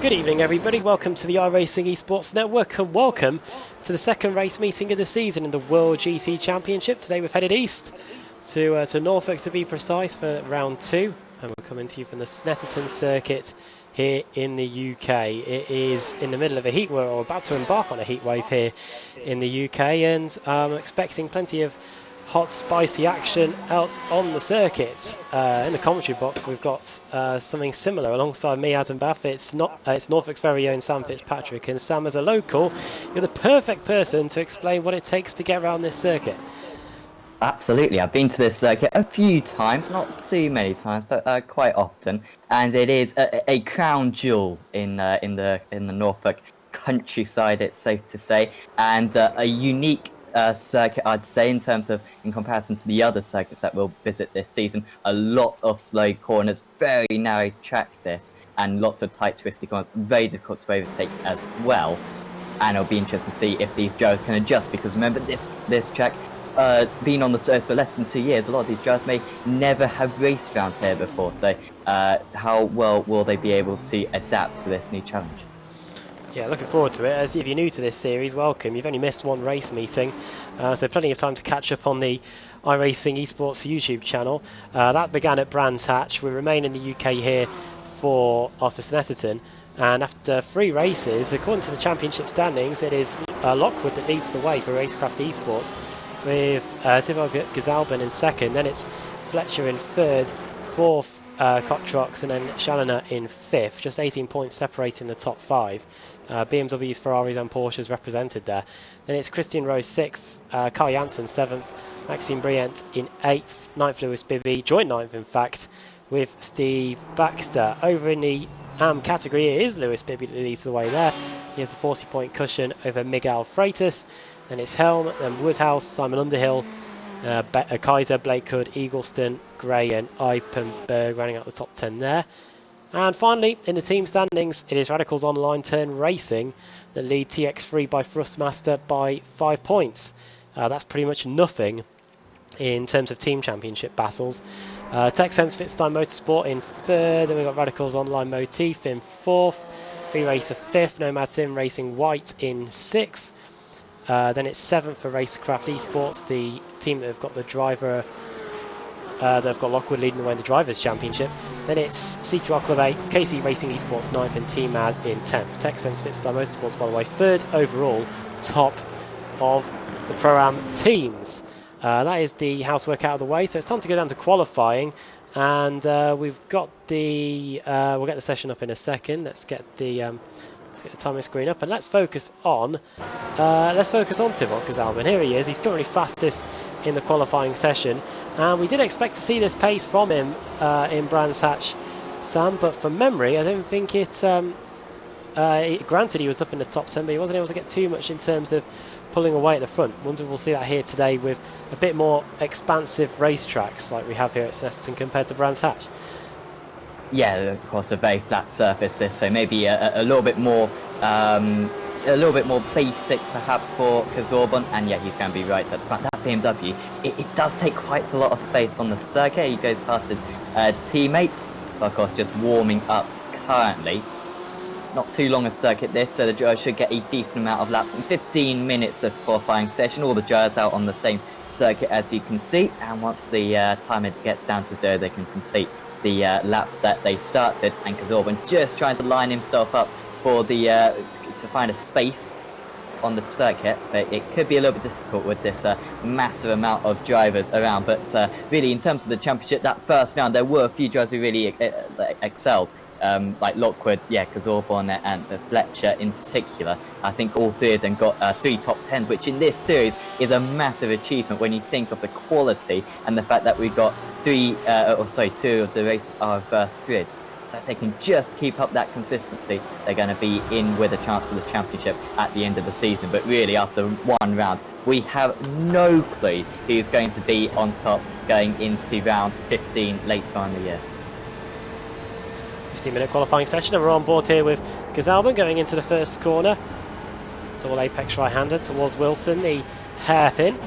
Good evening everybody, welcome to the iRacing Esports Network and welcome to the second race meeting of the season in the World GT Championship. Today we've headed east to Norfolk to be precise for round 2, and we're coming to you from the Snetterton circuit here in the UK. It is in the middle of a heat wave, or about to embark on a heat wave here in the UK, and I'm expecting plenty of hot spicy action else on the circuit. In the commentary box we've got something similar alongside me, Adam Bath. It's Norfolk's very own Sam Fitzpatrick, and Sam, as a local, you're the perfect person to explain what it takes to get around this circuit. Absolutely, I've been to this circuit a few times, not too many times, but quite often, and it is a crown jewel in the Norfolk countryside, it's safe to say, and a unique circuit, I'd say, in comparison to the other circuits that we'll visit this season. A lot of slow corners, very narrow track this, and lots of tight twisty corners, very difficult to overtake as well. And it'll be interesting to see if these drivers can adjust, because remember, this track, been on the surface for less than 2 years, a lot of these drivers may never have raced around here before, so how well will they be able to adapt to this new challenge? Yeah, looking forward to it. As if you're new to this series, welcome. You've only missed one race meeting, so plenty of time to catch up on the iRacing Esports YouTube channel. That began at Brands Hatch. We remain in the UK here for Snetterton, and after 3 races, according to the championship standings, it is Lockwood that leads the way for Racecraft Esports, with Thibaut Gazalban in second. Then it's Fletcher in third, fourth Cotrox, and then Challoner in fifth. Just 18 points separating the top 5. BMWs, Ferraris and Porsches represented there. Then it's Christian Rose 6th, Carl Janssen 7th, Maxime Brient in 8th, 9th Lewis Bibby, joint 9th in fact, with Steve Baxter. Over in the AM category, it is Lewis Bibby that leads the way there. He has a 40-point cushion over Miguel Freitas. Then it's Helm, then Woodhouse, Simon Underhill, Kaiser, Blake Hood, Eagleston, Gray and Eipenberg rounding out the top 10 there. And finally, in the team standings, it is Radicals Online Turn Racing that lead TX3 by Thrustmaster by 5 points. That's pretty much nothing in terms of team championship battles. TechSense Fitstime Motorsport in third, and we've got Radicals Online Motif in fourth, Free Racer fifth, Nomad Sim Racing White in sixth. Then it's 7th for Racecraft Esports, the team that have got the driver, they've got Lockwood leading the way in the Drivers' Championship. Then it's CQR Club 8th, KC Racing Esports 9th, and Team Ad in 10th. TechSense Fitstar Motorsports, by the way, 3rd overall, top of the Pro-Am teams. That is the housework out of the way, so it's time to go down to qualifying. And we've got the, we'll get the session up in a second. Let's get the timing screen up, and let's focus on Thibaut Gazalban. Here he is. He's currently fastest in the qualifying session, and we did expect to see this pace from him in Brands Hatch, Sam, but from memory I don't think granted he was up in the top 10, but he wasn't able to get too much in terms of pulling away at the front. Wonder if we'll see that here today with a bit more expansive racetracks like we have here at Snetterton compared to Brands Hatch. Yeah, of course, a very flat surface this, so maybe a little bit more basic perhaps for Gazalban, and yeah, he's going to be right at the front. That BMW, it does take quite a lot of space on the circuit. He goes past his teammates, but of course just warming up currently. Not too long a circuit this, so the drivers should get a decent amount of laps. In 15 minutes this qualifying session, all the drivers out on the same circuit as you can see, and once the timer gets down to 0, they can complete the lap that they started. And Gazalban just trying to line himself up for the to find a space on the circuit, but it could be a little bit difficult with this massive amount of drivers around. But really, in terms of the championship, that first round there were a few drivers who really excelled, like Lockwood, Gazalban and Fletcher in particular. I think all 3 of them got 3 top 10s, which in this series is a massive achievement when you think of the quality and the fact that we've got 2 of the races are reverse grids. So if they can just keep up that consistency, they're going to be in with a chance of the championship at the end of the season. But really, after one round, we have no clue who's going to be on top going into round 15 later on in the year. 15-minute qualifying session, and we're on board here with Gazalban going into the first corner. Double apex right-hander towards Wilson, the hairpin.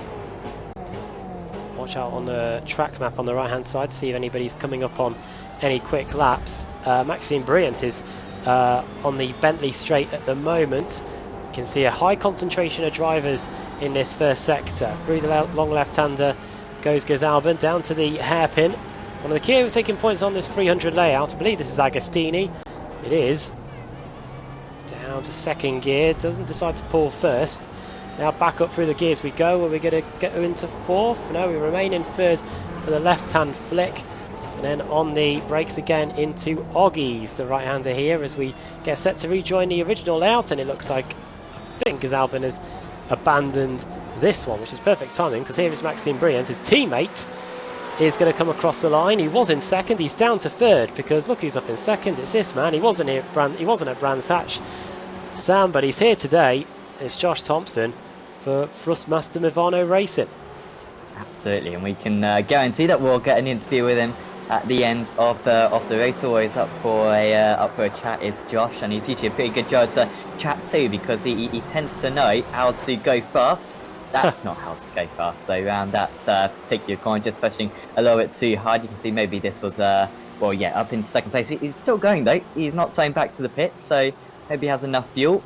Watch out on the track map on the right-hand side to see if anybody's coming up on any quick laps. Maxime Brient is on the Bentley straight at the moment. You can see a high concentration of drivers in this first sector. Through the long left-hander goes Gazalban down to the hairpin. One of the key taking points on this 300 layout. I believe this is Agostini. It is. Down to second gear. Doesn't decide to pull first. Now back up through the gears we go. Are we going to get into fourth? No, we remain in third for the left-hand flick. And then on the brakes again into Oggies, the right-hander here, as we get set to rejoin the original layout. And it looks like, I think, Gazalban has abandoned this one, which is perfect timing, because here is Maxime Briand. His teammate is going to come across the line. He was in second. He's down to third, because look who's up in second. It's this man. He wasn't at Brands Hatch, Sam, but he's here today. It's Josh Thompson for Thrustmaster Movano Racing. Absolutely, and we can guarantee that we'll get an interview with him at the end of the race. Always up for a chat is Josh, and he's usually a pretty good driver to chat to, because he tends to know how to go fast. That's not how to go fast though, around that particular corner, just pushing a little bit too hard. You can see maybe this was well, yeah, up in second place. He's still going though. He's not turning back to the pit, so maybe he has enough fuel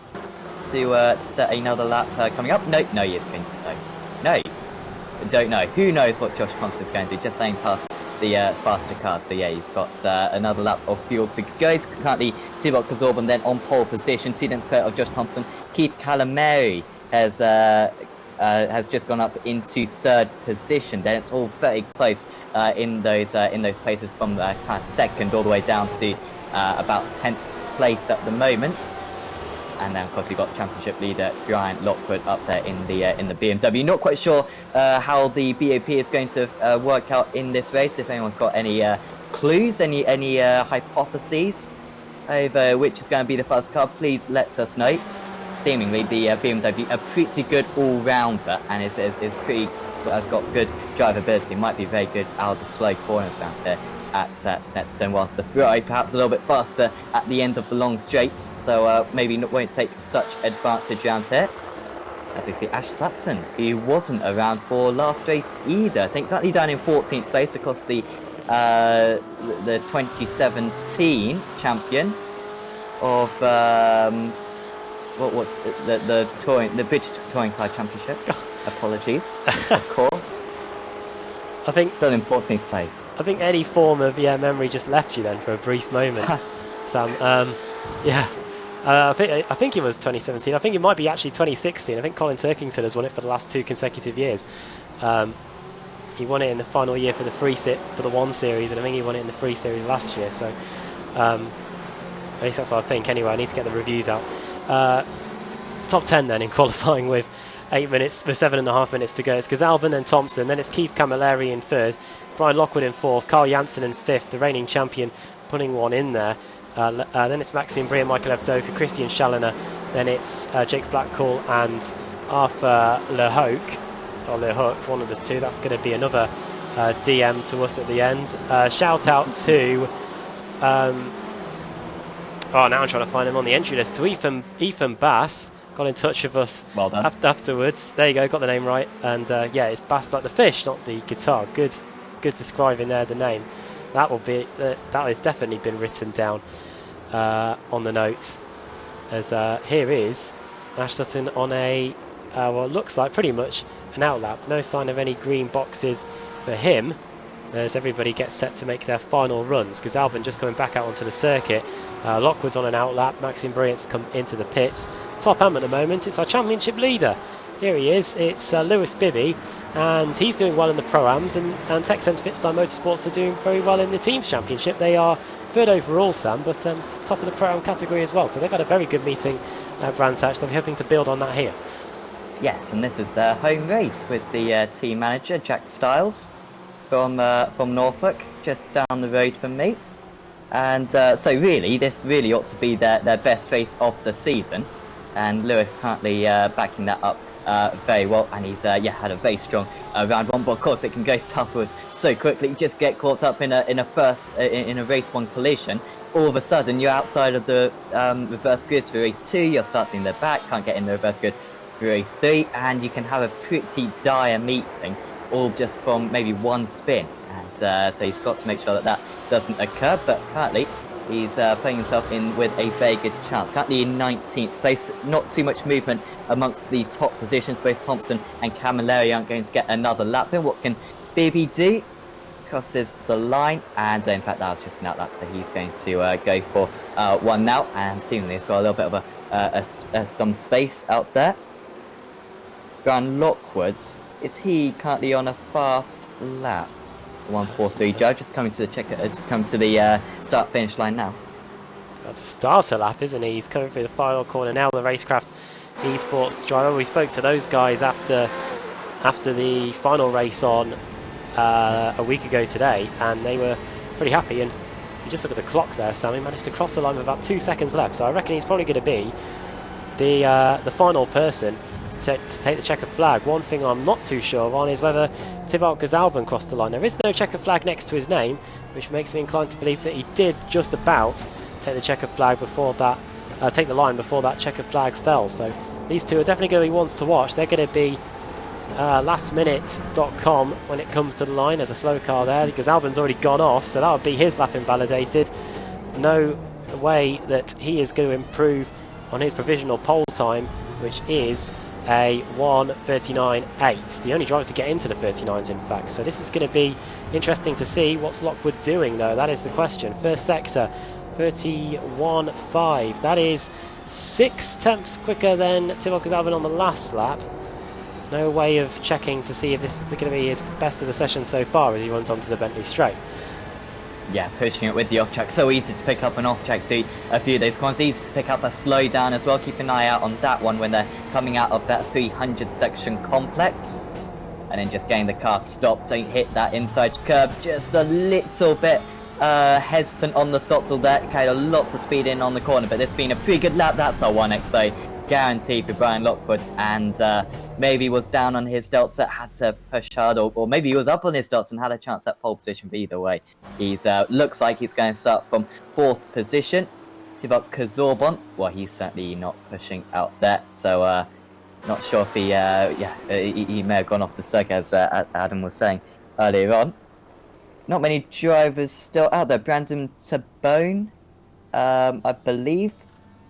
to set another lap coming up. No, he is going to go. No, don't know. Who knows what Josh Thompson's going to do? Just saying past the faster car. So yeah, he's got another lap of fuel to go. He's currently Thibaut Gazalban then on pole position. 2 lengths clear of Josh Thompson. Keith Calamari has just gone up into third position. Then it's all very close in those places from kind of second all the way down to about 10th place at the moment. And then, of course, you've got championship leader Brian Lockwood up there in the BMW. Not quite sure how the BOP is going to work out in this race. If anyone's got any clues, any hypotheses over which is going to be the first car, please let us know. Seemingly, the BMW a pretty good all-rounder, and has got good drivability. Might be very good out of the slow corners around here at Snetterton, whilst the Ferrari perhaps a little bit faster at the end of the long straights, so maybe won't take such advantage around here. As we see Ash Sutton, who wasn't around for last race either. I think currently down in 14th place, across the 2017 champion of what's the British Touring Car Championship. Apologies, of course. I think still in 14th place. I think any form of memory just left you then for a brief moment, Sam. I think it was 2017. I think it might be actually 2016. I think Colin Turkington has won it for the last 2 consecutive years. He won it in the final year for the for the 1 Series, and I think he won it in the 3 Series last year. So at least that's what I think. Anyway, I need to get the reviews out. Top 10 then in qualifying with 7.5 minutes to go. It's Gazalban, then Thompson, then it's Keith Camilleri in third, Brian Lockwood in fourth, Carl Janssen in fifth, the reigning champion putting one in there. Then it's Maxime Briand, Michael Evdoka, Christian Challoner, then it's Jake Blackall and Arthur Lehoek, one of the two. That's going to be another DM to us at the end. Shout out to now I'm trying to find him on the entry list, to Ethan Bass. Got in touch with us well done. Afterwards. There you go, got the name right. And yeah, it's Bass like the fish, not the guitar. Good describing there the name. That has definitely been written down on the notes. As here is Ash Sutton on a well, it looks like pretty much an outlap. No sign of any green boxes for him, as everybody gets set to make their final runs. Gazalban just coming back out onto the circuit. Lockwood's on an outlap. Maxime Briand's come into the pits. Top am at the moment. It's our championship leader. Here he is. It's Lewis Bibby, and he's doing well in the Pro-Ams, and TechSense Fitstyle Motorsports are doing very well in the Teams Championship. They are third overall, Sam, but top of the Pro-Am category as well. So they've had a very good meeting at Brands Hatch. They'll be hoping to build on that here. Yes, and this is their home race with the team manager, Jack Stiles, from Norfolk, just down the road from me. And so really, this really ought to be their best race of the season. And Lewis currently backing that up very well, and he's had a very strong round one. But of course, it can go southwards so quickly. You just get caught up in a race 1 collision. All of a sudden, you're outside of the reverse grids for race 2. You're starting in the back, can't get in the reverse grid for race 3, and you can have a pretty dire meeting, all just from maybe one spin. And so he's got to make sure that doesn't occur. But currently, He's putting himself in with a very good chance. Currently in 19th place. Not too much movement amongst the top positions. Both Thompson and Camilleri aren't going to get another lap in. What can Bibby do? Crosses the line, and in fact that was just an out lap, so he's going to go for one now, and seemingly he's got a little bit of some space out there. Grant Lockwood, is he currently on a fast lap? 1:43 judge is coming to the start finish line now. That's a starter lap, isn't he? He's coming through the final corner now. The Racecraft Esports driver. We spoke to those guys after the final race on a week ago today, and they were pretty happy. And you just look at the clock there, Sam. He managed to cross the line with about 2 seconds left. So I reckon he's probably going to be the final person to take the checkered flag. One thing I'm not too sure on is whether Thibaut Gazalban crossed the line. There is no checkered flag next to his name, which makes me inclined to believe that he did just about take the checkered flag before that, take the line before that checkered flag fell. So these two are definitely going to be ones to watch. They're going to be lastminute.com when it comes to the line. There's a slow car there. Gazalban's already gone off, so that would be his lap invalidated. No way that he is going to improve on his provisional pole time, which is a 1:39.8. The only driver to get into the 39s, in fact. So this is going to be interesting to see. What's Lockwood doing, though? That is the question. First sector, 31.5. That is 6 tenths quicker than Thibaut Gazalban on the last lap. No way of checking to see if this is going to be his best of the session so far as he runs onto the Bentley straight. Yeah, pushing it with the off-track. So easy to pick up an off-track through a few of those corners. Easy to pick up a slowdown as well. Keep an eye out on that one when they're coming out of that 300 section complex. And then just getting the car stopped. Don't hit that inside curb. Just a little bit hesitant on the throttle there. Kind of lots of speed in on the corner. But this has been a pretty good lap. That's our 1XO. Guaranteed for Brian Lockwood, and maybe was down on his delta, had to push hard, or maybe he was up on his delta and had a chance at pole position. But either way, he's looks like he's going to start from 4th position. Thibaut Gazalban, well, he's certainly not pushing out there, so not sure if he may have gone off the circuit, as Adam was saying earlier on. Not many drivers still out there. Brandon Tabone, I believe,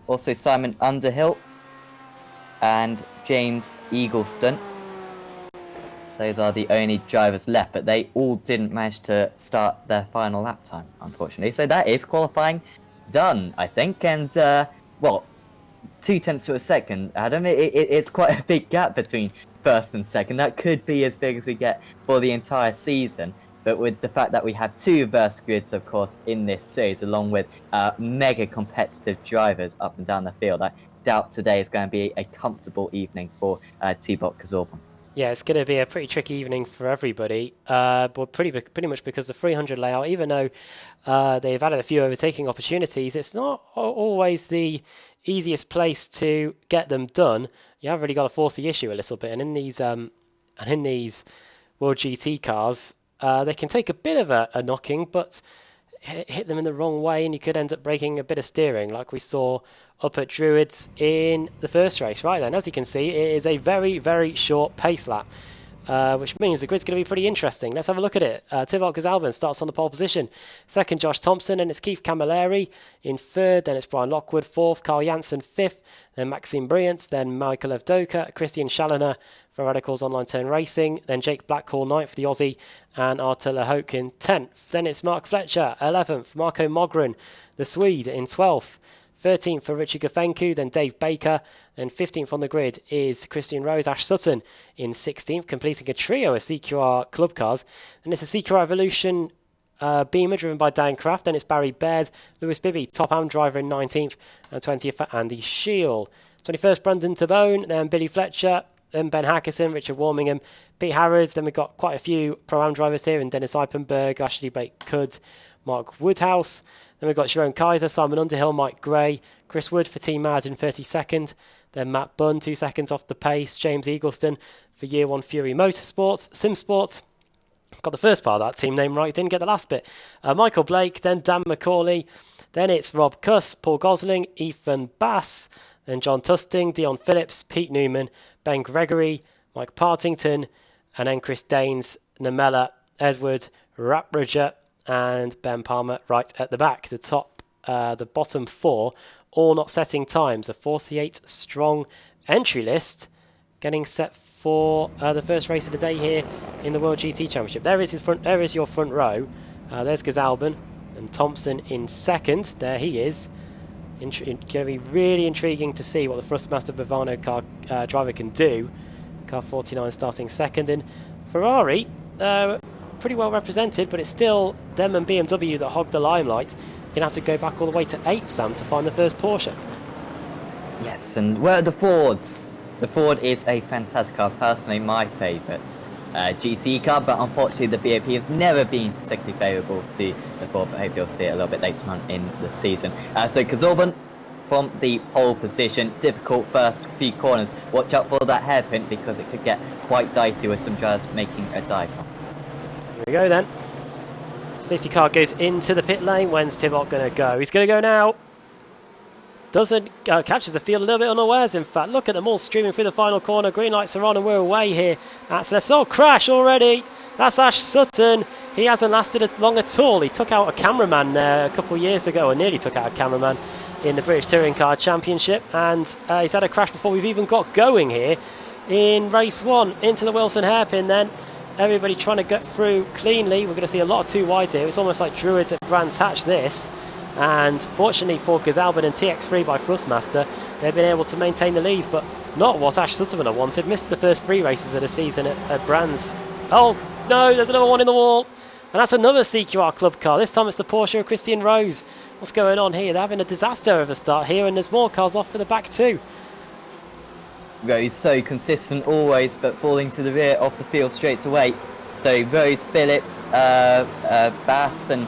also Simon Underhill, and James Eagleston. Those are the only drivers left, but they all didn't manage to start their final lap time, unfortunately. So that is qualifying done, I think. And, well, 2 tenths of a second, Adam. It's quite a big gap between first and second. That could be as big as we get for the entire season. But with the fact that we have 2 verse grids, of course, in this series, along with mega competitive drivers up and down the field, I doubt today is going to be a comfortable evening for Thibaut Gazalban. Yeah, it's going to be a pretty tricky evening for everybody, but pretty much because the 300 layout, even though they've added a few overtaking opportunities, it's not always the easiest place to get them done. You have really got to force the issue a little bit, and in these World GT cars, they can take a bit of a knocking, but hit them in the wrong way, and you could end up breaking a bit of steering, like we saw up at Druids in the first race. Right then, as you can see, it is a very, very short pace lap, which means the grid's going to be pretty interesting. Let's have a look at it. Thibaut Gazalban starts on the pole position. Second, Josh Thompson, and it's Keith Camilleri. In third, then it's Brian Lockwood. Fourth, Carl Janssen. Fifth, then Maxime Briant. Then Michael Evdoka, Christian Challoner for Radicals Online Turn Racing. Then Jake Blackhall, 9th for the Aussie. And Artur Lehoke in 10th. Then it's Mark Fletcher, 11th. Marco Mogren, the Swede, in 12th. 13th for Richard Gafenku, then Dave Baker. Then 15th on the grid is Christian Rose, Ash Sutton in 16th, completing a trio of CQR club cars. And it's a CQR Evolution Beamer driven by Dan Kraft. Then it's Barry Baird, Lewis Bibby, top am driver in 19th, and 20th for Andy Shield. 21st, Brandon Tabone, then Billy Fletcher, then Ben Hackerson, Richard Warmingham, Pete Harrods. Then we've got quite a few Pro-Am drivers here, and Dennis Eipenberg, Ashley Blake-Cood, Mark Woodhouse. Then we've got Sharon Kaiser, Simon Underhill, Mike Gray, Chris Wood for Team Mad in 32nd. Then Matt Bunn, 2 seconds off the pace. James Eagleston for Year 1 Fury Motorsports. SimSports, got the first part of that team name right, didn't get the last bit. Michael Blake, then Dan McCauley. Then it's Rob Cuss, Paul Gosling, Ethan Bass. Then John Tusting, Dion Phillips, Pete Newman, Ben Gregory, Mike Partington. And then Chris Daines, Namella, Edward Rapreger, and Ben Palmer right at the back. The top the bottom 4, all not setting times. A 48 strong entry list getting set for the first race of the day here in the World GT Championship. There is your front row. There's Gazalban and Thompson in second. There he is. Going to be really intriguing to see what the Thrustmaster Bavano car driver can do. Car 49 starting second. In Ferrari, pretty well represented, but it's still them and BMW that hog the limelight. You're going to have to go back all the way to 8th, Sam, to find the first Porsche. Yes, and where are the Fords? The Ford is a fantastic car, personally my favourite GC car, but unfortunately the BOP has never been particularly favourable to the Ford, but hopefully you'll see it a little bit later on in the season. So Kazorban from the pole position, difficult first few corners. Watch out for that hairpin because it could get quite dicey with some drivers making a dive. Here we go then. Safety car goes into the pit lane. When's Tibot going to go? He's going to go now. Doesn't catches the field a little bit unawares, in fact. Look at them all streaming through the final corner. Green lights are on and we're away here at Snetterton. Oh, crash already. That's Ash Sutton. He hasn't lasted long at all. He took out a cameraman a couple of years ago, or nearly took out a cameraman in the British Touring Car Championship. And he's had a crash before we've even got going here in race 1. Into the Wilson hairpin then. Everybody trying to get through cleanly. We're going to see a lot of two wide here. It's almost like Druids at Brands Hatch this. And fortunately for Gazalban and TX3 by Thrustmaster, they've been able to maintain the lead, but not what Ash Sutton wanted. Missed the first 3 races of the season at Brands. Oh no, there's another one in the wall. And that's another CQR club car. This time it's the Porsche of Christian Rose. What's going on here? They're having a disaster of a start here, and there's more cars off for the back too. Rose so consistent always, but falling to the rear of the field straight away. So Rose, Phillips, Bass and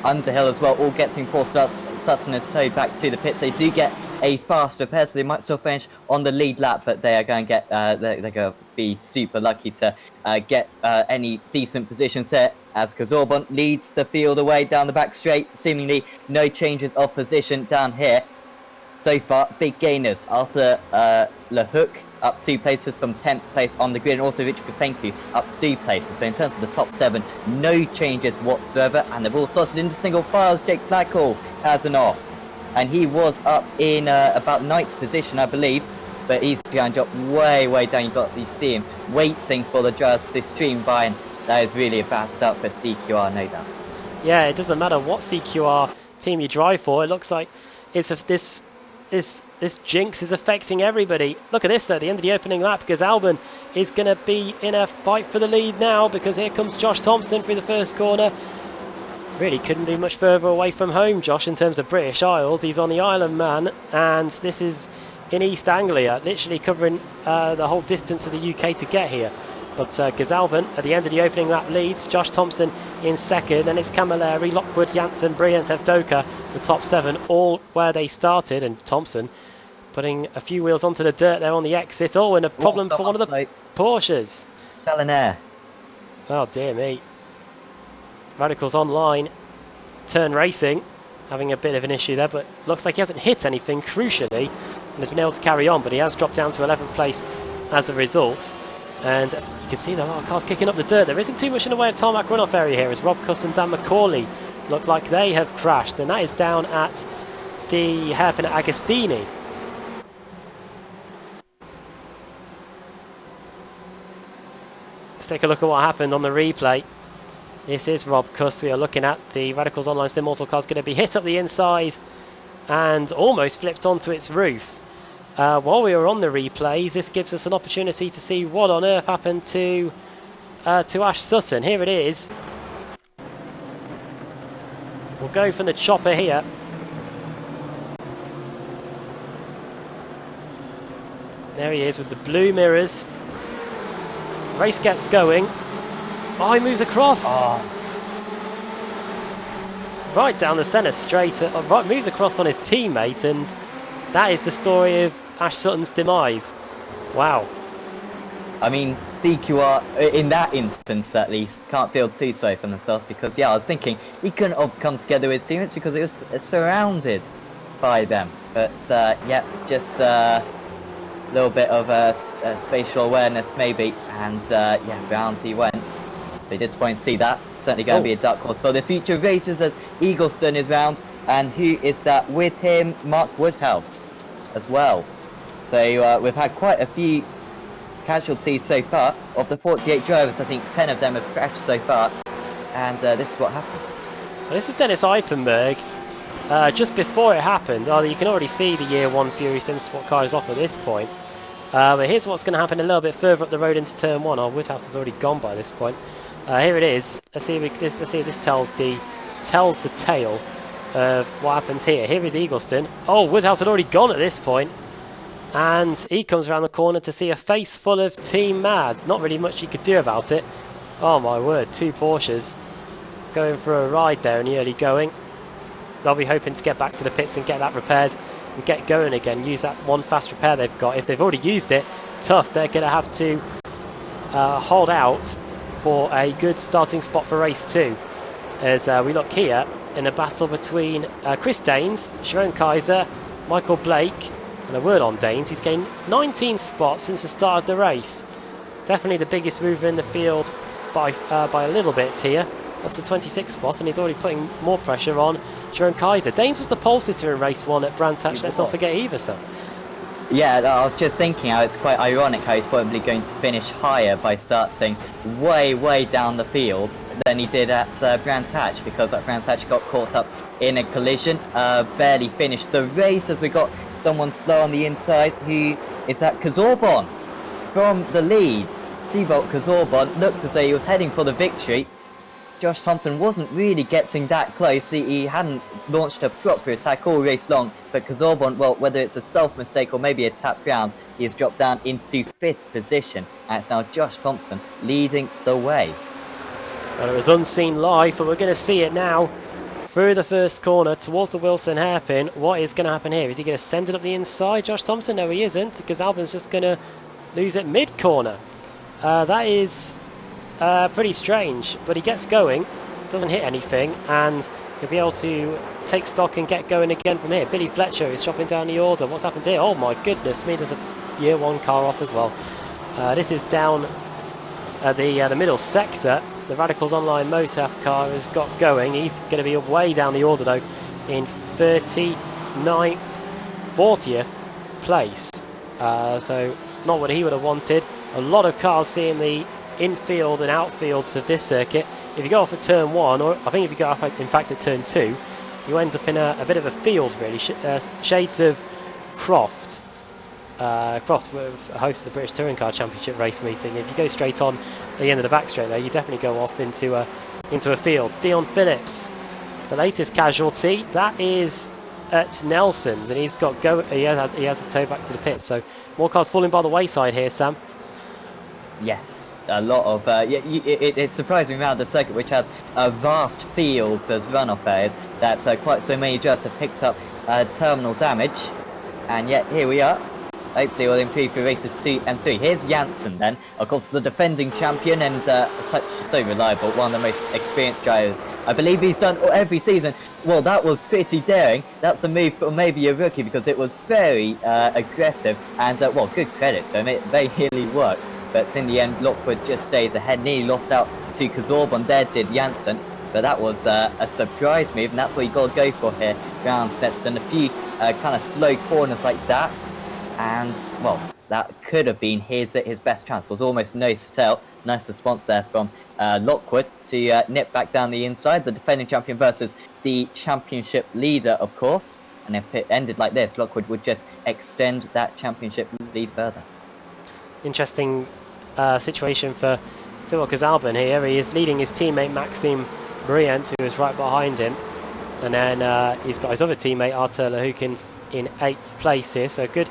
Underhill as well, all getting poor starts. Sutton is towed back to the pits. They do get a fast repair, so they might still finish on the lead lap, but they are going to get they're going to be super lucky to get any decent positions here as Kazorban leads the field away down the back straight. Seemingly no changes of position down here so far. Big gainers. Arthur LeHook up 2 places from 10th place on the grid, and also Richard Kapenku up 3 places. But in terms of the top 7, no changes whatsoever, and they've all slotted into single files. Jake Blackhall has an off, and he was up in about 9th position, I believe, but he's going to drop way down. You see him waiting for the drivers to stream by, and that is really a bad start for CQR, no doubt. Yeah, it doesn't matter what CQR team you drive for. It looks like it's this jinx is affecting everybody. Look at this at the end of the opening lap. Gazalban is going to be in a fight for the lead now, because here comes Josh Thompson through the first corner. Really couldn't be much further away from home, Josh, in terms of British Isles. He's on the Island Man, and this is in East Anglia, literally covering the whole distance of the UK to get here. But Gazalban at the end of the opening lap leads. Josh Thompson in second, then it's Camilleri, Lockwood, Janssen, Briantsev, Doka, the top 7, all where they started, and Thompson putting a few wheels onto the dirt there on the exit. Oh, and a problem for one of the Porsches. Chalaner. Oh dear me. Radicals Online, Turn Racing, having a bit of an issue there, but looks like he hasn't hit anything crucially and has been able to carry on, but he has dropped down to 11th place as a result. And you can see there are a lot of cars kicking up the dirt. There isn't too much in the way of tarmac runoff area here, as Rob Cuss and Dan McCauley look like they have crashed, and that is down at the hairpin at Agostini. Let's take a look at what happened on the replay. This is Rob Cuss. We are looking at the Radicals Online Sim Auto car's going to be hit up the inside and almost flipped onto its roof. While we were on the replays, this gives us an opportunity to see what on earth happened to Ash Sutton. Here it is. We'll go from the chopper here. There he is with the blue mirrors. Race gets going. Oh, he moves across. Oh. Right down the centre straight. Right, moves across on his teammate, and that is the story of Ash Sutton's demise. Wow. I mean, CQR, in that instance at least, can't feel too sorry for themselves, because, yeah, I was thinking he couldn't have come together with his teammates because it was surrounded by them. But, yeah, just a little bit of spatial awareness maybe, and, yeah, round he went. So disappointing to see that. Certainly going to be a dark horse for the future races as Eagleston is round. And who is that with him? Mark Woodhouse as well. So we've had quite a few casualties so far. Of the 48 drivers, I think 10 of them have crashed so far. And this is what happened. Well, this is Dennis Eipenberg. Just before it happened, you can already see the Year 1 Fury Sim Sport car is off at this point. But here's what's going to happen a little bit further up the road into turn 1. Oh, Woodhouse has already gone by this point. Here it is. Let's see if this tells the tale of what happened here. Here is Eagleston. Oh, Woodhouse had already gone at this point. And he comes around the corner to see a face full of Team Mads. Not really much he could do about it. Oh my word, 2 Porsches going for a ride there in the early going. They'll be hoping to get back to the pits and get that repaired and get going again. Use that one fast repair they've got. If they've already used it, tough. They're going to have to hold out for a good starting spot for race 2. As we look here in a battle between Chris Daines, Sharon Kaiser, Michael Blake, and a word on Daines. He's gained 19 spots since the start of the race. Definitely the biggest mover in the field by a little bit here. Up to 26 spots, and he's already putting more pressure on Sharon Kaiser. Daines was the pole sitter in race 1 at Brands Hatch, let's not forget either, Sam. Yeah, I was just thinking how it's quite ironic how he's probably going to finish higher by starting way down the field than he did at Brands Hatch, because at Brands Hatch got caught up in a collision, barely finished the race as we got someone slow on the inside. Who is that? Kazorbon from the lead. Thibaut Kazorbon looked as though he was heading for the victory. Josh Thompson wasn't really getting that close. He hadn't launched a proper attack all race long, but Kazorbon, well, whether it's a self-mistake or maybe a tap round, he has dropped down into 5th position, and it's now Josh Thompson leading the way. Well, it was unseen live, but we're going to see it now through the first corner towards the Wilson hairpin. What is going to happen here? Is he going to send it up the inside, Josh Thompson? No, he isn't, because Albon's just going to lose it mid-corner. That is pretty strange, but he gets going, doesn't hit anything, and he'll be able to take stock and get going again from here. Billy Fletcher is chopping down the order. What's happened here? Oh my goodness me, there's a Year 1 car off as well. This is down the middle sector. The Radicals Online Motor car has got going. He's going to be way down the order though, in 39th, 40th place. So not what he would have wanted. A lot of cars seeing the infield and outfields of this circuit. If you go off at turn 1, or I think if you go off in fact at turn 2, you end up in a bit of a field really, shades of Croft. Croft hosts the British Touring Car Championship race meeting. If you go straight on at the end of the back straight there, you definitely go off into a field. Dion Phillips, the latest casualty, that is at Nelson's, and he has a tow back to the pits. So more cars falling by the wayside here, Sam. Yes, a lot of it's surprising around the circuit, which has vast fields as runoff areas, that quite so many just have picked up terminal damage, and yet here we are. Hopefully we'll improve for races 2 and 3. Here's Janssen then, of course the defending champion and so reliable, one of the most experienced drivers. I believe he's done every season. Well, that was pretty daring. That's a move for maybe a rookie, because it was very aggressive, and well, good credit to him, it very nearly worked. But in the end, Lockwood just stays ahead. Nearly lost out to Kazorbon. There did Janssen. But that was a surprise move, and that's what you got to go for here around Snetterton. A few kind of slow corners like that. And, well, that could have been his best chance. Was almost nose to tail. Nice response there from Lockwood to nip back down the inside. The defending champion versus the championship leader, of course. And if it ended like this, Lockwood would just extend that championship lead further. Interesting situation for Thibaut Albon here. He is leading his teammate Maxime Briant, who is right behind him, and then he's got his other teammate Artur Lahukin in 8th place here. So a good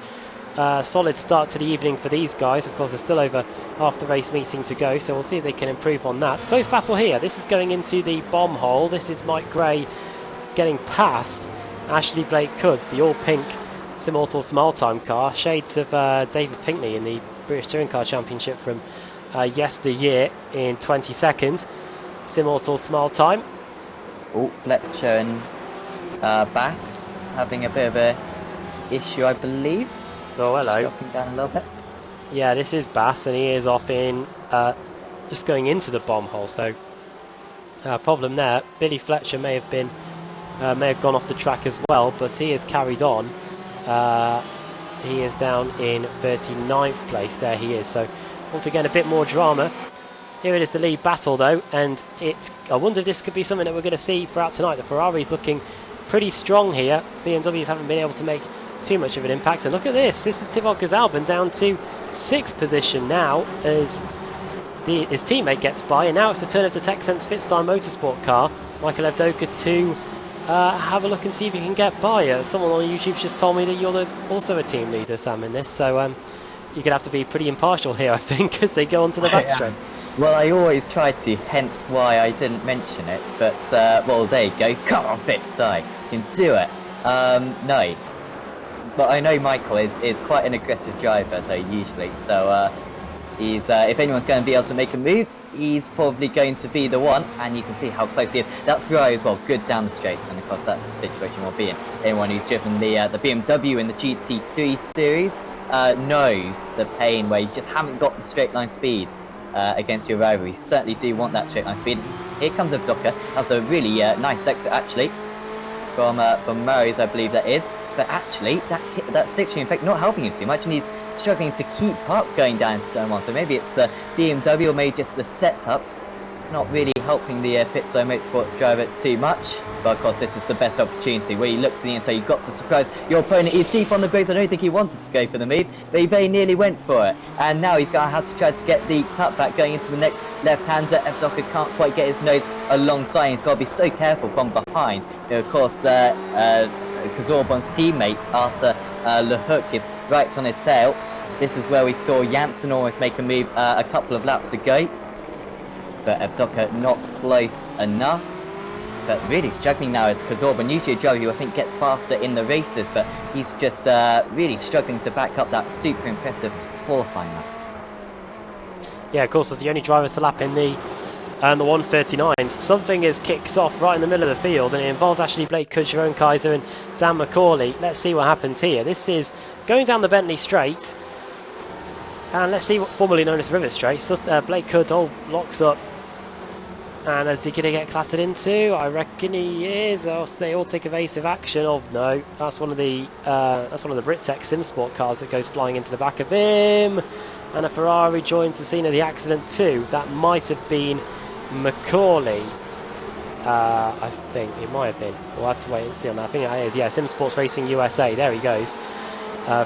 solid start to the evening for these guys. Of course, there's still over half the race meeting to go, so we'll see if they can improve on that. Close battle here. This is going into the bomb hole. This is Mike Gray getting past Ashley Blake Cudds, the all pink Simortal Smile Time car, shades of David Pinkney in the British Touring Car Championship from yesteryear in 22nd. Simortal Smile Time. Oh, Fletcher and Bass having a bit of a issue, I believe. Oh, hello. Dropping down a little bit. Yeah, this is Bass, and he is off in just going into the bomb hole. So problem there. Billy Fletcher may have been may have gone off the track as well, but he has carried on. He is down in 39th place. There he is. So once again, a bit more drama. Here it is, the lead battle though, and I wonder if this could be something that we're going to see throughout tonight. The Ferrari's looking pretty strong here. BMWs haven't been able to make too much of an impact. And look at this. This is Thibaut Gazalban down to 6th position now as his teammate gets by. And now it's the turn of the TechSense Fitstyle Motorsport car, Michael Evdoka, to have a look and see if he can get by. Someone on YouTube's just told me that you're also a team leader, Sam, in this. So you're going to have to be pretty impartial here, I think, as they go onto the backstraight. Well, I always try to, hence why I didn't mention it. But, well, there you go. Come on, Fitstyle. You can do it. No. But I know Michael is quite an aggressive driver, though, usually. So he's if anyone's going to be able to make a move, he's probably going to be the one. And you can see how close he is. That Ferrari as well, good down the straights. And, of course, that's the situation we'll be in. Anyone who's driven the BMW in the GT3 series knows the pain where you just haven't got the straight line speed against your rival. You certainly do want that straight line speed. Here comes Evdoka. That's a really nice exit, actually, from Murray's, I believe that is. But actually, that slipstream effect not helping him too much, and he's struggling to keep up going down into turn 1. So maybe it's the BMW or maybe just the setup. It's not really helping the Fitstyle Motorsport driver too much. But of course, this is the best opportunity where you look to the inside. You've got to surprise your opponent. He's deep on the brakes. I don't think he wanted to go for the move, but he very nearly went for it. And now he's going to have to try to get the cutback going into the next left-hander. Evdoka can't quite get his nose alongside. He's got to be so careful from behind. You know, of course, Kazorban's teammate, Arthur Lehook, is right on his tail. This is where we saw Janssen almost make a move a couple of laps ago. But Evdoka not close enough. But really struggling now is Kazorban, usually a driver who I think gets faster in the races, but he's just really struggling to back up that super impressive qualifying lap. Yeah, of course, as the only driver to lap in the 139s, something is kicked off right in the middle of the field, and it involves actually Blake Cood, Jerome Kaiser and Dan McCauley. Let's see what happens here. This is going down the Bentley Straight, and let's see what formerly known as Rivet Straight. So, Blake Cood locks up. And is he going to get clattered into? I reckon he is. Or else they all take evasive action. Oh no, that's one of the Brittech SimSport cars that goes flying into the back of him. And a Ferrari joins the scene of the accident too. That might have been McCauley. I think it might have been. We'll have to wait and see on that. I think that is. Yeah, SimSports Racing USA. There he goes.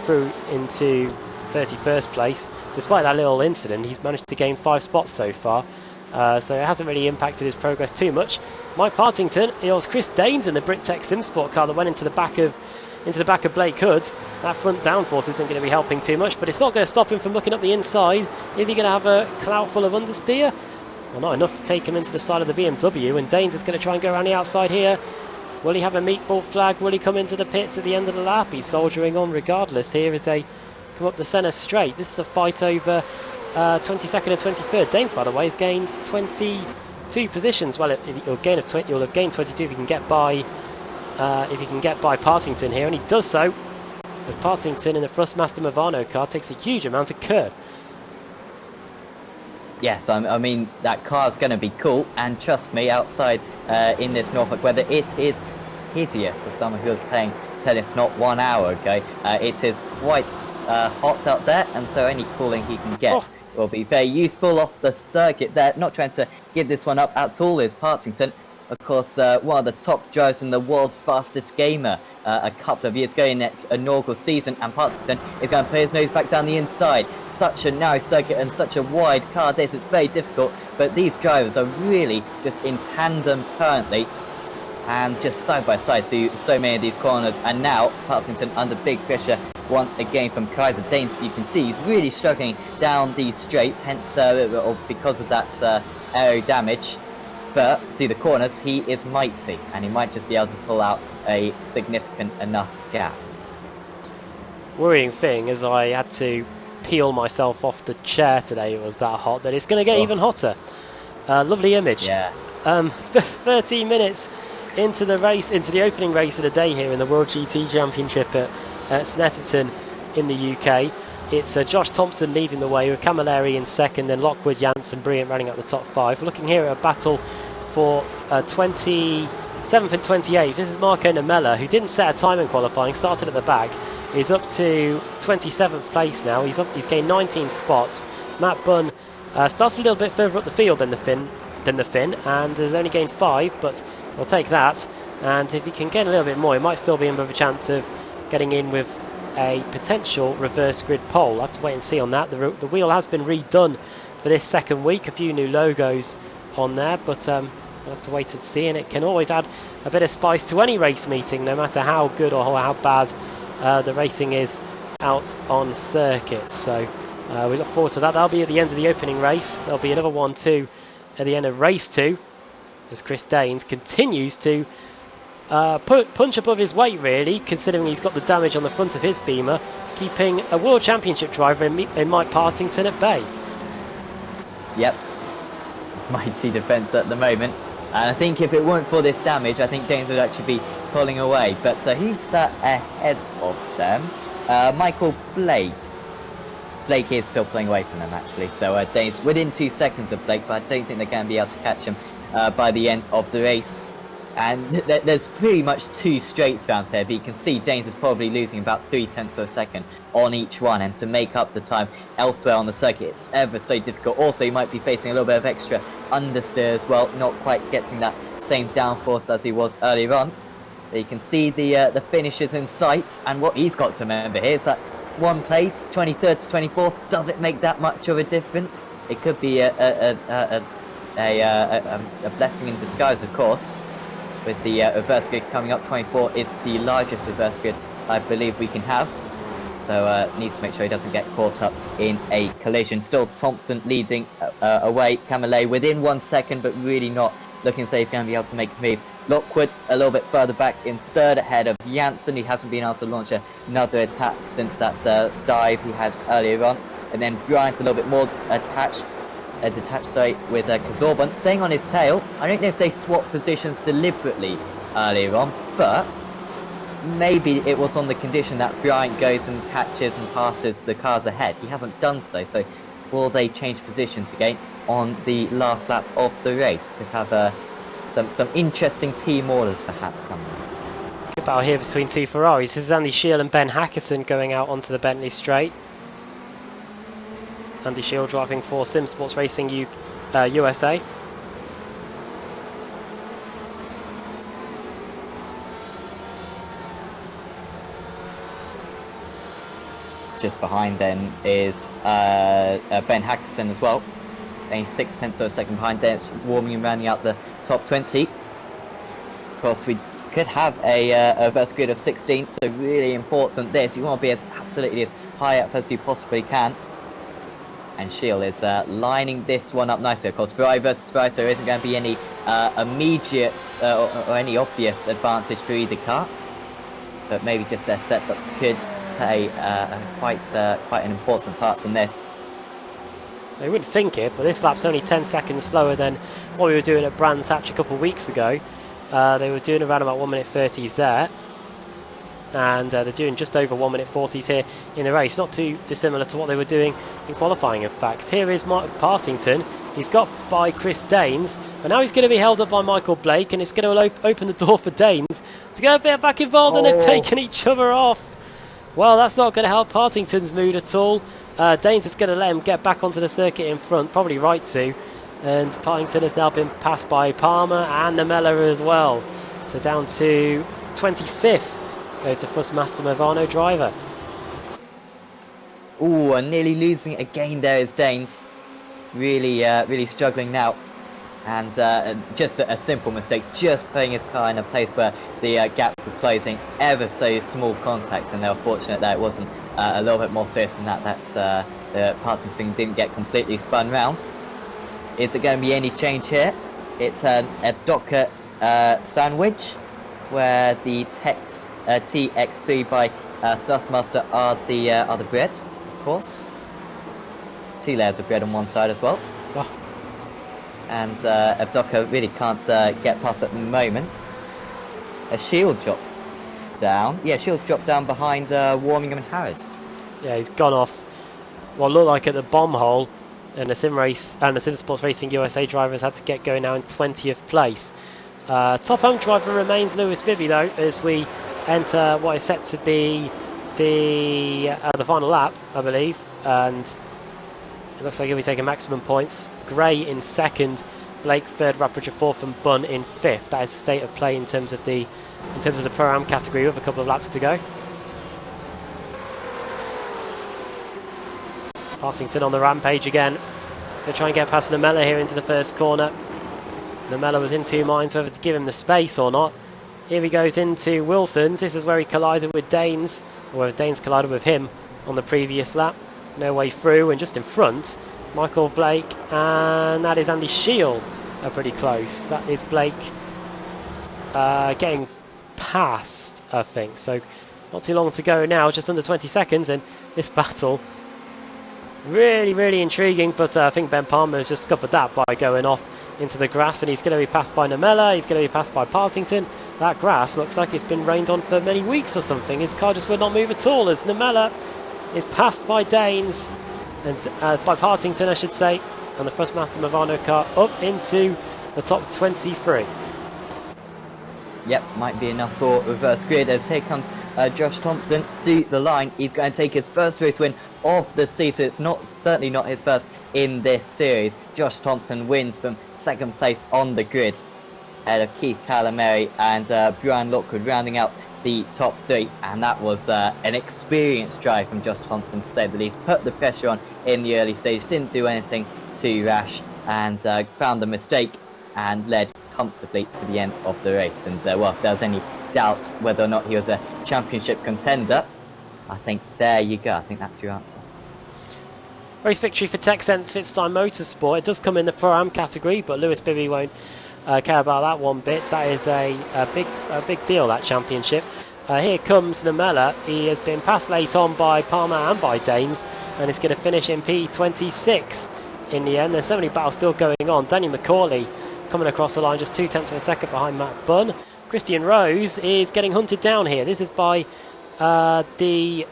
Through into 31st place. Despite that little incident, he's managed to gain 5 spots so far. So it hasn't really impacted his progress too much. Mike Partington, it was Chris Danes in the Brittech SimSport car that went into the back of Blake Hood. That front downforce isn't going to be helping too much, but it's not going to stop him from looking up the inside. Is he going to have a clout full of understeer? Well, not enough to take him into the side of the BMW, and Danes is going to try and go around the outside here. Will he have a meatball flag? Will he come into the pits at the end of the lap? He's soldiering on regardless. Here as they come up the centre straight. This is a fight over 22nd and 23rd. Danes, by the way, has gained 22 positions. Well, you'll have gained 22 if you can get by Partington here, and he does so. As Partington in the Thrustmaster Movano car takes a huge amount of curb. Yes, I mean that car's going to be cool, and trust me, outside in this Norfolk weather, it is hideous. As someone who was playing tennis not 1 hour ago, it is quite hot out there, and so any cooling he can get will be very useful off the circuit there. Not trying to give this one up at all is Partington. Of course, one of the top drivers in the world's fastest gamer a couple of years ago in its inaugural season, and Partington is going to put his nose back down the inside. Such a narrow circuit and such a wide car this, it's very difficult, but these drivers are really just in tandem currently, and just side by side through so many of these corners. And now Partington under big pressure once again from Kaiser Danes. You can see he's really struggling down these straights, hence because of that aero damage. But through the corners, he is mighty, and he might just be able to pull out a significant enough gap. Worrying thing is I had to peel myself off the chair today. It was that hot that it's going to get even hotter. Lovely image. Yes. 13 minutes into the race, into the opening race of the day here in the World GT Championship at Snetterton in the UK. It's Josh Thompson leading the way with Camilleri in second, then Lockwood, Janssen, Brilliant running up the top 5. We're looking here at a battle for 29th 7th and 28th. This is Marco Namella, who didn't set a time in qualifying, started at the back. He's up to 27th place now. He's gained 19 spots. Matt Bunn started a little bit further up the field than the Finn, and has only gained 5, but we'll take that. And if he can get a little bit more, he might still be in with a chance of getting in with a potential reverse grid pole. I'll have to wait and see on that. The wheel has been redone for this second week, a few new logos on there, but we'll have to wait and see, and it can always add a bit of spice to any race meeting, no matter how good or how bad the racing is out on circuit. So we look forward to that. That'll be at the end of the opening race. There'll be another one too at the end of race 2, as Chris Daines continues to punch above his weight, really, considering he's got the damage on the front of his Beamer, keeping a World Championship driver in Mike Partington at bay. Yep, mighty defence at the moment, and I think if it weren't for this damage, I think Daines would actually be pulling away, but who's that ahead of them? Michael Blake. Blake is still pulling away from them, actually, so Daines within 2 seconds of Blake, but I don't think they're going to be able to catch him by the end of the race. And there's pretty much 2 straights round here, but you can see Daines is probably losing about 0.3 of a second on each one, and to make up the time elsewhere on the circuit, it's ever so difficult. Also, you might be facing a little bit of extra understeer as well, not quite getting that same downforce as he was earlier on. But you can see the finishes in sight, and what he's got to remember here is that one place, 23rd to 24th, does it make that much of a difference? It could be a blessing in disguise, of course. With the reverse grid coming up, 24 is the largest reverse grid I believe we can have. So needs to make sure he doesn't get caught up in a collision. Still Thompson leading away. Camillet within 1 second, but really not looking to say he's going to be able to make a move. Lockwood a little bit further back in 3rd ahead of Janssen. He hasn't been able to launch another attack since that dive he had earlier on. And then Bryant a little bit more detached with Kazorban staying on his tail. I don't know if they swapped positions deliberately earlier on, but maybe it was on the condition that Bryant goes and catches and passes the cars ahead. He hasn't done so, so will they change positions again on the last lap of the race? Could have some interesting team orders perhaps coming. Good battle here between 2 Ferraris. This is Andy Shield and Ben Hackerson going out onto the Bentley straight. Andy Shield driving for Sim Sports Racing USA. Just behind then is Ben Hackerson as well. Being 0.6 of a second behind there. It's warming and rounding out the top 20. Of course, we could have a reverse grid of 16, so really important this. You want to be absolutely as high up as you possibly can. And Shield is lining this one up nicely. Of course, Ferrari versus Ferrari, so there isn't going to be any immediate or any obvious advantage for either car. But maybe just their setups could play quite an important part in this. You wouldn't think it, but this lap's only 10 seconds slower than what we were doing at Brands Hatch a couple of weeks ago. They were doing around about 1:30s there. And they're doing just over 1:40s here in the race. Not too dissimilar to what they were doing in qualifying, in fact. Here is Mark Partington. He's got by Chris Daines, but now he's going to be held up by Michael Blake, and it's going to open the door for Daines to get a bit back involved, and they've taken each other off. Well, that's not going to help Partington's mood at all. Daines is going to let him get back onto the circuit in front, probably right to. And Partington has now been passed by Palmer and Namella as well. So down to 25th. Goes the Fussmaster Movano driver. Ooh, and nearly losing it again there is Daines. Really struggling now. And just a simple mistake, just putting his car in a place where the gap was closing. Ever so small contact, and they were fortunate that it wasn't a little bit more serious than that. The Partington didn't get completely spun round. Is it going to be any change here? It's a Docker sandwich, where the TX3 by Thrustmaster are the bread, of course. 2 layers of bread on one side as well. Oh. And Abdoka really can't get past at the moment. A Shield drops down. Yeah, Shield's dropped down behind Warmingham and Harrod. Yeah, he's gone off what looked like at the bomb hole, and the Sim Sports Racing USA driver has had to get going now in 20th place. Top home driver remains Lewis Bibby though, as we enter what is set to be the final lap, I believe, and it looks like he'll be taking maximum points. Gray in second, Blake third, Rapidger fourth, and Bunn in fifth. That is the state of play in terms of the Pro-Am category, with a couple of laps to go. Partington on the rampage again. They'll try and get past Namella here into the first corner. Namella was in two minds whether to give him the space or not. Here he goes into Wilson's. This is where he collided with Danes, or Danes collided with him on the previous lap. No way through, and just in front, Michael Blake, and that is Andy Shield are pretty close. That is Blake getting past, I think. So not too long to go now, just under 20 seconds, and this battle really, really intriguing. But I think Ben Palmer has just scuppered that by going off into the grass, and he's going to be passed by Namella, he's going to be passed by Partington. That grass looks like it's been rained on for many weeks or something. His car just would not move at all as Namella is passed by Danes, and by Partington I should say, and the Thrustmaster Movano car up into the top 23. Yep, might be enough for reverse grid, as here comes Josh Thompson to the line. He's going to take his first race win of the season. It's certainly not his first in this series. Josh Thompson wins from second place on the grid, ahead of Keith Calamari and Brian Lockwood rounding out the top three. And that was an experienced drive from Josh Thompson, to say the least. Put the pressure on in the early stage, didn't do anything too rash, and found the mistake and led comfortably to the end of the race. And well, if there was any doubts whether or not he was a championship contender, I think there you go. I think that's your answer. Race victory for TechSense Fitstime Motorsport. It does come in the Pro-Am category, but Lewis Bibby won't care about that one bit. That is a big deal, that championship. Here comes Namella. He has been passed late on by Palmer and by Danes, and is going to finish in P26 in the end. There's so many battles still going on. Daniel McCauley coming across the line just 2/10 of a second behind Matt Bunn. Christian Rose is getting hunted down here. This is by the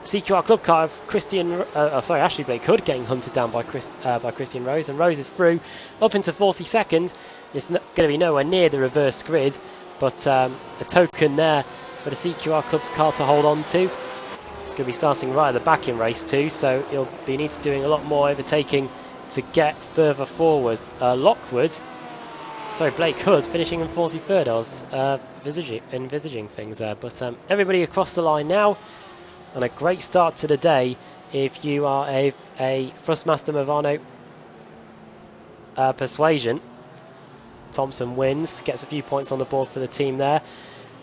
CQR Club car of Ashley Blake Hood getting hunted down by Christian Rose, and Rose is through up into 42nd. It's going to be nowhere near the reverse grid, but a token there for the CQR Club car to hold on to. It's going to be starting right at the back in race 2, so he'll be needs to doing a lot more overtaking to get further forward. Blake Hood finishing in 43rd. I was envisaging things there, but everybody across the line now, and a great start to the day if you are a Thrustmaster Movano Persuasion. Thompson wins, gets a few points on the board for the team there.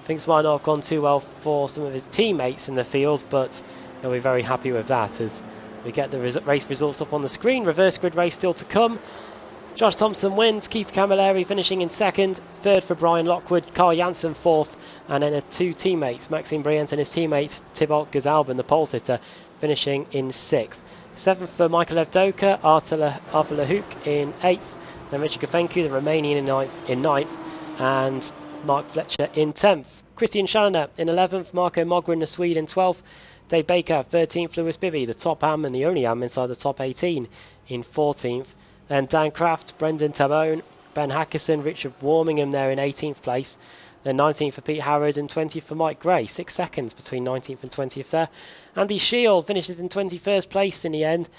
Things might not have gone too well for some of his teammates in the field, but they'll be very happy with that as we get the race results up on the screen. Reverse grid race still to come. Josh Thompson wins, Keith Camilleri finishing in second, third for Brian Lockwood, Carl Janssen fourth, and then two teammates, Maxime Briant and his teammate Thibault Gazalben, the pole sitter, finishing in sixth. Seventh for Michael Evdoka, Arthur Lahouk in eighth, then Richard Gafenku, the Romanian in ninth, and Mark Fletcher in 10th. Christian Challoner in 11th, Marco Mogren, the Swede, in 12th, Dave Baker 13th, Lewis Bibby, the top am and the only am inside the top 18, in 14th. Then Dan Kraft, Brendan Tabone, Ben Hackerson, Richard Warmingham there in 18th place. Then 19th for Pete Howard and 20th for Mike Gray. 6 seconds between 19th and 20th there. Andy Shield finishes in 21st place in the end.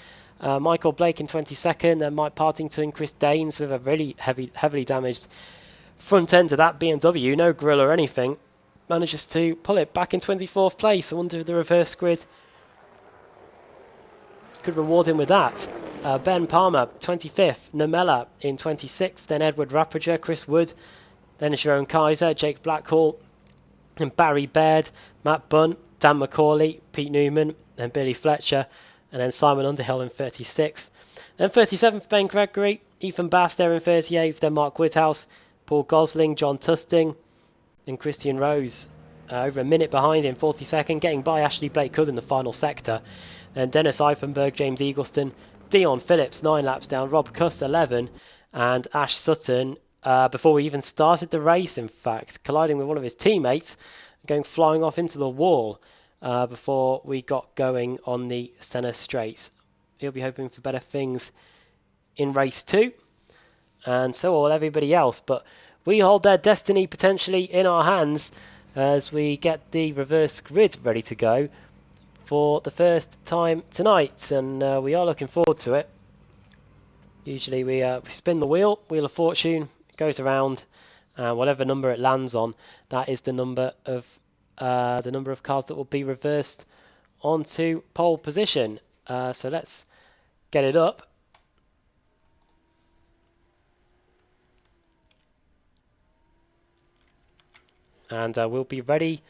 Michael Blake in 22nd. Then Mike Partington, Chris Danes with a really heavily damaged front end of that BMW. No grill or anything. Manages to pull it back in 24th place. I wonder if the reverse grid could reward him with that. Ben Palmer, 25th. Namella in 26th. Then Edward Rapidger, Chris Wood. Then Jerome Kaiser, Jake Blackhall, and Barry Baird, Matt Bunn, Dan McCauley, Pete Newman, and Billy Fletcher. And then Simon Underhill in 36th. Then 37th, Ben Gregory. Ethan Bass there in 38th. Then Mark Whithouse, Paul Gosling, John Tusting, and Christian Rose. Over a minute behind him, 42nd, getting by Ashley Blake Hood in the final sector. Then Dennis Eipenberg, James Eagleston, Dion Phillips 9 laps down, Rob Cuss 11, and Ash Sutton, before we even started the race, in fact, colliding with one of his teammates, going flying off into the wall before we got going on the Senna straights. He'll be hoping for better things in race 2, and so will everybody else. But we hold their destiny potentially in our hands as we get the reverse grid ready to go for the first time tonight, and we are looking forward to it. Usually we spin the wheel of fortune, it goes around, and whatever number it lands on, that is the number of cars that will be reversed onto pole position. So let's get it up. And we'll be ready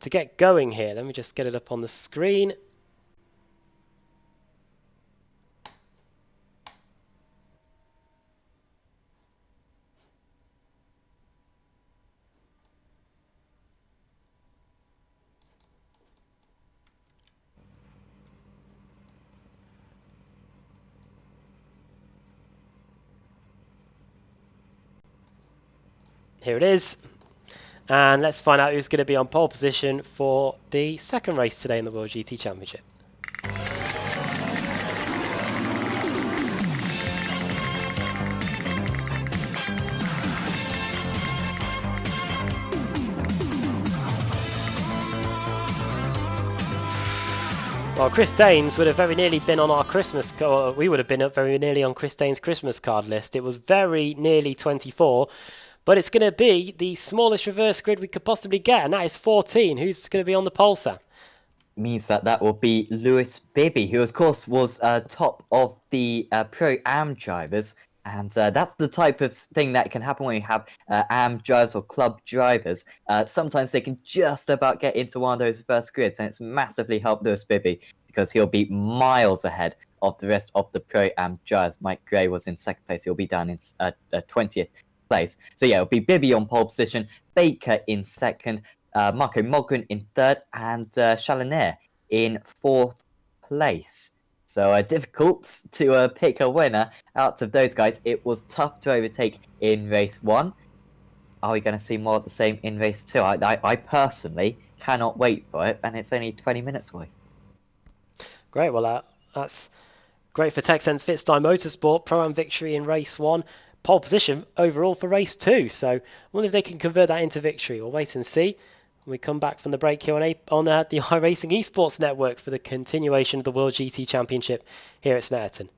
to get going here. Let me just get it up on the screen. Here it is. And let's find out who's going to be on pole position for the second race today in the World GT Championship. Well, Chris Danes would have very nearly been on our Christmas card. We would have been up very nearly on Chris Danes' Christmas card list. It was very nearly 24, but it's going to be the smallest reverse grid we could possibly get, and that is 14. Who's going to be on the pole, Sam? Means that will be Lewis Bibby, who of course was top of the Pro-Am drivers. And that's the type of thing that can happen when you have AM drivers or club drivers. Sometimes they can just about get into one of those first grids, and it's massively helped Lewis Bibby because he'll be miles ahead of the rest of the Pro-Am drivers. Mike Gray was in second place. He'll be down in 20th place. So yeah, it'll be Bibby on pole position, Baker in second, Marco Mogren in third, and Chalonier in fourth place. So difficult to pick a winner out of those guys. It was tough to overtake in race 1. Are we going to see more of the same in race 2? I personally cannot wait for it, and it's only 20 minutes away. Great, well that's great for Texense Fitstyle Motorsport. Pro-Am victory in race 1. Pole position overall for race 2. So I wonder if they can convert that into victory. We'll wait and see. When we come back from the break here on the iRacing Esports Network for the continuation of the World GT Championship here at Snetterton.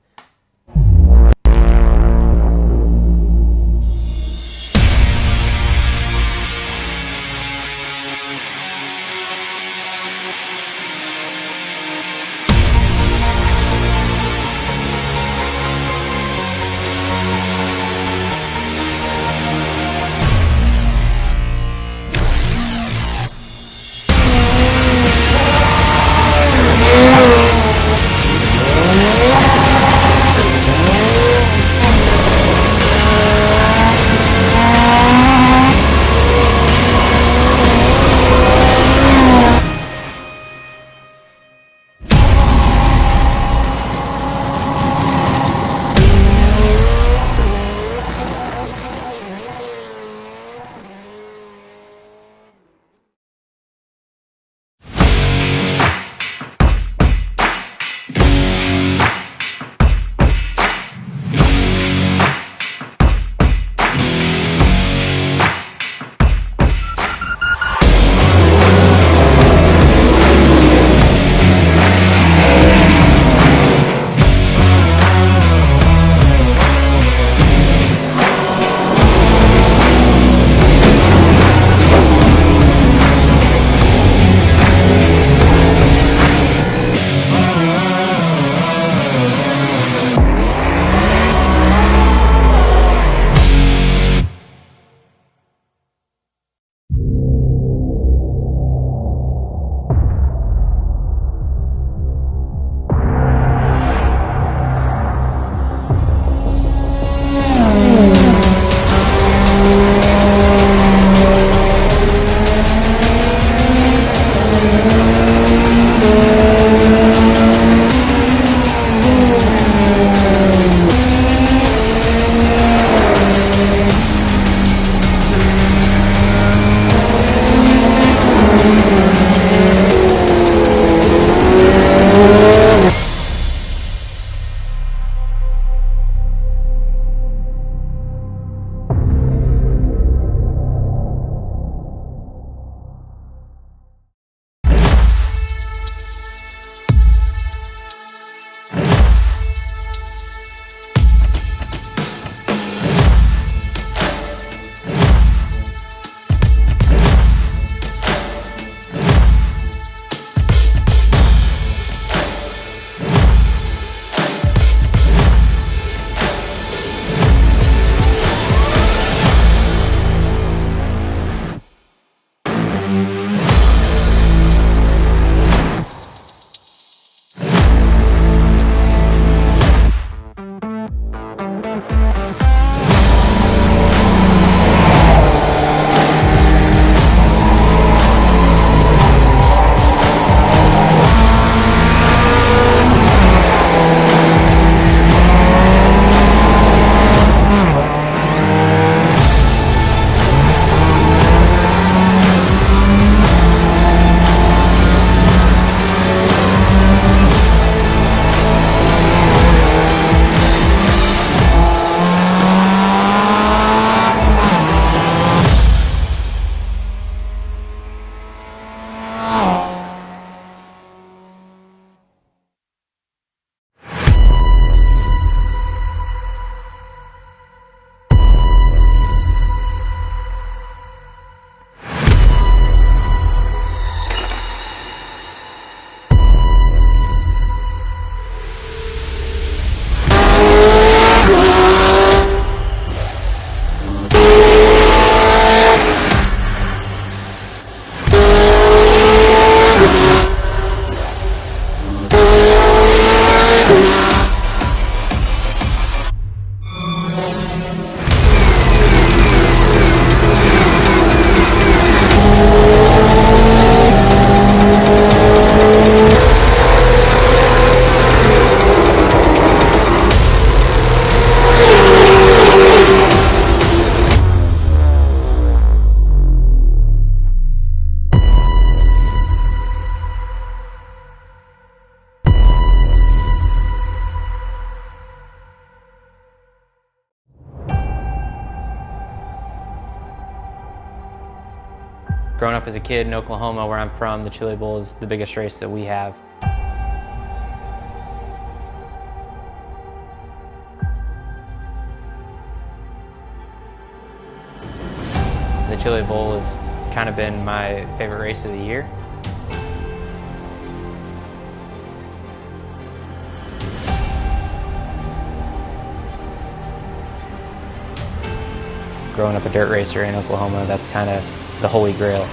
Growing up as a kid in Oklahoma, where I'm from, the Chili Bowl is the biggest race that we have. The Chili Bowl has kind of been my favorite race of the year. Growing up a dirt racer in Oklahoma, that's kind of the holy grail.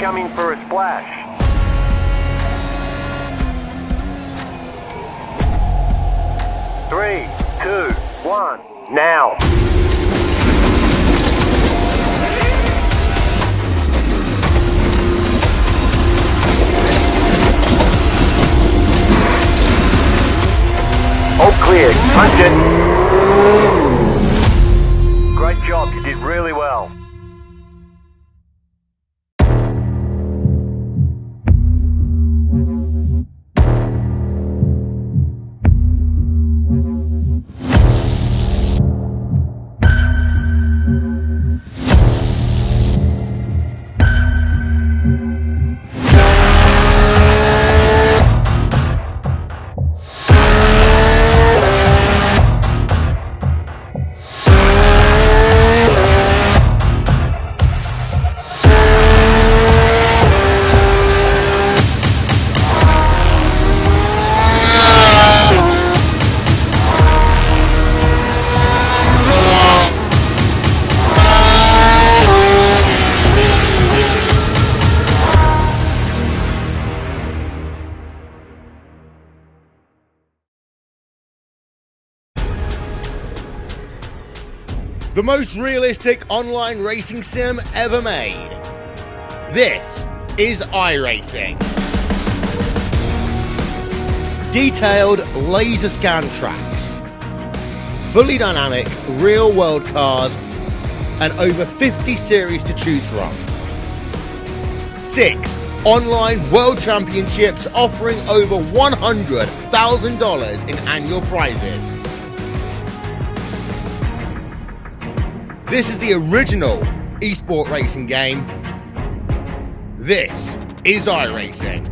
Coming for a splash. 3, 2, 1, now. All clear, punch it. Great job, you did really well. The most realistic online racing sim ever made. This is iRacing. Detailed laser scan tracks, fully dynamic real world cars, and over 50 series to choose from. 6 online world championships offering over $100,000 in annual prizes. This is the original esport racing game. This is iRacing.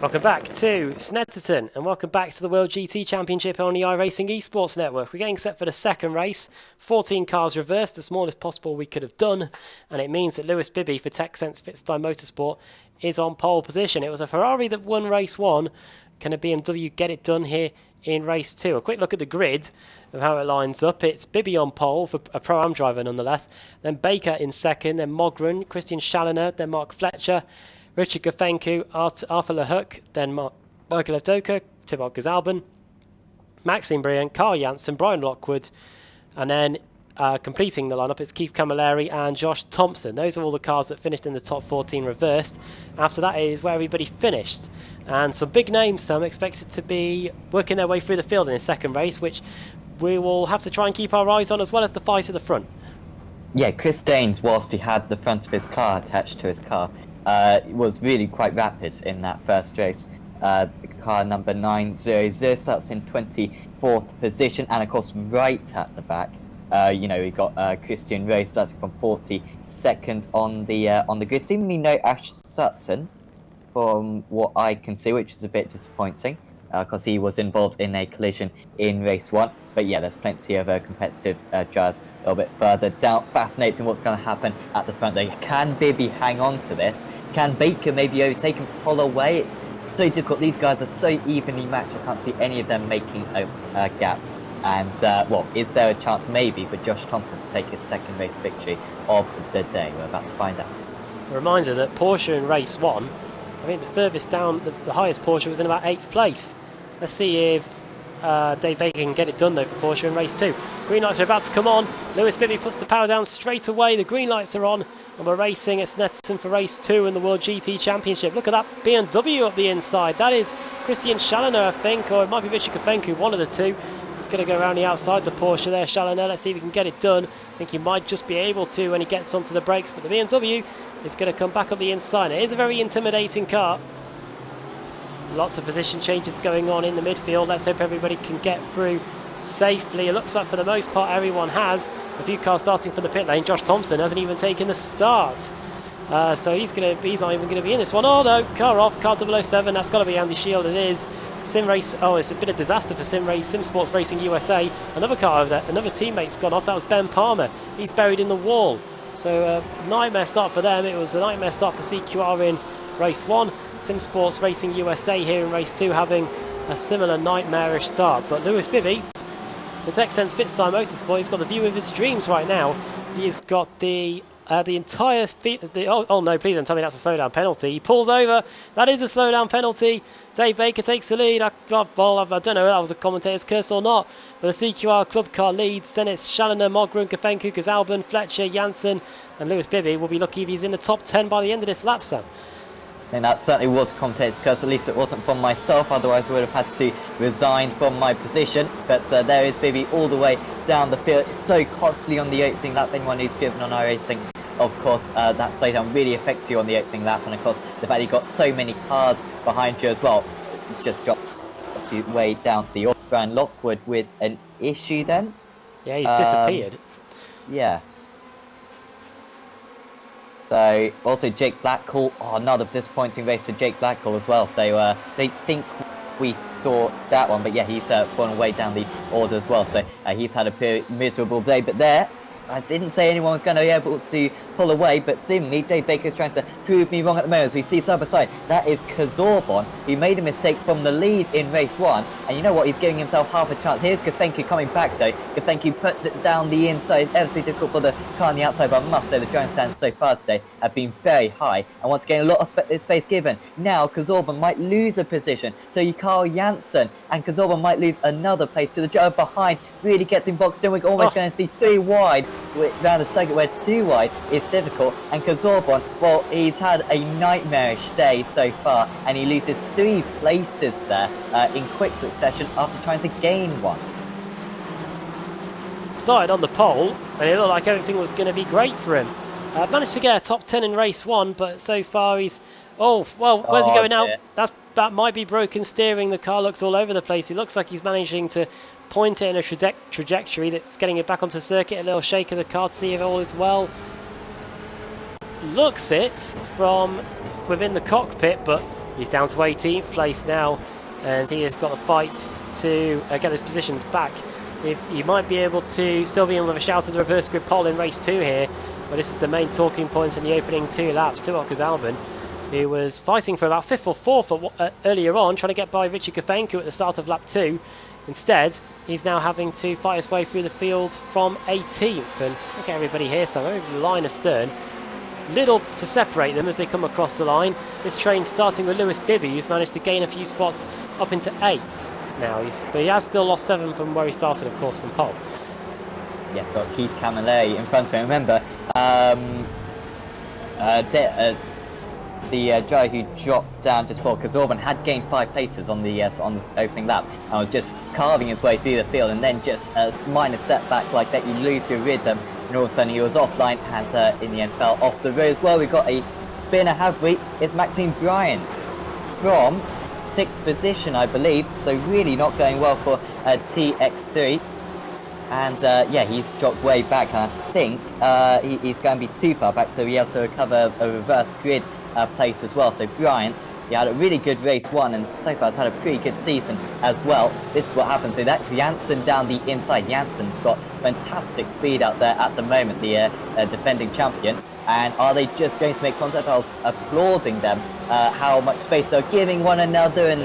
Welcome back to Snetterton and welcome back to the World GT Championship on the iRacing Esports Network. We're getting set for the second race. 14 cars reversed, the smallest possible we could have done, and it means that Lewis Bibby for TechSense Fitstyle Motorsport is on pole position. It was a Ferrari that won race 1. Can a BMW get it done here in race 2? A quick look at the grid of how it lines up. It's Bibby on pole for a Pro-Am driver nonetheless, then Baker in second, then Mogren, Christian Schallner, then Mark Fletcher, Richard Gafencu, Arthur Lehook, then Michael Evdoka, Thibaut Gazalban, Maxime Briand, Carl Janssen, Brian Lockwood, and then completing the lineup, it's Keith Camilleri and Josh Thompson. Those are all the cars that finished in the top 14 reversed. After that is where everybody finished. And some big names, some expected to be working their way through the field in his second race, which we will have to try and keep our eyes on, as well as the fight at the front. Yeah, Chris Daines, whilst he had the front of his car attached to his car, was really quite rapid in that first race. Car number 900 starts in 24th position, and of course right at the back, we got Christian Ray starting from 42nd on the grid. Seemingly no Ash Sutton, from what I can see, which is a bit disappointing, because he was involved in a collision in race 1. But yeah, there's plenty of competitive drivers a little bit further down. Fascinating what's going to happen at the front there. Can Bibby hang on to this? Can Baker maybe overtake and pull away? It's so difficult. These guys are so evenly matched. I can't see any of them making a gap. And, is there a chance maybe for Josh Thompson to take his second race victory of the day? We're about to find out. A reminder that Porsche in race 1, I think the furthest down, the highest Porsche was in about 8th place. Let's see if Dave Baker can get it done though for Porsche in race 2. Green lights are about to come on. Lewis Bibby puts the power down straight away. The green lights are on, and we're racing at Snetterton for race 2 in the World GT Championship. Look at that BMW up the inside. That is Christian Schallner, I think, or it might be Richard Kafenku, one of the two. He's going to go around the outside the Porsche there, Schallner. Let's see if he can get it done. I think he might just be able to when he gets onto the brakes, but the BMW is going to come back up the inside. It is a very intimidating car. Lots of position changes going on in the midfield. Let's hope everybody can get through safely. It looks like for the most part everyone has. A few cars starting from the pit lane. Josh Thompson hasn't even taken the start. So he's not even going to be in this one. Oh no, car off, car 007. That's got to be Andy Shield. It is. Sim Race, it's a bit of disaster for Sim Sports Racing USA. Another car over there, another teammate's gone off. That was Ben Palmer. He's buried in the wall. So nightmare start for them. It was a nightmare start for CQR in race 1. Sim Sports Racing USA here in race 2 having a similar nightmarish start. But Lewis Bibby, the TechSense Fitstyle Motorsport, he's got the view of his dreams right now. He has got the entire... Oh no, please don't tell me that's a slowdown penalty. He pulls over. That is a slowdown penalty. Dave Baker takes the lead. I don't know if that was a commentator's curse or not. But the CQR Club car leads. Then it's Schallner, Mogren, Kafenku, Gazalban, Fletcher, Janssen, and Lewis Bibby will be lucky if he's in the top 10 by the end of this lap, Sam. And that certainly was a commentator's curse, at least if it wasn't from myself, otherwise I would have had to resign from my position. But there is Bibby all the way down the field. It's so costly on the opening lap. Anyone who's driven on iRacing, of course, that slowdown really affects you on the opening lap. And of course, the fact you've got so many cars behind you as well, just drops you way down the order. Brian Lockwood with an issue then. Yeah, he's disappeared. Yes. So, also Jake Blackhall, another disappointing race for Jake Blackhall as well. So, they think we saw that one, but yeah, he's gone way down the order as well. So, he's had a very miserable day. But there, I didn't say anyone was going to be able to pull away, but seemingly Dave Baker's trying to prove me wrong at the moment. As we see side by side, that is Kazorbon, who made a mistake from the lead in race 1. And you know what? He's giving himself half a chance. Here's Kafenku coming back, though. Kafenku puts it down the inside. It's ever so difficult for the car on the outside, but I must say the driving standards so far today have been very high. And once again, a lot of space given. Now, Kazorbon might lose a position to Carl Janssen, and Kazorbon might lose another place. So the driver behind really gets him boxed in. We're almost going to see 3 wide around the circuit where 2 wide is difficult. And Kazorbon, well, he's had a nightmarish day so far, and he loses 3 places there in quick succession after trying to gain 1. Started on the pole, and it looked like everything was going to be great for him. Managed to get a top 10 in race 1, but so far he's... Oh, well, where's he going now? That might be broken steering. The car looks all over the place. It looks like he's managing to point it in a trajectory that's getting it back onto circuit. A little shake of the car to see if all is well. Looks it from within the cockpit, but He's down to 18th place now, and he has got a fight to get his positions back. If he might be able to still be in with a shout at the reverse grid pole in race 2 here, but this is the main talking point in the opening 2 laps. Tuokas Albin, who was fighting for about 5th or 4th earlier on, trying to get by Richie Kafenko at the start of lap 2. Instead, he's now having to fight his way through the field from 18th. And look at everybody here, so over the line astern. Little to separate them as they come across the line. This train starting with Lewis Bibby, who's managed to gain a few spots up into 8th now. But he has still lost 7 from where he started, of course, from pole. Yes, got Keith Camilleri in front of him. Remember, the driver who dropped down just before Kazorban had gained 5 places on the opening lap and was just carving his way through the field, and then just a minor setback like that, you lose your rhythm, and all of a sudden he was offline and in the end fell off the road as well. We've got a spinner, have we? It's Maxime Bryant from 6th position, I believe, so really not going well for TX3. And yeah, he's dropped way back, and I think he's going to be too far back to be able to recover a reverse grid place as well. So Bryant, he had a really good race 1, and so far has had a pretty good season as well. This is what happens. So that's Janssen down the inside. Janssen's got fantastic speed out there at the moment, the defending champion. And are they just going to make contact? I was applauding them, how much space they're giving one another. And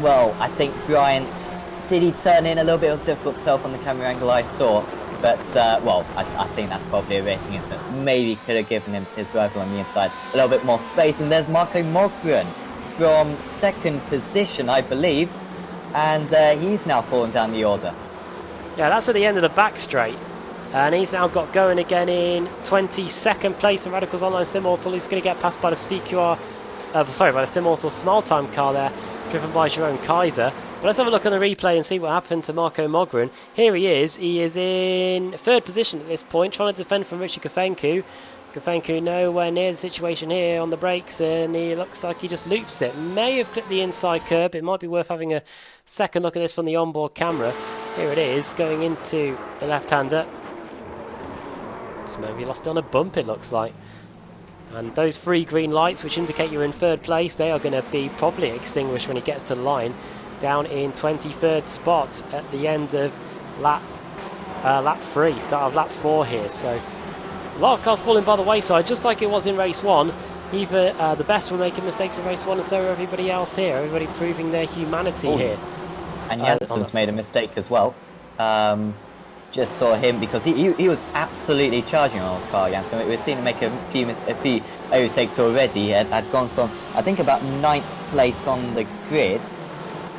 well, I think Bryant, did he turn in a little bit? It was difficult to tell from the camera angle I saw. But, well, I think that's probably a racing incident. Maybe could have given him his rival on the inside a little bit more space. And there's Marco Mogren from 2nd position, I believe. And he's now fallen down the order. Yeah, that's at the end of the back straight. And he's now got going again in 22nd place in Radicals Online Sim Ortal. He's going to get passed by the CQR, by the Sim Ortal Small Time car there, driven by Jerome Kaiser. But let's have a look on the replay and see what happened to Marco Mogren. Here he is. He is in 3rd position at this point, trying to defend from Richie Kafenko. Kafenko nowhere near the situation here on the brakes, and he looks like he just loops it. May have clipped the inside curb. It might be worth having a second look at this from the onboard camera. Here it is, going into the left-hander. So maybe lost it on a bump, it looks like. And those 3 green lights, which indicate you're in 3rd place, they are going to be probably extinguished when he gets to the line. Down in 23rd spot at the end of lap 3, start of lap 4 here. So a lot of cars falling by the wayside, just like it was in race 1. Even the best were making mistakes in race 1, and so are everybody else here. Everybody proving their humanity here. And Janssen's made a mistake as well. Just saw him because he was absolutely charging on his car, Janssen. We've seen him make a few overtakes already. Had gone from, I think, about 9th place on the grid.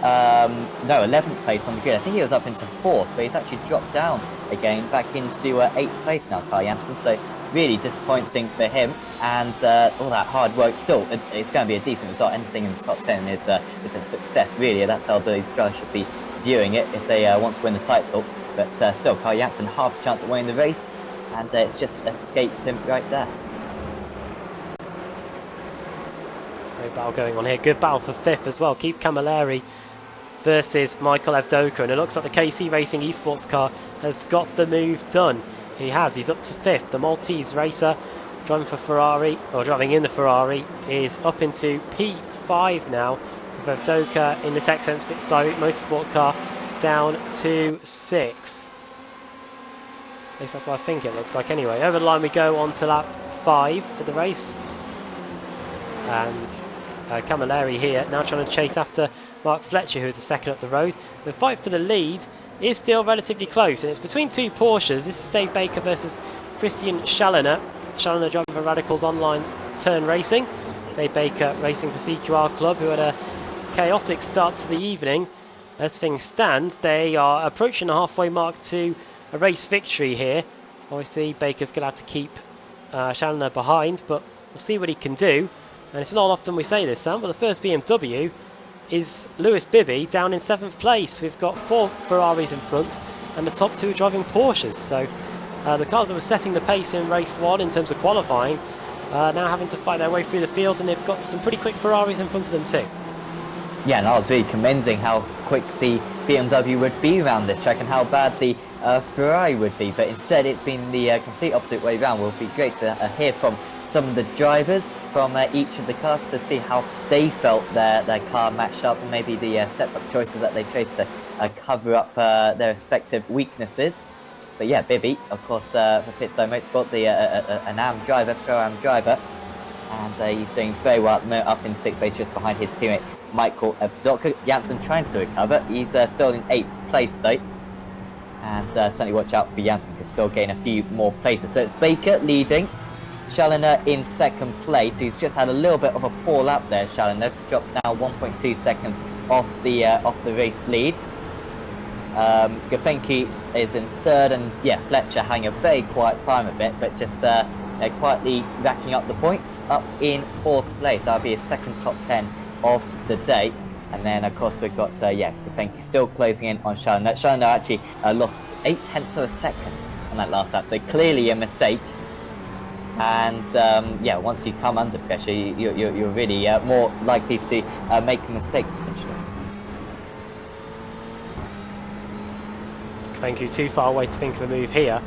No, 11th place on the grid. I think he was up into 4th, but he's actually dropped down again, back into 8th place now, Carl Janssen. So really disappointing for him, and all that hard work. Still, it's going to be a decent result. Anything in the top 10 is a success, really. That's how the drivers should be viewing it if they want to win the title. But still, Carl Janssen, half a chance at winning the race, and it's just escaped him right there. Great battle going on here. Good battle for 5th as well. Keith Camilleri versus Michael Evdoka, and it looks like the KC Racing esports car has got the move done. He has. He's up to 5th. The Maltese racer driving for Ferrari, or driving in the Ferrari, is up into P5 now, with Evdoka in the Texense Fit Direct Motorsport car down to 6th. At least that's what I think it looks like anyway. Over the line we go on to lap 5 of the race, and Camilleri here now trying to chase after Mark Fletcher, who is the 2nd up the road. The fight for the lead is still relatively close, and it's between 2 Porsches. This is Dave Baker versus Christian Schallner. Schallner driving for Radicals Online Turn Racing. Dave Baker racing for CQR Club, who had a chaotic start to the evening. As things stand, they are approaching the halfway mark to a race victory here. Obviously, Baker's going to have to keep Schallner behind, but we'll see what he can do. And it's not often we say this, Sam, but the first BMW is Lewis Bibby down in 7th place. We've got 4 Ferraris in front, and the top 2 are driving Porsches. So the cars that were setting the pace in race 1 in terms of qualifying now having to fight their way through the field, and they've got some pretty quick Ferraris in front of them too. Yeah, and I was really commending how quick the BMW would be around this track and how bad the Ferrari would be, but instead it's been the complete opposite way around. Will be great to hear from some of the drivers from each of the cars to see how they felt their car matched up, and maybe the setup choices that they chose to cover up their respective weaknesses. But yeah, Bibby, of course, for Pitstone Motorsport, an AM driver, pro-am driver, and he's doing very well at the moment, up in 6th place, just behind his teammate Michael Abdulka. Janssen trying to recover. He's still in 8th place though, and certainly watch out for Janssen, can still gain a few more places. So it's Baker leading, Challoner in 2nd place. He's just had a little bit of a poor lap there. Challoner dropped now 1.2 seconds off the race lead. Gafenki is in 3rd, and yeah, Fletcher having a very quiet time of it, but just quietly racking up the points, up in 4th place. That'll be his 2nd top 10 of the day. And then of course we've got Gafenki still closing in on Challoner. Challoner actually lost 0.8 of a second on that last lap, so clearly a mistake. And yeah, once you come under pressure, you're really more likely to make a mistake potentially. Thank you, too far away to think of a move here.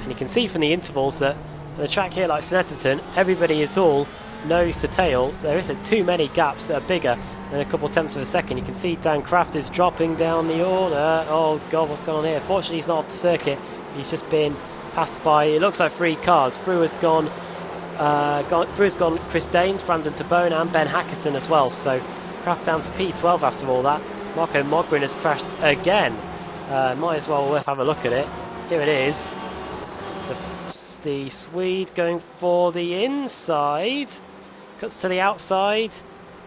And you can see from the intervals that the track here, like Snetterton, everybody is all nose to tail. There isn't too many gaps that are bigger than a couple tenths of a second. You can see Dan Kraft is dropping down the order. Oh God, what's going on here? Fortunately, he's not off the circuit. He's just been passed by, it looks like 3 cars. Through has gone Chris Daines, Brandon Tabone, and Ben Hackerson as well. So Kraft down to P12 after all that. Marco Mogren has crashed again. Might as well have a look at it. Here it is. The Swede going for the inside. Cuts to the outside.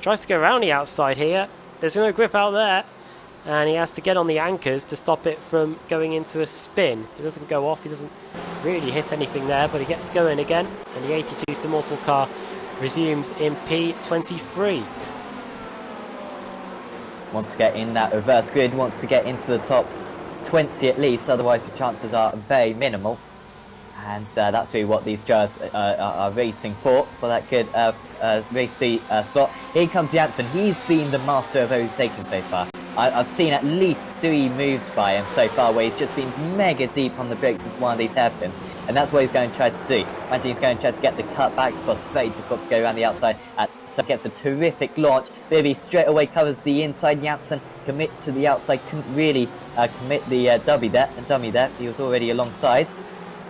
Tries to go around the outside here. There's no grip out there. And he has to get on the anchors to stop it from going into a spin. He doesn't go off. He doesn't really hit anything there. But he gets going again. And the 82 Simulson car resumes in P23. Wants to get in that reverse grid. Wants to get into the top 20 at least, otherwise the chances are very minimal, and that's really what these drivers are racing for that good race 3 slot. Here comes Janssen. He's been the master of overtaking so far. I've seen at least 3 moves by him so far where he's just been mega deep on the brakes into one of these hairpins, and that's what he's going to try to do. Imagine he's going to try to get the cut back, of course very difficult to go around the outside, so gets a terrific launch. Bibby straight away covers the inside. Janssen commits to the outside, couldn't really commit the dummy there, he was already alongside,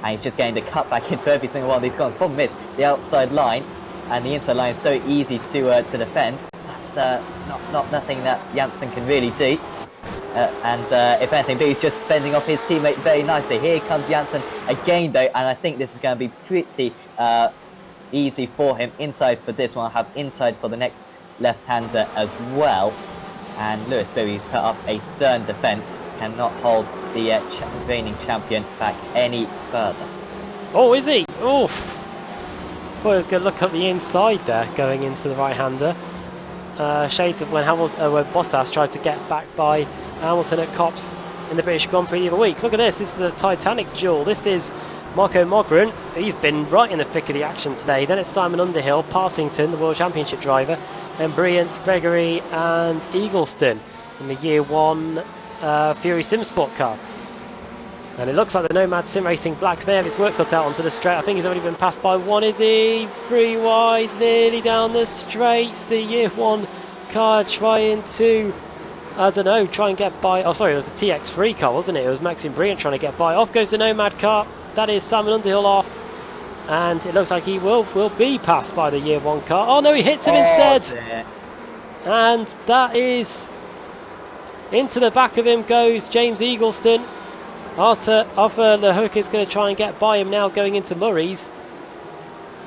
and he's just getting to cut back into every single one of these corners. Problem is, the outside line and the inside line is so easy to defend. That's nothing that Janssen can really do. If anything, Bibby's just fending off his teammate very nicely. Here comes Janssen again though, and I think this is going to be pretty easy for him. Inside for this one, I'll have inside for the next left-hander as well. And Lewis Bibby's put up a stern defence, cannot hold the reigning champion back any further. Oh, is he? Oh, thought he was going to look up the inside there, going into the right-hander. Shades of when Bottas tried to get back by Hamilton at Copse in the British Grand Prix the other week. Look at this. This is the Titanic duel. This is Marco Mogren. He's been right in the thick of the action today. Then it's Simon Underhill, Parsington, the World Championship driver, and Bryant, Gregory and Eagleston in the Year 1 Fury Sim Sport car. And it looks like the Nomad Sim Racing Black may have his work cut out onto the straight. I think he's already been passed by one, is he? 3 wide, nearly down the straights. The Year 1 car trying to, I don't know, try and get by. Oh, sorry, it was the TX3 car, wasn't it? It was Maxim Bryant trying to get by. Off goes the Nomad car. That is Simon Underhill off. And it looks like he will be passed by the Year 1 car. Oh no, he hits him instead. Dear. And that is, into the back of him goes James Eagleston. Arthur LeHook is going to try and get by him now going into Murray's.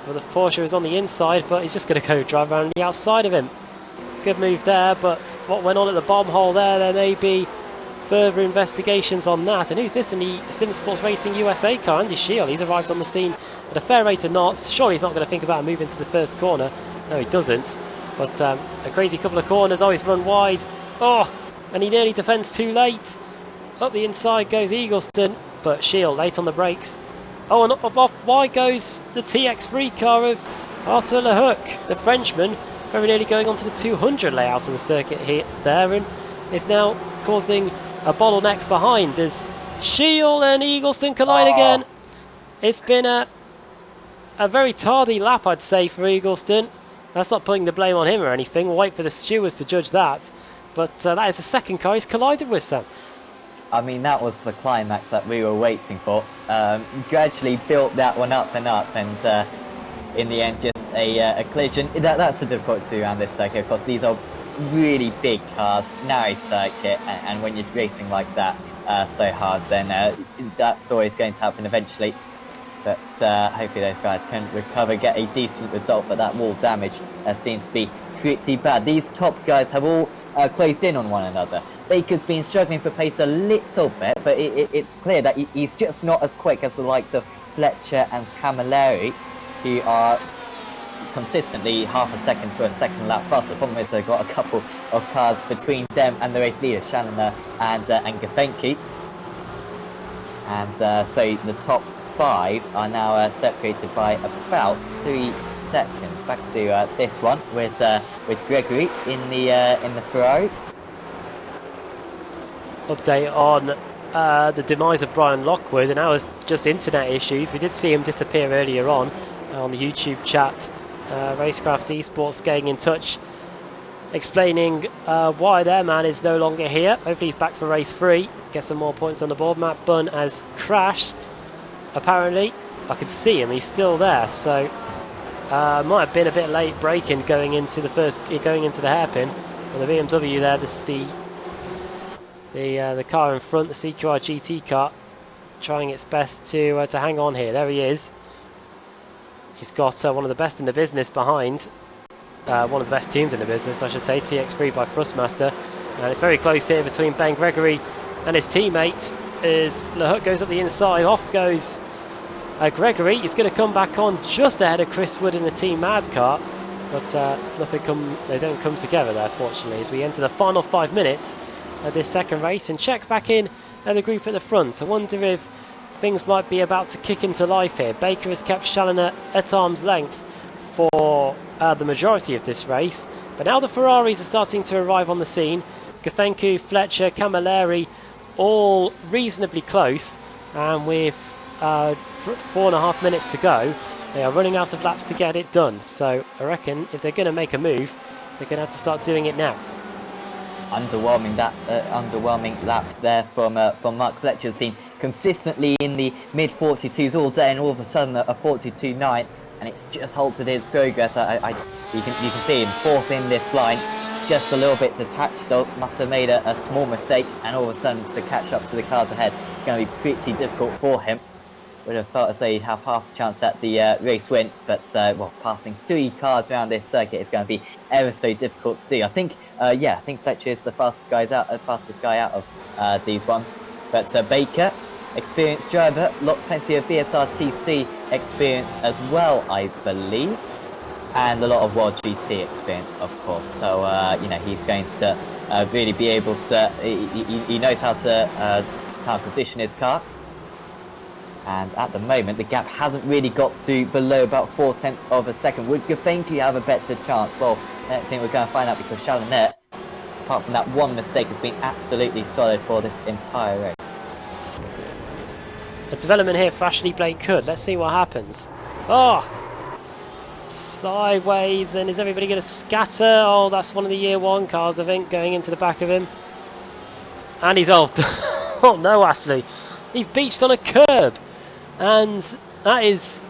Well, the Porsche is on the inside, but he's just going to go drive around the outside of him. Good move there, but what went on at the bomb hole there may be further investigations on that. And who's this in the Sim Sports Racing USA car? Andy Shield. He's arrived on the scene at a fair rate of knots. Surely he's not going to think about moving to the first corner. No, he doesn't. But a crazy couple of corners. Oh, he's run wide. Oh, and he nearly defends too late. Up the inside goes Eagleston, but Shield late on the brakes. Oh, and off wide goes the TX3 car of Arthur LeHook, the Frenchman, very nearly going onto the 200 layout of the circuit here, there, and is now causing a bottleneck behind as Shield and Eagleston collide again. It's been a a very tardy lap, I'd say, for Eagleston. That's not putting the blame on him or anything. We'll wait for the stewards to judge that. But that is the second car he's collided with, Sam. I mean, that was the climax that we were waiting for. Gradually built that one up, and in the end, just a collision. That's the difficulty around this circuit. Of course, these are really big cars, narrow circuit, and when you're racing like that so hard, then that's always going to happen eventually. But hopefully those guys can recover, get a decent result, but that wall damage seems to be pretty bad. These top guys have all closed in on one another. Baker's been struggling for pace a little bit, but it's clear that he's just not as quick as the likes of Fletcher and Camilleri, who are consistently half a second to a second lap fast. The problem is they've got a couple of cars between them and the race leader, Challoner and Gafenki. And so the top 5 are now separated by about 3 seconds. Back to this one with Gregory in the Ferrari. Update on the demise of Brian Lockwood, and that was just internet issues. We did see him disappear earlier on the YouTube chat. Racecraft Esports getting in touch, explaining why their man is no longer here. Hopefully he's back for race 3. Get some more points on the board. Matt Bunn has crashed. Apparently, I could see him. He's still there. So might have been a bit late braking going into the hairpin. But the BMW there, the car in front, the CQR GT car, trying its best to hang on here. There he is. He's got one of the best in the business behind. One of the best teams in the business, I should say, TX3 by Thrustmaster. And it's very close here between Ben Gregory and his teammates as LeHut goes up the inside. Off goes Gregory. He's going to come back on just ahead of Chris Wood in the Team Mad car. But they don't come together there, fortunately, as we enter the final 5 minutes of this second race. And check back in at the group at the front. I wonder if things might be about to kick into life here. Baker has kept Challoner at arm's length for the majority of this race, but now the Ferraris are starting to arrive on the scene. Gafenku, Fletcher, Camilleri, all reasonably close, and with 4.5 minutes to go, they are running out of laps to get it done. So I reckon if they're going to make a move, they're going to have to start doing it now. Underwhelming lap there from Mark Fletcher. Has been consistently in the mid 42s all day, and all of a sudden a 42.9, and it's just halted his progress. You can see him 4th in this line, just a little bit detached though. Must have made a small mistake, and all of a sudden to catch up to the cars ahead, it's going to be pretty difficult for him. Would have thought as though he'd have half a chance at the race win, but passing 3 cars around this circuit is going to be ever so difficult to do. I think Fletcher is the fastest guy out of these ones. But Baker, experienced driver, plenty of BSRTC experience as well, I believe, and a lot of World GT experience, of course. So he's going to really be able to. He knows how to position his car. And at the moment, the gap hasn't really got to below about 0.4 of a second. Would Gafenki have a better chance? Well, I don't think we're going to find out, because Challoner, apart from that one mistake, has been absolutely solid for this entire race. A development here for Ashley Blake Hood. Let's see what happens. Oh! Sideways, and is everybody going to scatter? Oh, that's one of the year 1 cars, I think, going into the back of him. And he's off. Oh no, Ashley. He's beached on a curb. And that is,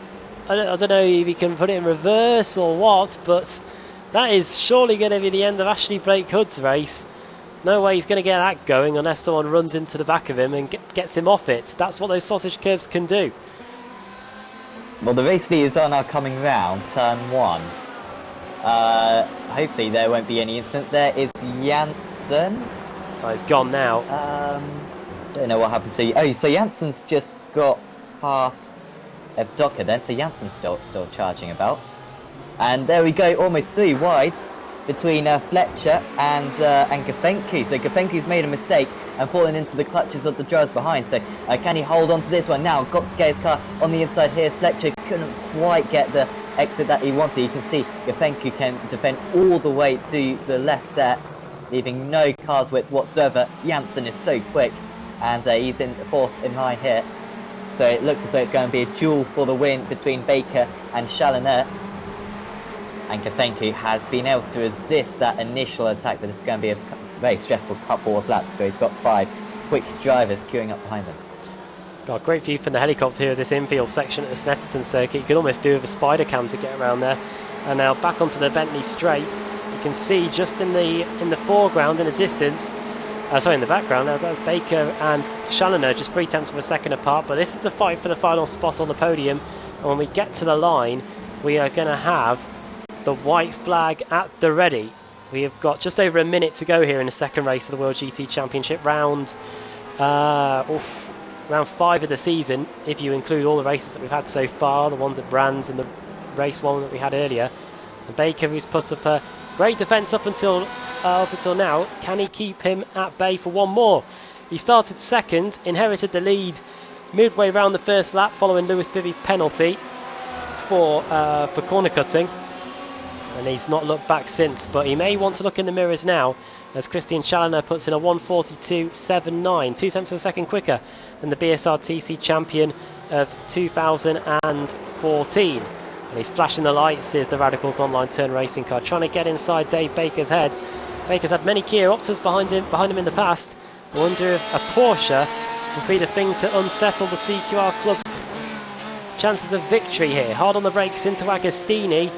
I don't know if he can put it in reverse or what, but that is surely going to be the end of Ashley Blake Hood's race. No way he's going to get that going unless someone runs into the back of him and gets him off it. That's what those sausage curbs can do. Well, the race leaders are now coming round, turn 1. Hopefully there won't be any incidents. There is Janssen. Oh, he's gone now. Don't know what happened to you. Oh, so Janssen's just got past Evdoka then, so Janssen's still charging about. And there we go, almost 3 wide between Fletcher and Gafenku. So Gafenku's made a mistake and fallen into the clutches of the drivers behind. So can he hold on to this one now? Got to get his car on the inside here. Fletcher couldn't quite get the exit that he wanted. You can see Gafenku can defend all the way to the left there, leaving no cars width whatsoever. Janssen is so quick, and he's in 4th in line here. So So it looks as though it's going to be a duel for the win between Baker and Challoner. And Kafenko has been able to resist that initial attack, but it's going to be a very stressful couple of laps because he's got 5 quick drivers queuing up behind him. Got a great view from the helicopter here of this infield section at the Snetterton circuit. You could almost do with a spider cam to get around there. And now back onto the Bentley straight. You can see just in the foreground, in the distance, in the background, that's Baker and Challoner just 0.3 of a second apart. But this is the fight for the final spot on the podium. And when we get to the line, we are going to have the white flag at the ready. We have got just over a minute to go here in the second race of the World GT Championship, round 5 of the season, if you include all the races that we've had so far, the ones at Brands and the race 1 that we had earlier. And Baker, who's put up a great defence up until now, can he keep him at bay for one more? He started second, inherited the lead midway round the first lap following Lewis Bibby's penalty for corner cutting. And he's not looked back since, but he may want to look in the mirrors now as Christian Challoner puts in a 1:42.79, 2 tenths of a second quicker than the BSRTC champion of 2014. And he's flashing the lights. Here's the Radicals Online Turn Racing car trying to get inside Dave Baker's head. Baker's had many Kia Optas behind him in the past. I wonder if a Porsche would be the thing to unsettle the CQR club's chances of victory here. Hard on the brakes into Agostini.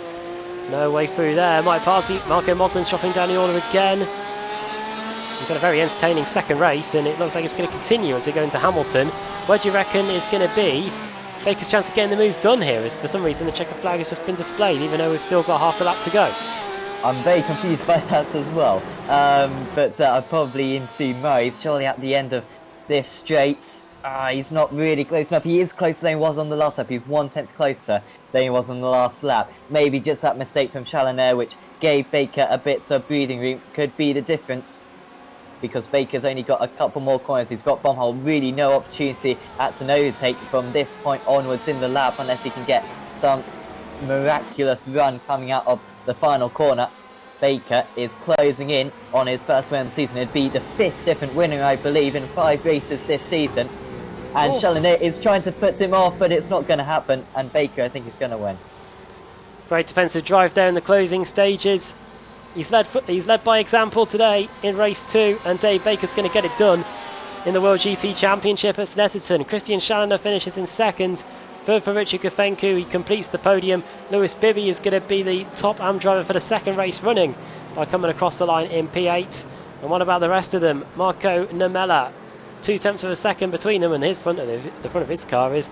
No way through there. Mike Parsley, Marco Moglen's dropping down the order again. We've got a very entertaining second race, and it looks like it's going to continue as they go into Hamilton. Where do you reckon is going to be Baker's chance of getting the move done here? As for some reason the checker flag has just been displayed, even though we've still got half a lap to go. I'm very confused by that as well. But I'm probably into Murray's surely at the end of this straight. He's not really close enough. He is closer than he was on the last lap. He's 1/10 closer than he was on the last lap. Maybe just that mistake from Challoner, which gave Baker a bit of breathing room, could be the difference. Because Baker's only got a couple more corners. He's got Bomhole, really no opportunity at an overtake from this point onwards in the lap unless he can get some miraculous run coming out of the final corner. Baker is closing in on his first win of the season. It'd be the 5th different winner, I believe, in 5 races this season. And Challoner is trying to put him off, but it's not going to happen. And Baker, I think, is going to win. Great defensive drive there in the closing stages. He's led by example today in race 2, and Dave Baker's going to get it done in the World GT Championship at Snetterton. Christian Challoner finishes in second. Third for Richard Kafenko, he completes the podium. Lewis Bibby is going to be the top AM driver for the second race running by coming across the line in P8. And what about the rest of them? Marco Namella, 0.2 of a second between them, and the front of his car is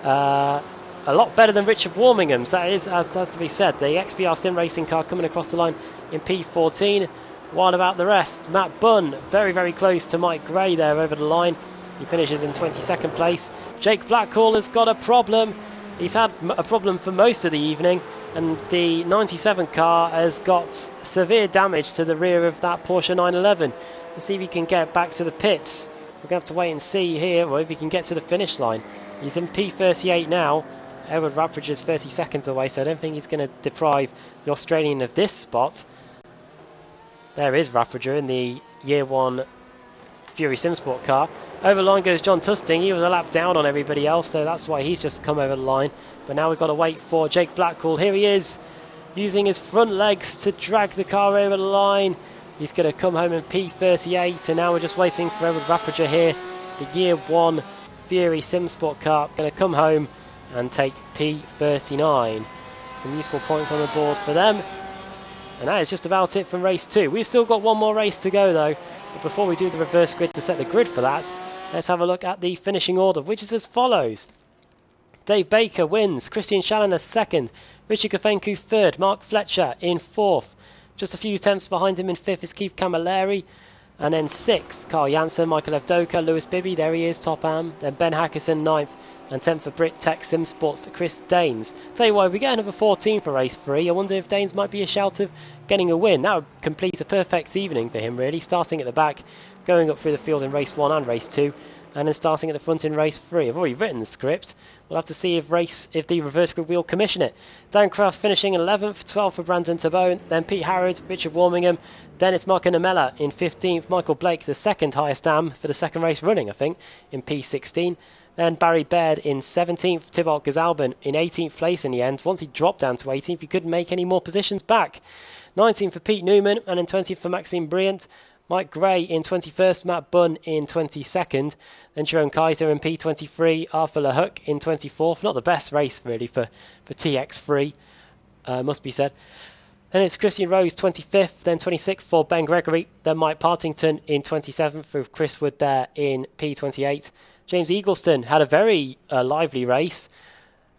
a lot better than Richard Warmingham's. That is, as has to be said. The XVR Sim Racing car coming across the line in P14. What about the rest? Matt Bunn, very, very close to Mike Gray there over the line. He finishes in 22nd place. Jake Blackhall has got a problem. He's had a problem for most of the evening, and the 97 car has got severe damage to the rear of that Porsche 911. Let's see if he can get back to the pits. We're going to have to wait and see here, or if he can get to the finish line. He's in P38 now. Edward Rappridge is 30 seconds away, so I don't think he's going to deprive the Australian of this spot. There is Rappridge in the Year 1 Fury Simsport car. Over the line goes John Tusting. He was a lap down on everybody else, so that's why he's just come over the line. But now we've got to wait for Jake Blackhall. Here he is, using his front legs to drag the car over the line. He's going to come home in P38, and now we're just waiting for Edward Rappridge here. The Year 1 Fury Simsport car going to come home and take P39. Some useful points on the board for them. And that is just about it from race 2. We've still got one more race to go though. But before we do the reverse grid to set the grid for that, let's have a look at the finishing order, which is as follows. Dave Baker wins, Christian Challoner second, Richard Kafenko third, Mark Fletcher in fourth. Just a few tenths behind him in fifth is Keith Camilleri. And then sixth, Carl Janssen, Michael Evdoka, Lewis Bibby, there he is, top am. Then Ben Hackerson ninth, and 10th for Brit Tech Simsports, Chris Daines. Tell you what, if we get another 14 for race 3, I wonder if Daines might be a shout of getting a win. That would complete a perfect evening for him, really. Starting at the back, going up through the field in race 1 and race 2, and then starting at the front in race 3. I've already written the script. We'll have to see if the reverse grid will commission it. Dan Kraft finishing 11th, 12th for Brandon Tabone, then Pete Harrod, Richard Warmingham, then it's Marco Namella in 15th, Michael Blake, the second highest AM for the second race running, I think, in P16. Then Barry Baird in 17th, Thibaut Gazalban in 18th place in the end. Once he dropped down to 18th, he couldn't make any more positions back. 19th for Pete Newman, and in 20th for Maxime Briant. Mike Gray in 21st, Matt Bunn in 22nd. Then Jerome Kaiser in P23, Arthur LeHuc in 24th. Not the best race, really, for TX3, must be said. Then it's Christian Rose 25th, then 26th for Ben Gregory. Then Mike Partington in 27th with Chris Wood there in P28. James Eagleston had a very lively race,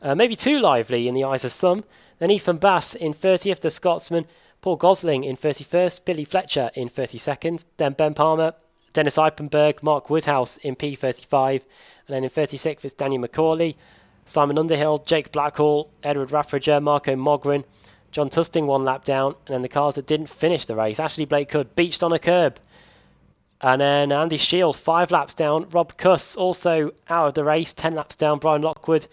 maybe too lively in the eyes of some. Then Ethan Bass in 30th, the Scotsman. Paul Gosling in 31st, Billy Fletcher in 32nd. Then Ben Palmer, Dennis Eipenberg, Mark Woodhouse in P35. And then in 36th, it's Daniel McCauley, Simon Underhill, Jake Blackhall, Edward Rappager, Marco Mogren. John Tusting 1 lap down. And then the cars that didn't finish the race, Ashley Blake Hood beached on a curb. And then Andy Shield, 5 laps down. Rob Cuss also out of the race, 10 laps down. Brian Lockwood,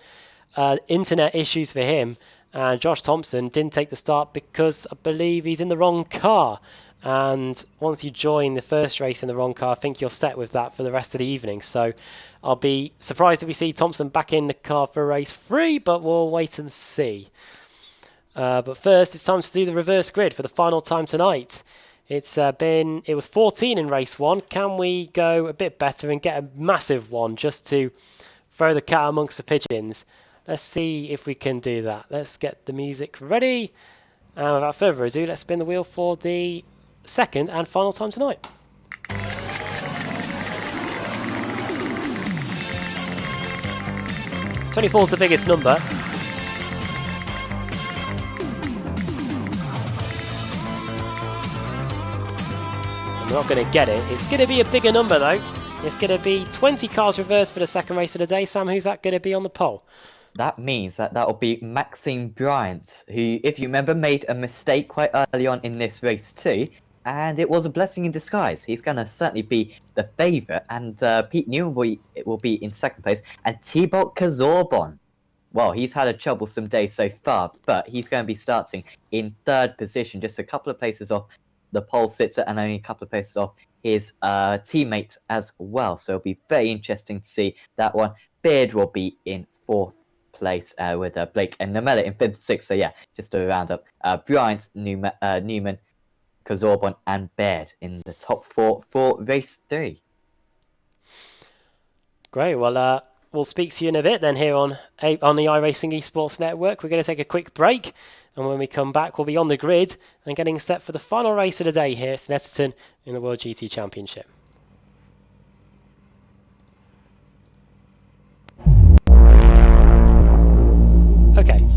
internet issues for him. And Josh Thompson didn't take the start because I believe he's in the wrong car. And once you join the first race in the wrong car, I think you're set with that for the rest of the evening. So I'll be surprised if we see Thompson back in the car for race 3, but we'll wait and see. But first, it's time to do the reverse grid for the final time tonight. It was 14 in race 1. Can we go a bit better and get a massive one just to throw the cat amongst the pigeons? Let's see if we can do that. Let's get the music ready. And without further ado, let's spin the wheel for the second and final time tonight. "24 is the biggest number. We're not going to get it. It's going to be a bigger number though. It's going to be 20 cars reversed for the second race of the day. Sam, who's that going to be on the pole? That means that will be Maxime Briant, who, if you remember, made a mistake quite early on in this race too, and it was a blessing in disguise. He's going to certainly be the favourite, and Pete Newman will be in second place, and Thibaut Kazorbon. Well, he's had a troublesome day so far, but he's going to be starting in third position, just a couple of places off the pole sitter and only a couple of places off his teammate as well. So it'll be very interesting to see that one. Beard will be in fourth place with Blake and Namella in fifth and sixth. So yeah, just a roundup. Bryant, Newman, Kazorbon and Baird in the top 4 for race 3. Great. Well, we'll speak to you in a bit then here on the iRacing Esports Network. We're going to take a quick break. And when we come back, we'll be on the grid and getting set for the final race of the day here at Snetterton in the World GT Championship. Okay.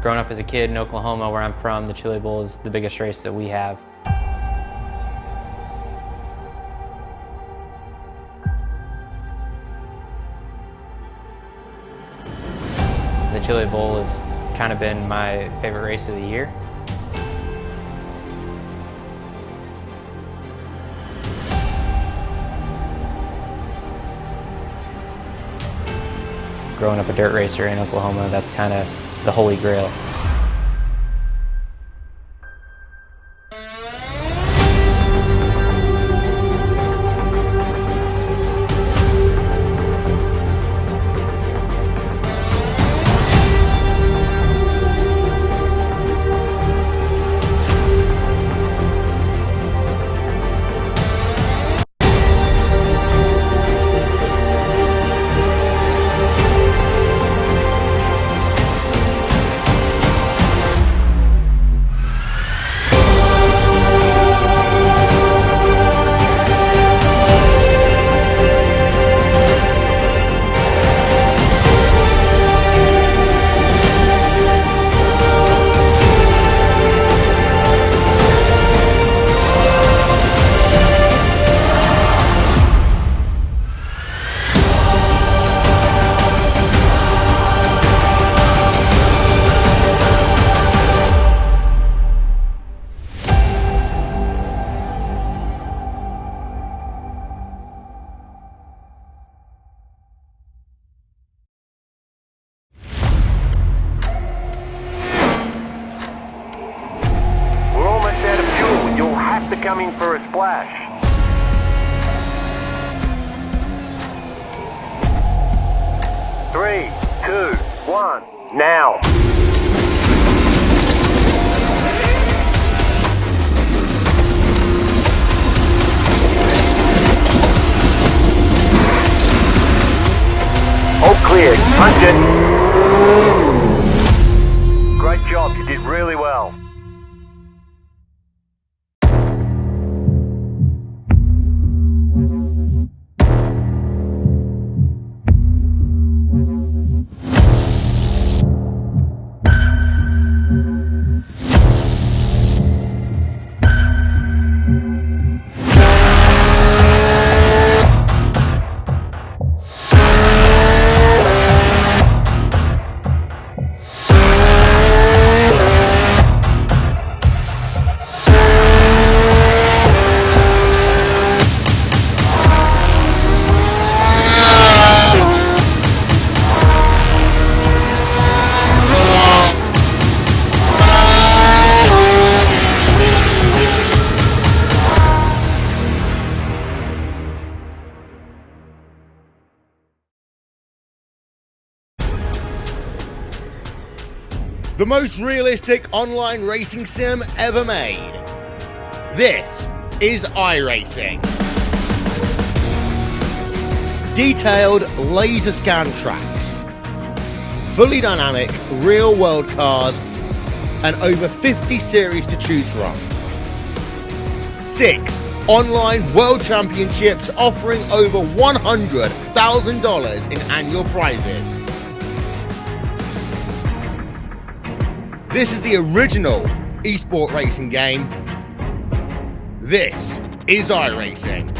Growing up as a kid in Oklahoma, where I'm from, the Chili Bowl is the biggest race that we have. The Chili Bowl has kind of been my favorite race of the year. Growing up a dirt racer in Oklahoma, that's kind of the holy grail. Coming for a splash. 3, 2, 1, now. All clear, punch it. Great job, you did really well. The most realistic online racing sim ever made. This is iRacing. Detailed laser scan tracks, fully dynamic real world cars, and over 50 series to choose from. 6 online world championships offering over $100,000 in annual prizes. This is the original esport racing game. This is iRacing.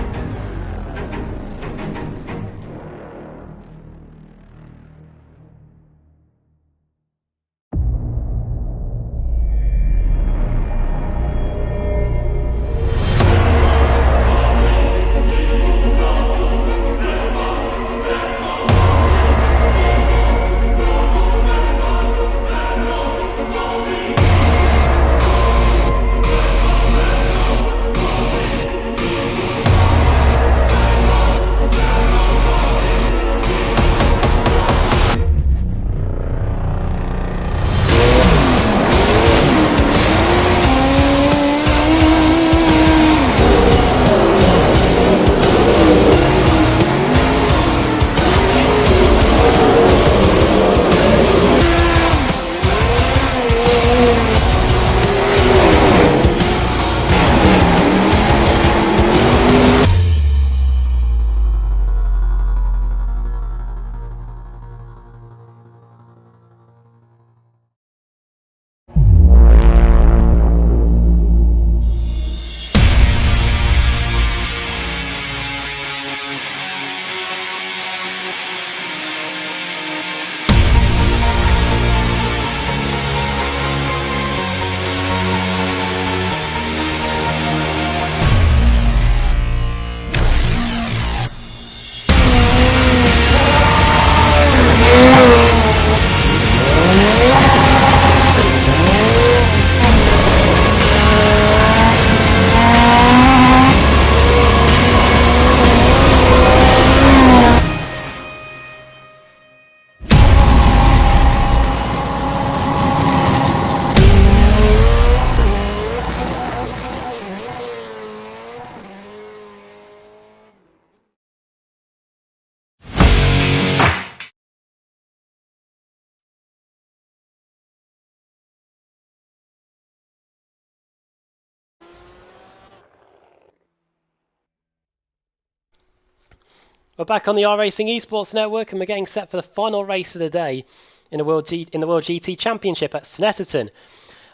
We're back on the iRacing Esports Network, and we're getting set for the final race of the day in the World GT Championship at Snetterton.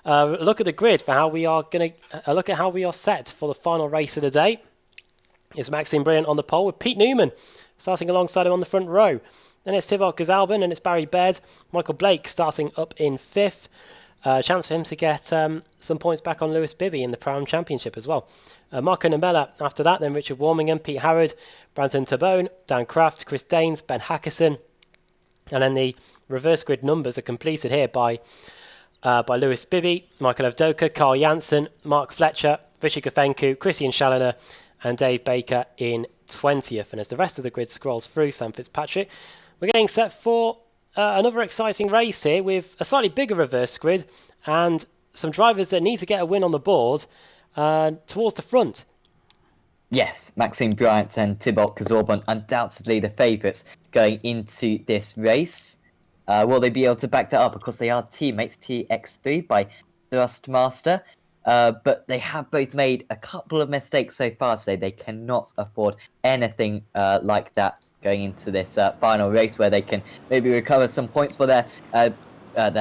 Look at the grid for how we are going to look at how we are set for the final race of the day. It's Maxime Brilliant on the pole with Pete Newman starting alongside him on the front row. Then it's Thibaut Gazalban and it's Barry Baird. Michael Blake starting up in 5th. Chance for him to get some points back on Lewis Bibby in the Prime Championship as well. Marco Namella after that, then Richard Warmingham, Pete Harrod, Branson Tabone, Dan Kraft, Chris Daines, Ben Hackerson. And then the reverse grid numbers are completed here by Lewis Bibby, Michael Avdoka, Carl Janssen, Mark Fletcher, Vishy Gafenku, Christian Challoner and Dave Baker in 20th. And as the rest of the grid scrolls through, Sam Fitzpatrick, we're getting set for another exciting race here with a slightly bigger reverse grid and some drivers that need to get a win on the board towards the front. Yes, Maxime Bryant and Thibaut Gazalban undoubtedly the favourites going into this race. Will they be able to back that up? Because they are teammates, TX3 by Thrustmaster. But they have both made a couple of mistakes so far today. They cannot afford anything like that going into this final race, where they can maybe recover some points for their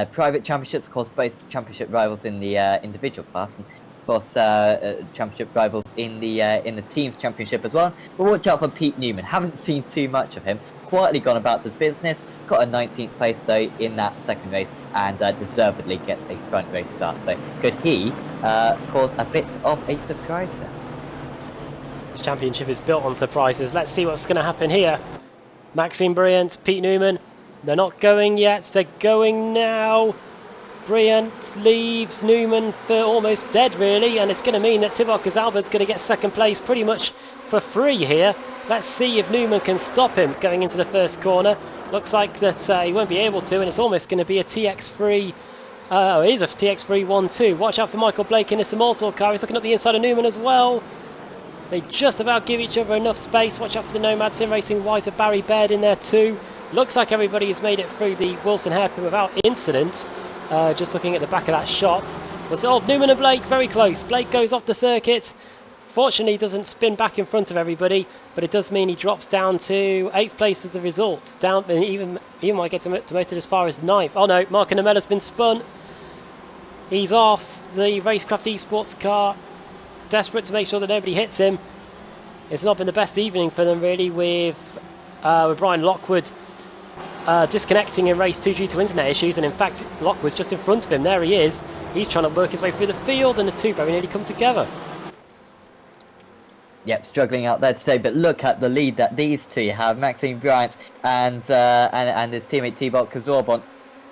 private championships. Of course, both championship rivals in the individual class, and of course championship rivals in the teams championship as well. But watch out for Pete Newman. Haven't seen too much of him. Quietly gone about his business. Got a 19th place though in that second race, and deservedly gets a front race start. So could he cause a bit of a surprise here? This championship is built on surprises. Let's see what's going to happen here. Maxime Brilliant, Pete Newman. They're not going yet. They're going now. Brilliant leaves Newman for almost dead, really, and it's going to mean that Thibaut Gazalban's going to get second place pretty much for free here. Let's see if Newman can stop him going into the first corner. Looks like that he won't be able to, and it's almost going to be a TX3. It is a TX3 1-2. Watch out for Michael Blake in this Immortal car. He's looking up the inside of Newman as well. They just about give each other enough space. Watch out for the Nomad Sim Racing White of Barry Baird in there too. Looks like everybody has made it through the Wilson hairpin without incident. Just looking at the back of that shot. But Newman and Blake very close. Blake goes off the circuit. Fortunately, he doesn't spin back in front of everybody, but it does mean he drops down to 8th place as a result. Down, and even might get demoted as far as 9th. Oh no, Marco Namella's been spun. He's off the Racecraft Esports car, desperate to make sure that nobody hits him. It's not been the best evening for them really, with Brian Lockwood disconnecting in race 2 due to internet issues, and in fact Lockwood's just in front of him. There he is. He's trying to work his way through the field, and the two very nearly come together. Yep, struggling out there today, but look at the lead that these two have. Maxime Bryant and his teammate Thibaut Gazalban,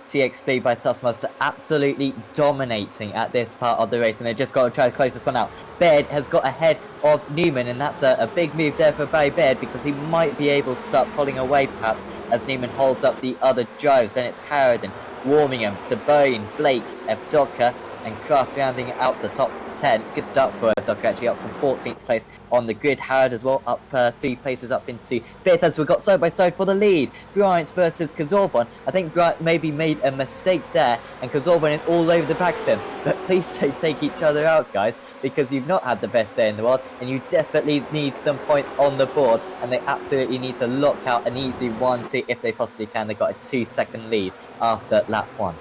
TX3 by Thrustmaster, absolutely dominating at this part of the race, and they've just got to try to close this one out. Baird has got ahead of Newman, and that's a big move there for Barry Baird, because he might be able to start pulling away perhaps as Newman holds up the other drivers. Then it's Harrod and Warmingham, Tabone, Blake, Evdoka and Kraft rounding out the top 10. Good start for Evdoka, actually up from 14th place on the grid. Harrod as well up 3 places up into 5th, as we've got side by side for the lead. Bryant versus Gazalban. I think Bryant maybe made a mistake there, and Gazalban is all over the back of him. But please don't take each other out, guys, because you've not had the best day in the world, and you desperately need some points on the board, and they absolutely need to lock out an easy 1-2 if they possibly can. They got a 2-second lead after lap 1.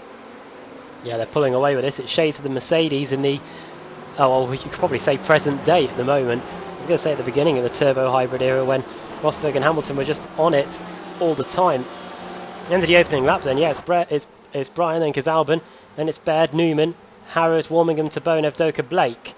Yeah, they're pulling away with this. It's shades of the Mercedes in the, you could probably say present day at the moment. I was going to say at the beginning of the turbo hybrid era, when Rosberg and Hamilton were just on it all the time. End of the opening lap then, yeah, it's Brian and Gazalban, then it's Baird, Newman, Harrod, Warmingham, Tabone, Evdoka, Blake.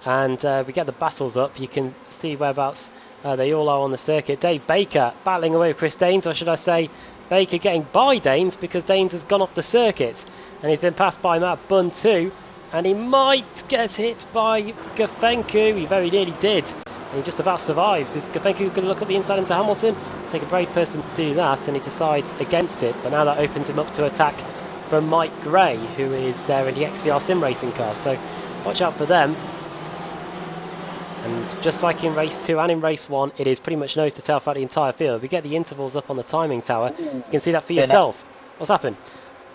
And we get the battles up. You can see whereabouts they all are on the circuit. Dave Baker battling away with Chris Daines, or should I say Baker getting by Daines, because Daines has gone off the circuit. And he's been passed by Matt Bunn too. And he might get hit by Gafenku. He very nearly did. And he just about survives. Is Gafenku going to look up the inside into Hamilton? Take a brave person to do that, and he decides against it. But now that opens him up to attack from Mike Gray, who is there in the XVR Sim Racing car. So watch out for them. And just like in race 2 and in race 1, it is pretty much nose to tail throughout the entire field. We get the intervals up on the timing tower. You can see that for yourself. What's happened?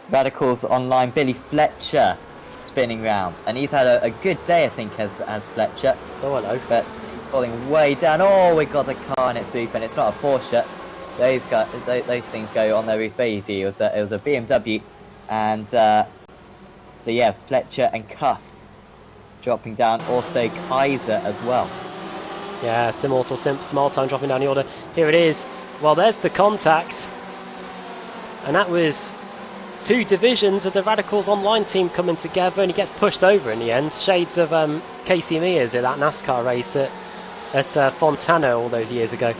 Radicals online, Billy Fletcher spinning round. And he's had a good day, I think, as Fletcher. Oh, hello. But falling way down. Oh, we got a car in its swoop, and it's not a Porsche. Those things go on their roofs very easy. It was a BMW, and so yeah, Fletcher and Cuss dropping down. Also Kaiser as well. Yeah, Sim also small time dropping down the order. Here it is. Well, there's the contact, and that was 2 divisions of the Radicals Online team coming together, and he gets pushed over in the end. Shades of Casey Mears at that NASCAR race at Fontana all those years ago.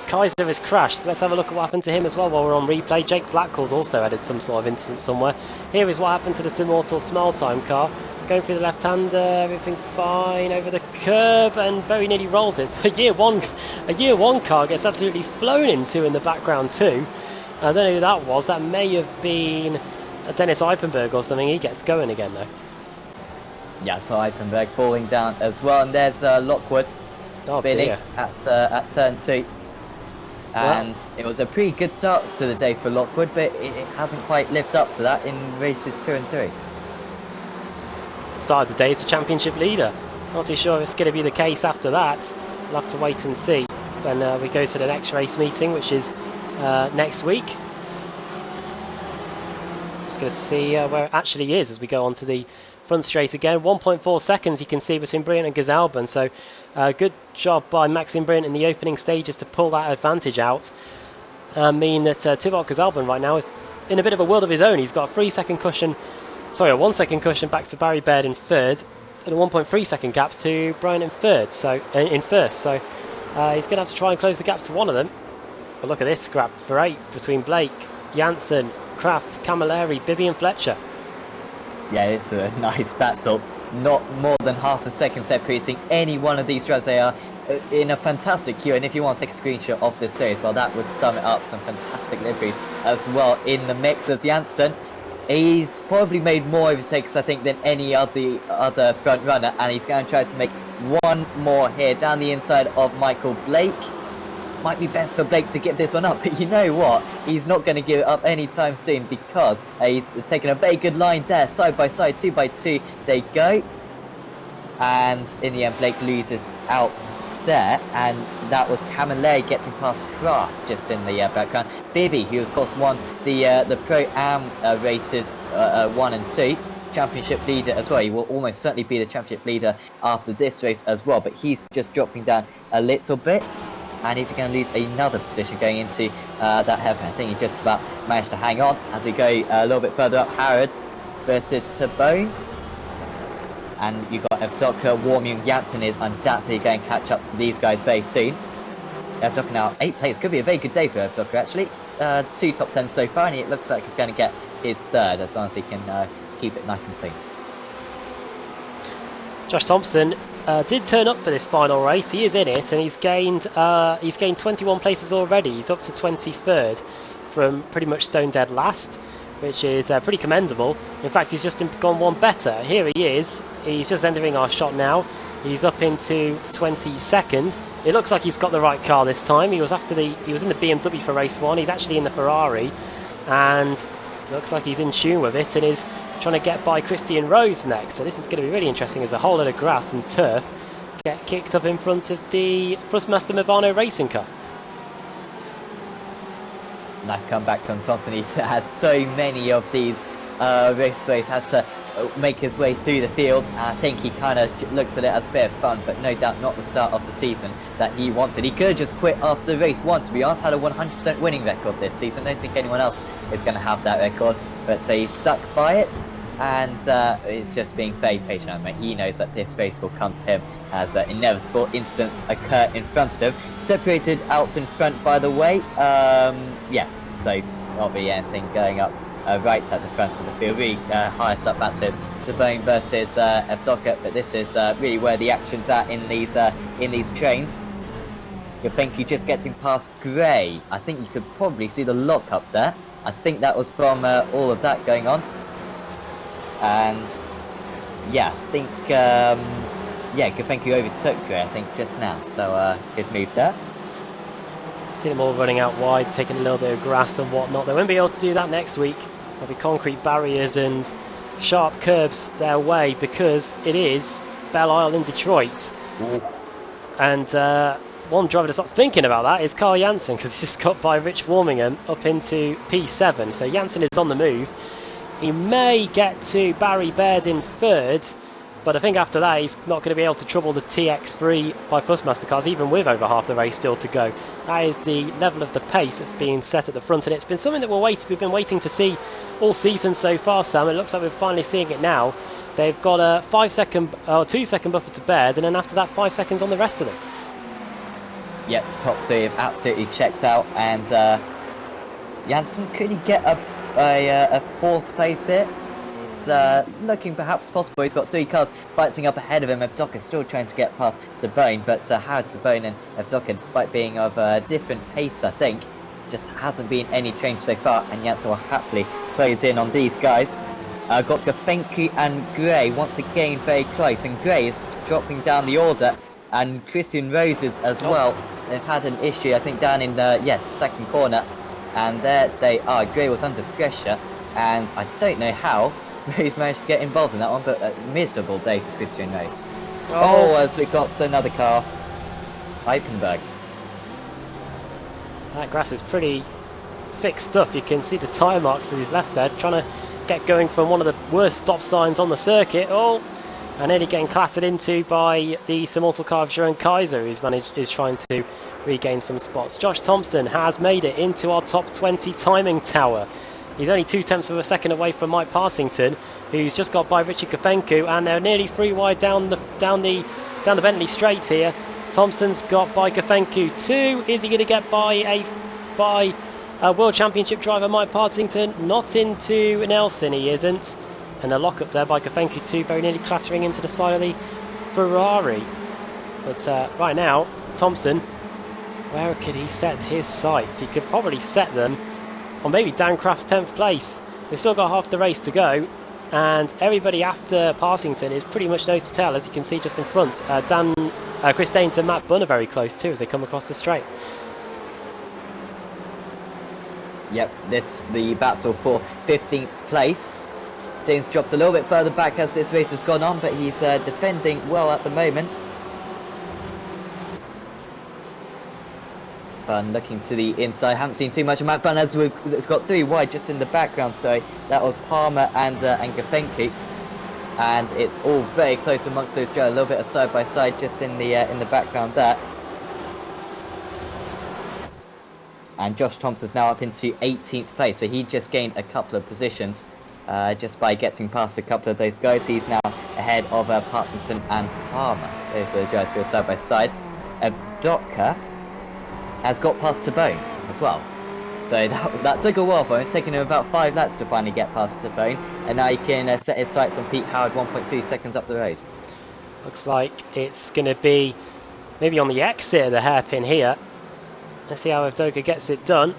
Kaiser has crashed, so let's have a look at what happened to him as well while we're on replay. Jake Blackwell's also had some sort of incident somewhere. Here is what happened to the Immortal Small Time car. Going through the left-hander, everything fine over the curb, and very nearly rolls it. So a year one car gets absolutely flown into in the background too. I don't know who that was. That may have been Dennis Eipenberg or something. He gets going again though. Yeah, so Eipenberg falling down as well, and there's Lockwood spinning at turn 2. And it was a pretty good start to the day for Lockwood, but it hasn't quite lived up to that in races 2 and 3. Start of the day, it's the championship leader. Not too sure if it's going to be the case after that. We'll have to wait and see when we go to the next race meeting, which is next week. Just going to see where it actually is as we go on to the front straight again. 1.4 seconds you can see between Brilliant and Gazalban, so good job by Maxim Brilliant in the opening stages to pull that advantage out. Mean that Thibaut Gazalban right now is in a bit of a world of his own. He's got a 1 second cushion back to Barry Baird in third, and a 1.3 second gaps to Brian in first. So he's going to have to try and close the gaps to one of them. But look at this scrap for 8 between Blake, Janssen, Kraft, Camilleri, Bibby and Fletcher. Yeah, it's a nice battle. Not more than half a second separating any one of these drivers. They are in a fantastic queue, and if you want to take a screenshot of this series, well, that would sum it up. Some fantastic liveries as well in the mix as Janssen. He's probably made more overtakes, I think, than any other front runner, and he's going to try to make one more here down the inside of Michael Blake. Might be best for Blake to give this one up, but you know what? He's not going to give it up anytime soon, because he's taken a very good line there, side by side, 2 by 2 they go. And in the end, Blake loses out there, and that was Camilleri getting past Kraft just in the background. Bibby, who of course won the Pro-Am races 1 and 2, championship leader as well. He will almost certainly be the championship leader after this race as well, but he's just dropping down a little bit, and he's going to lose another position going into that heaven. I think he just about managed to hang on as we go a little bit further up. Harrod versus Tabone. And you've got Evdoka, Warming, Janssen is undoubtedly going to catch up to these guys very soon. Evdoka now 8 places. Could be a very good day for Evdoka actually. 2 top 10 so far, and it looks like he's going to get his 3rd as long as he can keep it nice and clean. Josh Thompson did turn up for this final race. He is in it, and he's gained 21 places already. He's up to 23rd from pretty much stone dead last, which is pretty commendable. In fact, he's just gone one better. Here he is. He's just entering our shot now. He's up into 22nd. It looks like he's got the right car this time. He was in the BMW for race 1. He's actually in the Ferrari, and looks like he's in tune with it and is trying to get by Christian Rose next. So this is going to be really interesting as a whole lot of grass and turf get kicked up in front of the Thrustmaster Movano racing car. Nice comeback from Thompson. He's had so many of these raceways, had to make his way through the field. I think he kind of looks at it as a bit of fun, but no doubt not the start of the season that he wanted. He could have just quit after race 1, to be honest. Had a 100% winning record this season. I don't think anyone else is going to have that record, but he stuck by it, and he's just being very patient. He knows that this race will come to him as inevitable incidents occur in front of him. Separated out in front, by the way. Yeah, so not really anything going up right at the front of the field. Really highest up that says Tabone versus Evdoka, but this is really where the action's at in these trains. You think you're just getting past Gray. I think you could probably see the lock up there. I think that was from all of that going on. And yeah, I think Gofenki overtook Gray, I think, just now. So good move there. See them all running out wide, taking a little bit of grass and whatnot. They won't be able to do that next week. There'll be concrete barriers and sharp curbs their way because it is Belle Isle in Detroit. Ooh. And one driver that's not thinking about that is Carl Janssen, because he's just got by Rich Warmingham up into P7. So Janssen is on the move. He may get to Barry Baird in third, but I think after that he's not going to be able to trouble the TX3 by Fussmaster cars, even with over half the race still to go. That is the level of the pace that's being set at the front, and it's been something that we've been waiting to see all season so far, Sam. It looks like we're finally seeing it now. They've got a 2 second buffer to Baird, and then after that 5 seconds on the rest of them. Yep, top three have absolutely checked out, and Janssen, could he get a fourth place here? It's looking perhaps possible. He's got 3 cars fighting up ahead of him. Evdoka still trying to get past Tabone, but Howard, Tabone and Evdoka, despite being of a different pace, I think, just hasn't been any change so far, and Janssen will happily close in on these guys. Got Gafenku and Gray once again very close, and Gray is dropping down the order, and Christian Roses as well. They've had an issue, I think, down in the second corner, and there they are. Gray was under pressure, and I don't know how he's managed to get involved in that one, but a miserable day for Christian Rose. Oh, as we got another car, Eipenberg. That grass is pretty thick stuff. You can see the tyre marks that he's left there, trying to get going from one of the worst stop signs on the circuit. And nearly getting clattered into by the Simultal car of Jeroen Kaiser, who's trying to regain some spots. Josh Thompson has made it into our top 20 timing tower. He's only 0.2 of a second away from Mike Parsington, who's just got by Richard Kafenku, and they're nearly 3 wide down the Bentley straight here. Thompson's got by Kafenku 2. Is he going to get by a World Championship driver Mike Parsington? Not into Nelson, he isn't. And a lock up there by Kafenku 2, very nearly clattering into the side of the Ferrari. But right now, Thompson, where could he set his sights? He could probably set them on maybe Dan Craft's 10th place. We've still got half the race to go, and everybody after Parsington is pretty much nose to tail, as you can see just in front. Chris Daines and Matt Bunn are very close too as they come across the straight. Yep, the battle for 15th place. Daines dropped a little bit further back as this race has gone on, but he's defending well at the moment. Bunn looking to the inside. Haven't seen too much of Matt Bunn as it's got 3 wide just in the background. So that was Palmer and Gafenki, and it's all very close amongst those drivers. A little bit of side by side just in the background there. And Josh Thompson's now up into 18th place, so he just gained a couple of positions. Just by getting past a couple of those guys. He's now ahead of Parsington and Palmer. Those were the drivers who are side by side. Evdoka has got past Tabone as well. So that took a while for him. It's taken him about 5 laps to finally get past Tabone, and now he can set his sights on Pete Howard 1.3 seconds up the road. Looks like it's going to be maybe on the exit of the hairpin here. Let's see how Evdoka gets it done.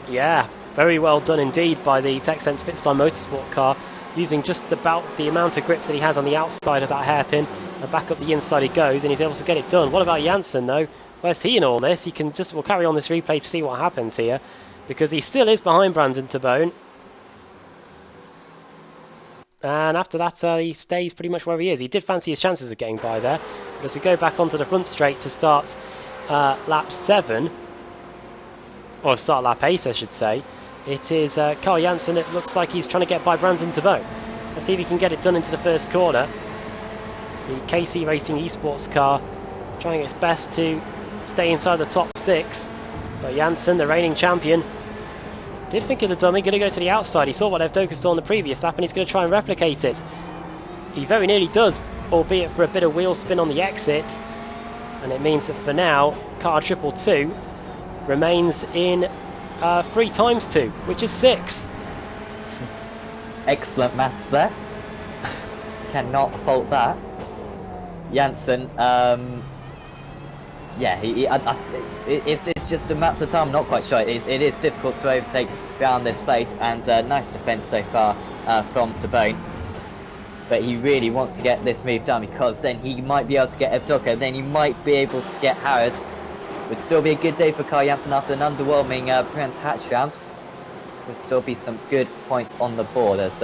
Yeah. Very well done indeed by the TechSense Fitstyle Motorsport car, using just about the amount of grip that he has on the outside of that hairpin, and back up the inside he goes, and he's able to get it done. What about Janssen though? Where's he in all this? We'll carry on this replay to see what happens here, because he still is behind Brandon Tabone. And after that he stays pretty much where he is. He did fancy his chances of getting by there, but as we go back onto the front straight to start lap 7, or start lap 8 I should say, it is Carl Janssen. It looks like he's trying to get by Brandon Tabone. Let's see if he can get it done into the first corner. The KC Racing Esports car trying its best to stay inside the top 6. But Janssen, the reigning champion, did think of the dummy, going to go to the outside. He saw what Evdoka saw on the previous lap, and he's going to try and replicate it. He very nearly does, albeit for a bit of wheel spin on the exit. And it means that for now, car 222 remains in 3 times 2, which is 6. Excellent maths there. Cannot fault that. Janssen, it's just a matter of time. I'm not quite sure. It is difficult to overtake around this place, and nice defence so far from Tabone. But he really wants to get this move done, because then he might be able to get Evdoka, then he might be able to get Howard. Would still be a good day for Carl Janssen after an underwhelming Brands Hatch round. would still be some good points on the board as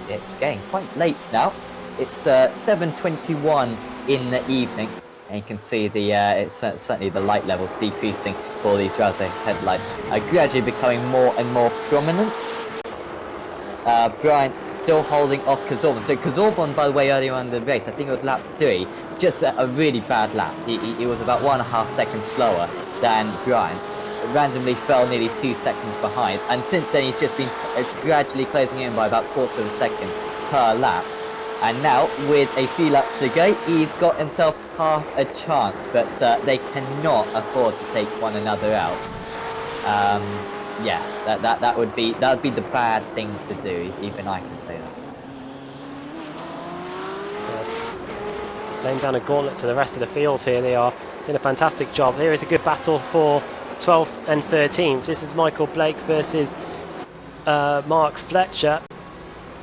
it's getting quite late now. It's 7:21 in the evening, and you can see the it's certainly the light levels decreasing for these Razor's headlights are gradually becoming more and more prominent. Bryant's still holding off Kazorban. So Kazorban, by the way, earlier on in the race, I think it was lap 3, just a really bad lap. He was about 1.5 seconds slower than Bryant. Randomly fell nearly 2 seconds behind, and since then he's just been gradually closing in by about 1/4 of a second per lap. And now, with a few laps to go, he's got himself half a chance, but they cannot afford to take one another out. Yeah, that would be the bad thing to do. Even I can say that. Yes. Laying down a gauntlet to the rest of the field here. They are doing a fantastic job. Here is a good battle for 12th and 13th. This is Michael Blake versus Mark Fletcher.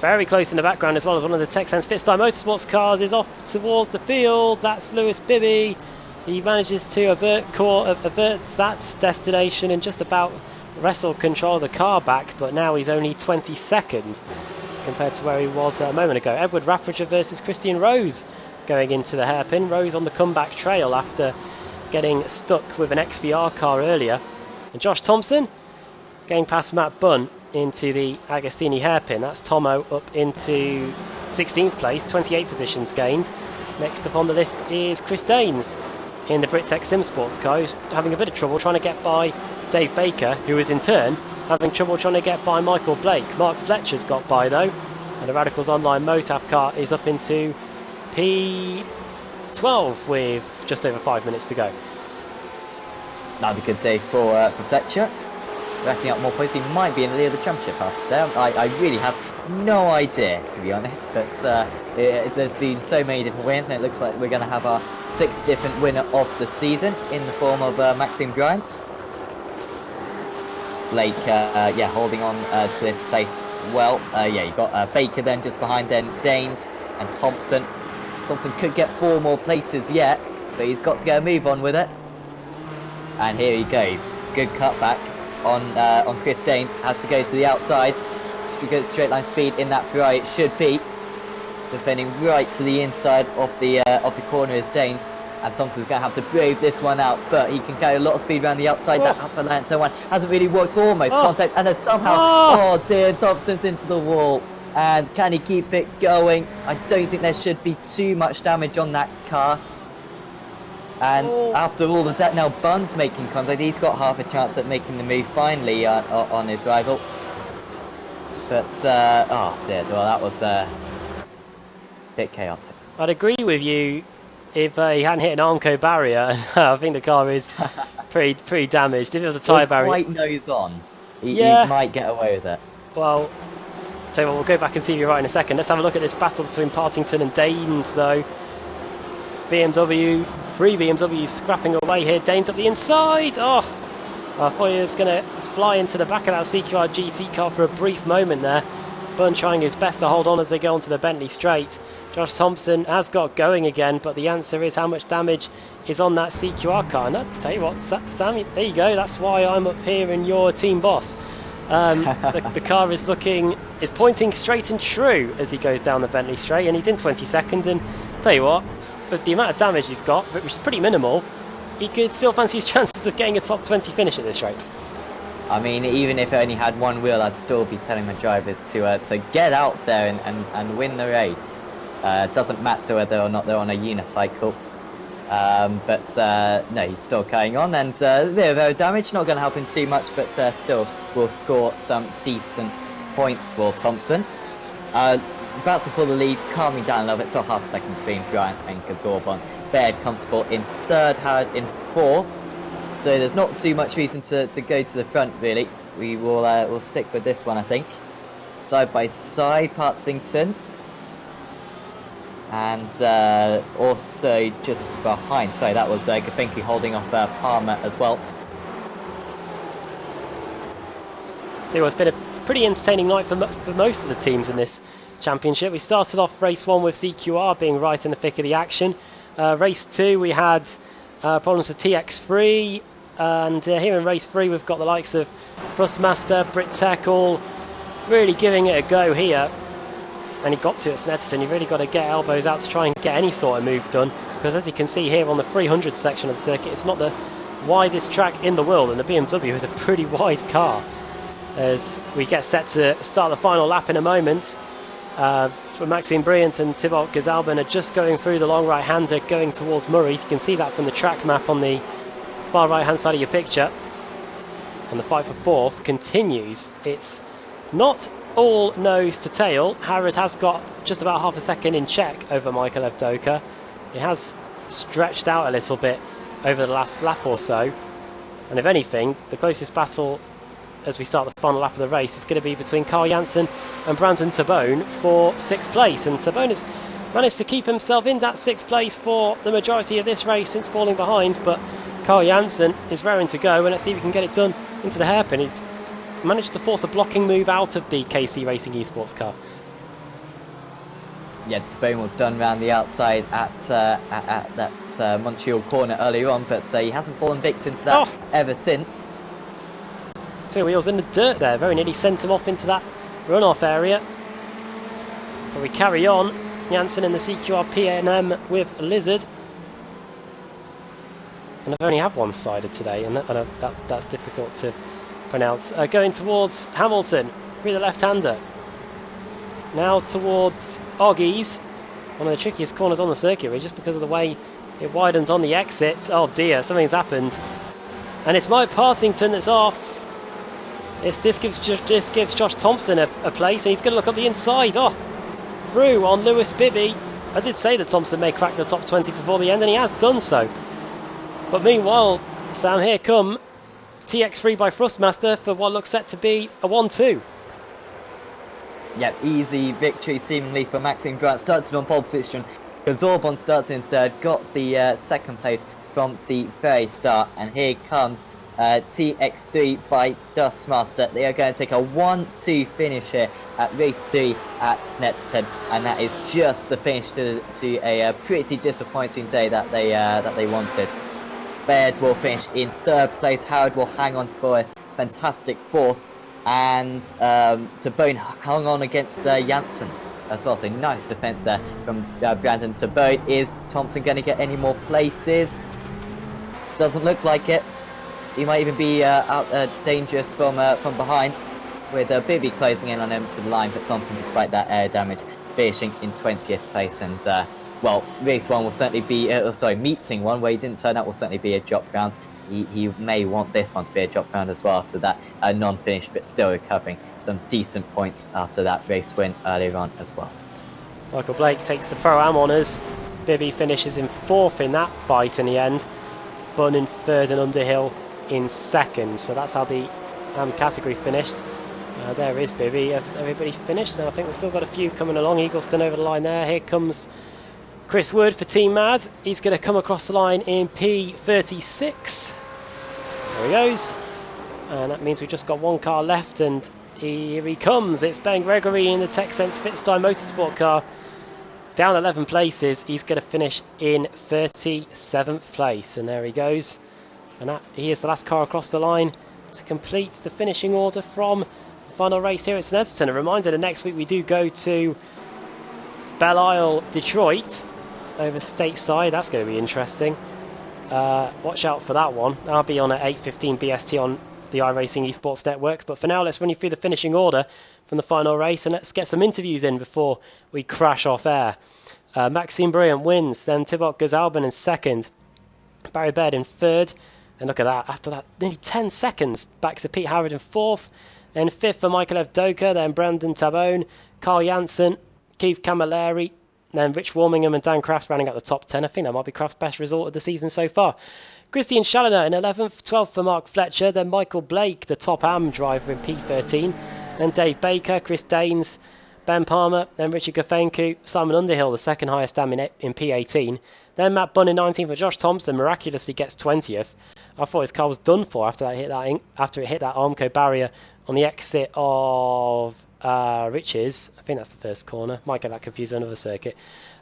Very close in the background as well as one of the Texans Fitstar Motorsports cars is off towards the field. That's Lewis Bibby. He manages to avert that destination and just about wrestle control of the car back, but now he's only 22nd compared to where he was a moment ago. Edward Rappager versus Christian Rose going into the hairpin. Rose on the comeback trail after getting stuck with an XVR car earlier. And Josh Thompson getting past Matt Bunn into the Agostini hairpin. That's Tomo up into 16th place, 28 positions gained. Next up on the list is Chris Daines in the Brits Sim Sports car, who's having a bit of trouble trying to get by Dave Baker, who is in turn having trouble trying to get by Michael Blake. Mark Fletcher's got by though, and the Radicals Online Motaf car is up into P12 with just over 5 minutes to go. Another good day for Fletcher. Racking up more points, he might be in the lead of the championship after today. I really have no idea, to be honest, but there's been so many different wins, and it looks like we're going to have our 6th different winner of the season in the form of Maxime Bryant. Blake, yeah, holding on to this place well. Yeah, you've got Baker then just behind, then Daines and Thompson. Thompson could get 4 more places yet, but he's got to get a move on with it. And here he goes. Good cutback on Chris Daines. Has to go to the outside. Straight line speed in that Ferrari it should be. Defending right to the inside of the corner is Daines. And Thompson's going to have to brave this one out, but he can carry a lot of speed around the outside. That outside line turn one hasn't really worked, almost contact, and then somehow, oh dear, Thompson's into the wall. And can he keep it going? I don't think there should be too much damage on that car. And after all of that, now Bunn's making contact. He's got half a chance at making the move finally on his rival. But, oh dear, well that was a bit chaotic. I'd agree with you if he hadn't hit an Armco barrier. I think the car is pretty damaged. If it was a tyre barrier, quite nose on. He might get away with it. Well, tell you what, we'll go back and see if you're right in a second. Let's have a look at this battle between Partington and Daines, though. Three BMWs scrapping away here. Daines up the inside. Oh, I thought he was going to fly into the back of that CQR GT car for a brief moment there. Bunn trying his best to hold on as they go onto the Bentley straight. Josh Thompson has got going again, but the answer is how much damage is on that CQR car. And I'll tell you what, Sam, there you go. That's why I'm up here and you're team boss. The car is pointing straight and true as he goes down the Bentley straight, and he's in 22nd. And tell you what, with the amount of damage he's got, which is pretty minimal, he could still fancy his chances of getting a top 20 finish at this rate. I mean, even if it only had one wheel, I'd still be telling my drivers to get out there and win the race. Doesn't matter whether or not they're on a unicycle. But no, he's still carrying on, and a bit of damage, not going to help him too much, but still will score some decent points for Thompson. About to pull the lead, calming down a little bit, so half a second between Bryant and Kazorban. Baird comfortable in 3rd, Howard in 4th. So there's not too much reason to go to the front, really. We will we'll stick with this one, I think. Side by side, Partington. And also just behind. Sorry, that was Gopinki holding off Palmer as well. So it's been a pretty entertaining night for most of the teams in this championship. We started off race 1 with CQR being right in the thick of the action. Race 2 we had problems with TX3, And here in race 3, we've got the likes of Thrustmaster, Brit Tech, all really giving it a go here. And he got to at Snetterton. You really got to get elbows out to try and get any sort of move done, because as you can see here on the 300 section of the circuit, it's not the widest track in the world, and the BMW is a pretty wide car. As we get set to start the final lap in a moment, for Maxime Briant and Thibaut Gazalben are just going through the long right-hander going towards Murray. You can see that from the track map on the far right-hand side of your picture. And the fight for fourth continues. It's not all nose to tail. Harrod has got just about half a second in check over Michael Evdoka. It has stretched out a little bit over the last lap or so. And if anything, the closest battle as we start the final lap of the race is going to be between Carl Janssen and Brandon Tabone for 6th place. And Tabone has managed to keep himself in that 6th place for the majority of this race since falling behind. But Carl Janssen is raring to go, and let's see if we can get it done into the hairpin. He's managed to force a blocking move out of the KC Racing Esports car. Yeah, Tabone was done around the outside at that Montreal corner earlier on, but he hasn't fallen victim to that ever since. 2 wheels in the dirt there, very nearly sent him off into that runoff area. But we carry on. Janssen in the CQR P&M with Lizard. And I've only had one-sided today, and that's difficult to pronounce. Going towards Hamilton through the left-hander. Now towards Oggies, one of the trickiest corners on the circuit, just because of the way it widens on the exit. Oh dear, something's happened. And it's Mike Partington that's off. This gives Josh Thompson a place, and he's going to look up the inside. Oh, through on Lewis Bibby. I did say that Thompson may crack the top 20 before the end, and he has done so. But meanwhile, Sam, here come TX3 by Thrustmaster for what looks set to be a 1-2. Yep, easy victory seemingly for Maxime Briant. Starts it on pole position. Gazalben starts in third, got the 2nd place from the very start, and here comes TX3 by Dustmaster. They are going to take a 1-2 finish here at race 3 at Snetterton, and that is just the finish to a pretty disappointing day that they wanted. Baird will finish in 3rd place. Howard will hang on for a fantastic 4th, and Tabone hung on against Janssen as well. So nice defence there from Brandon Tabone. Is Thompson going to get any more places? Doesn't look like it. He might even be out dangerous from behind, with Bibby closing in on him to the line, but Thompson, despite that air damage, finishing in 20th place. And well, race 1 will certainly be, meeting 1 where he didn't turn up will certainly be a drop round. He may want this one to be a drop round as well after that non-finish, but still recovering some decent points after that race win earlier on as well. Michael Blake takes the Pro-Am honours. Bibby finishes in 4th in that fight in the end. Bunn in 3rd and Underhill in 2nd. So that's how the category finished. There is Bibby. Has everybody finished? Now I think we've still got a few coming along. Eagleston over the line there. Here comes Chris Wood for Team Mad. He's going to come across the line in P36. There he goes. And that means we've just got 1 car left, and here he comes. It's Ben Gregory in the TechSense Fitstyle Motorsport car. Down 11 places. He's going to finish in 37th place. And there he goes. And he is the last car across the line to complete the finishing order from the final race here at Snetterton. A reminder that next week we do go to Belle Isle, Detroit, over stateside. That's going to be interesting. Watch out for that one. That'll be on at 8:15 BST on the iRacing Esports Network. But for now, let's run you through the finishing order from the final race, and let's get some interviews in before we crash off air. Maxime Briant wins, then Thibaut Gazalben in 2nd, Barry Baird in 3rd. And look at that, after that, nearly 10 seconds back to Pete Howard in 4th. Then 5th for Michael Evdoka, then Brandon Tabone, Carl Janssen, Keith Camilleri, then Rich Warmingham and Dan Crafts rounding out the top 10. I think that might be Crafts' best result of the season so far. Christian Challoner in 11th, 12th for Mark Fletcher, then Michael Blake, the top AM driver in P13, then Dave Baker, Chris Daines, Ben Palmer, then Richard Gafenku, Simon Underhill, the 2nd highest AM in P18, then Matt Bunn in 19th, for Josh Thompson miraculously gets 20th. I thought his car was done for after it hit that Armco barrier on the exit of Riches. I think that's the first corner. Might get that confused with another circuit.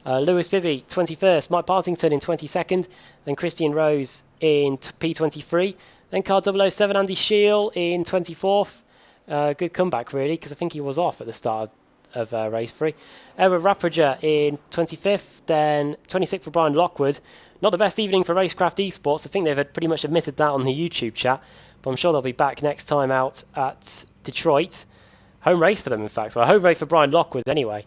Lewis Bibby, 21st. Mike Partington in 22nd. Then Christian Rose in P23. Then car 007, Andy Shield in 24th. Good comeback, really, because I think he was off at the start of race 3. Edward Rappager in 25th. Then 26th for Brian Lockwood. Not the best evening for Racecraft Esports. I think they've pretty much admitted that on the YouTube chat. But I'm sure they'll be back next time out at Detroit. Home race for them, in fact. Well, home race for Brian Lockwood, anyway.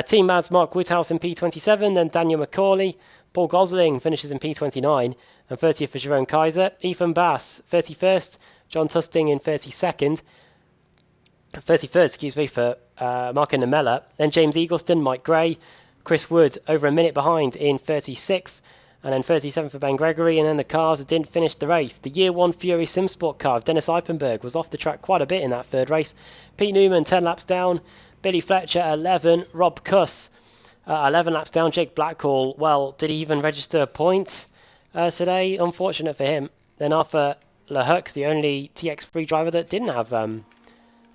Team Mads Mark Woodhouse in P27, then Daniel McCauley. Paul Gosling finishes in P29, and 30th for Jerome Kaiser. Ethan Bass, 31st. John Tusting in 32nd. 33rd, for Marco Namella. Then James Eagleston, Mike Gray. Chris Wood, over a minute behind in 36th. And then 37th for Ben Gregory, and then the cars that didn't finish the race. The Year 1 Fury Simsport car of Dennis Eipenberg was off the track quite a bit in that third race. Pete Newman, 10 laps down. Billy Fletcher, 11. Rob Cuss, 11 laps down. Jake Blackhall, well, did he even register a point today? Unfortunate for him. Then Arthur Lehuck, the only TX3 driver that didn't have the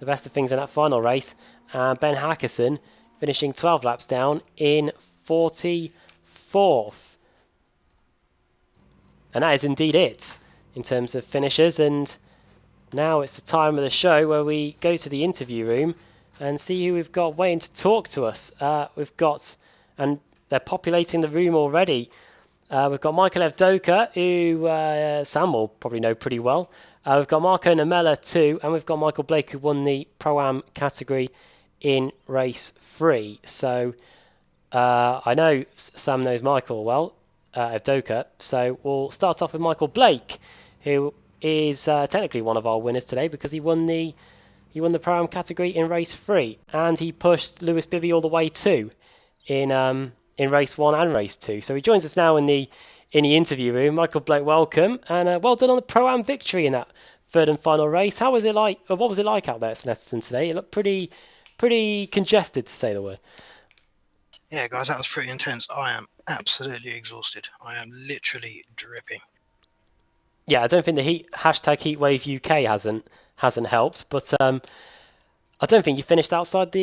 best of things in that final race. Ben Hackerson, finishing 12 laps down in 44th. And that is indeed it in terms of finishers. And now it's the time of the show where we go to the interview room and see who we've got waiting to talk to us. And they're populating the room already. We've got Michael Evdoka, who Sam will probably know pretty well. We've got Marco Namella too, and we've got Michael Blake, who won the Pro-Am category in race 3. So I know Sam knows Michael well. Evdoka. So we'll start off with Michael Blake, who is technically one of our winners today because he won the Pro-Am category in race 3, and he pushed Lewis Bibby all the way too in race 1 and race 2. So he joins us now in the interview room. Michael Blake, welcome, and well done on the Pro-Am victory in that third and final race. How was it like? Or what was it like out there at Snetterton today? It looked pretty congested, to say the word. Yeah, guys, that was pretty intense. I am absolutely exhausted. I am literally dripping. Yeah, I don't think the #Heatwave UK hasn't helped, but I don't think you finished outside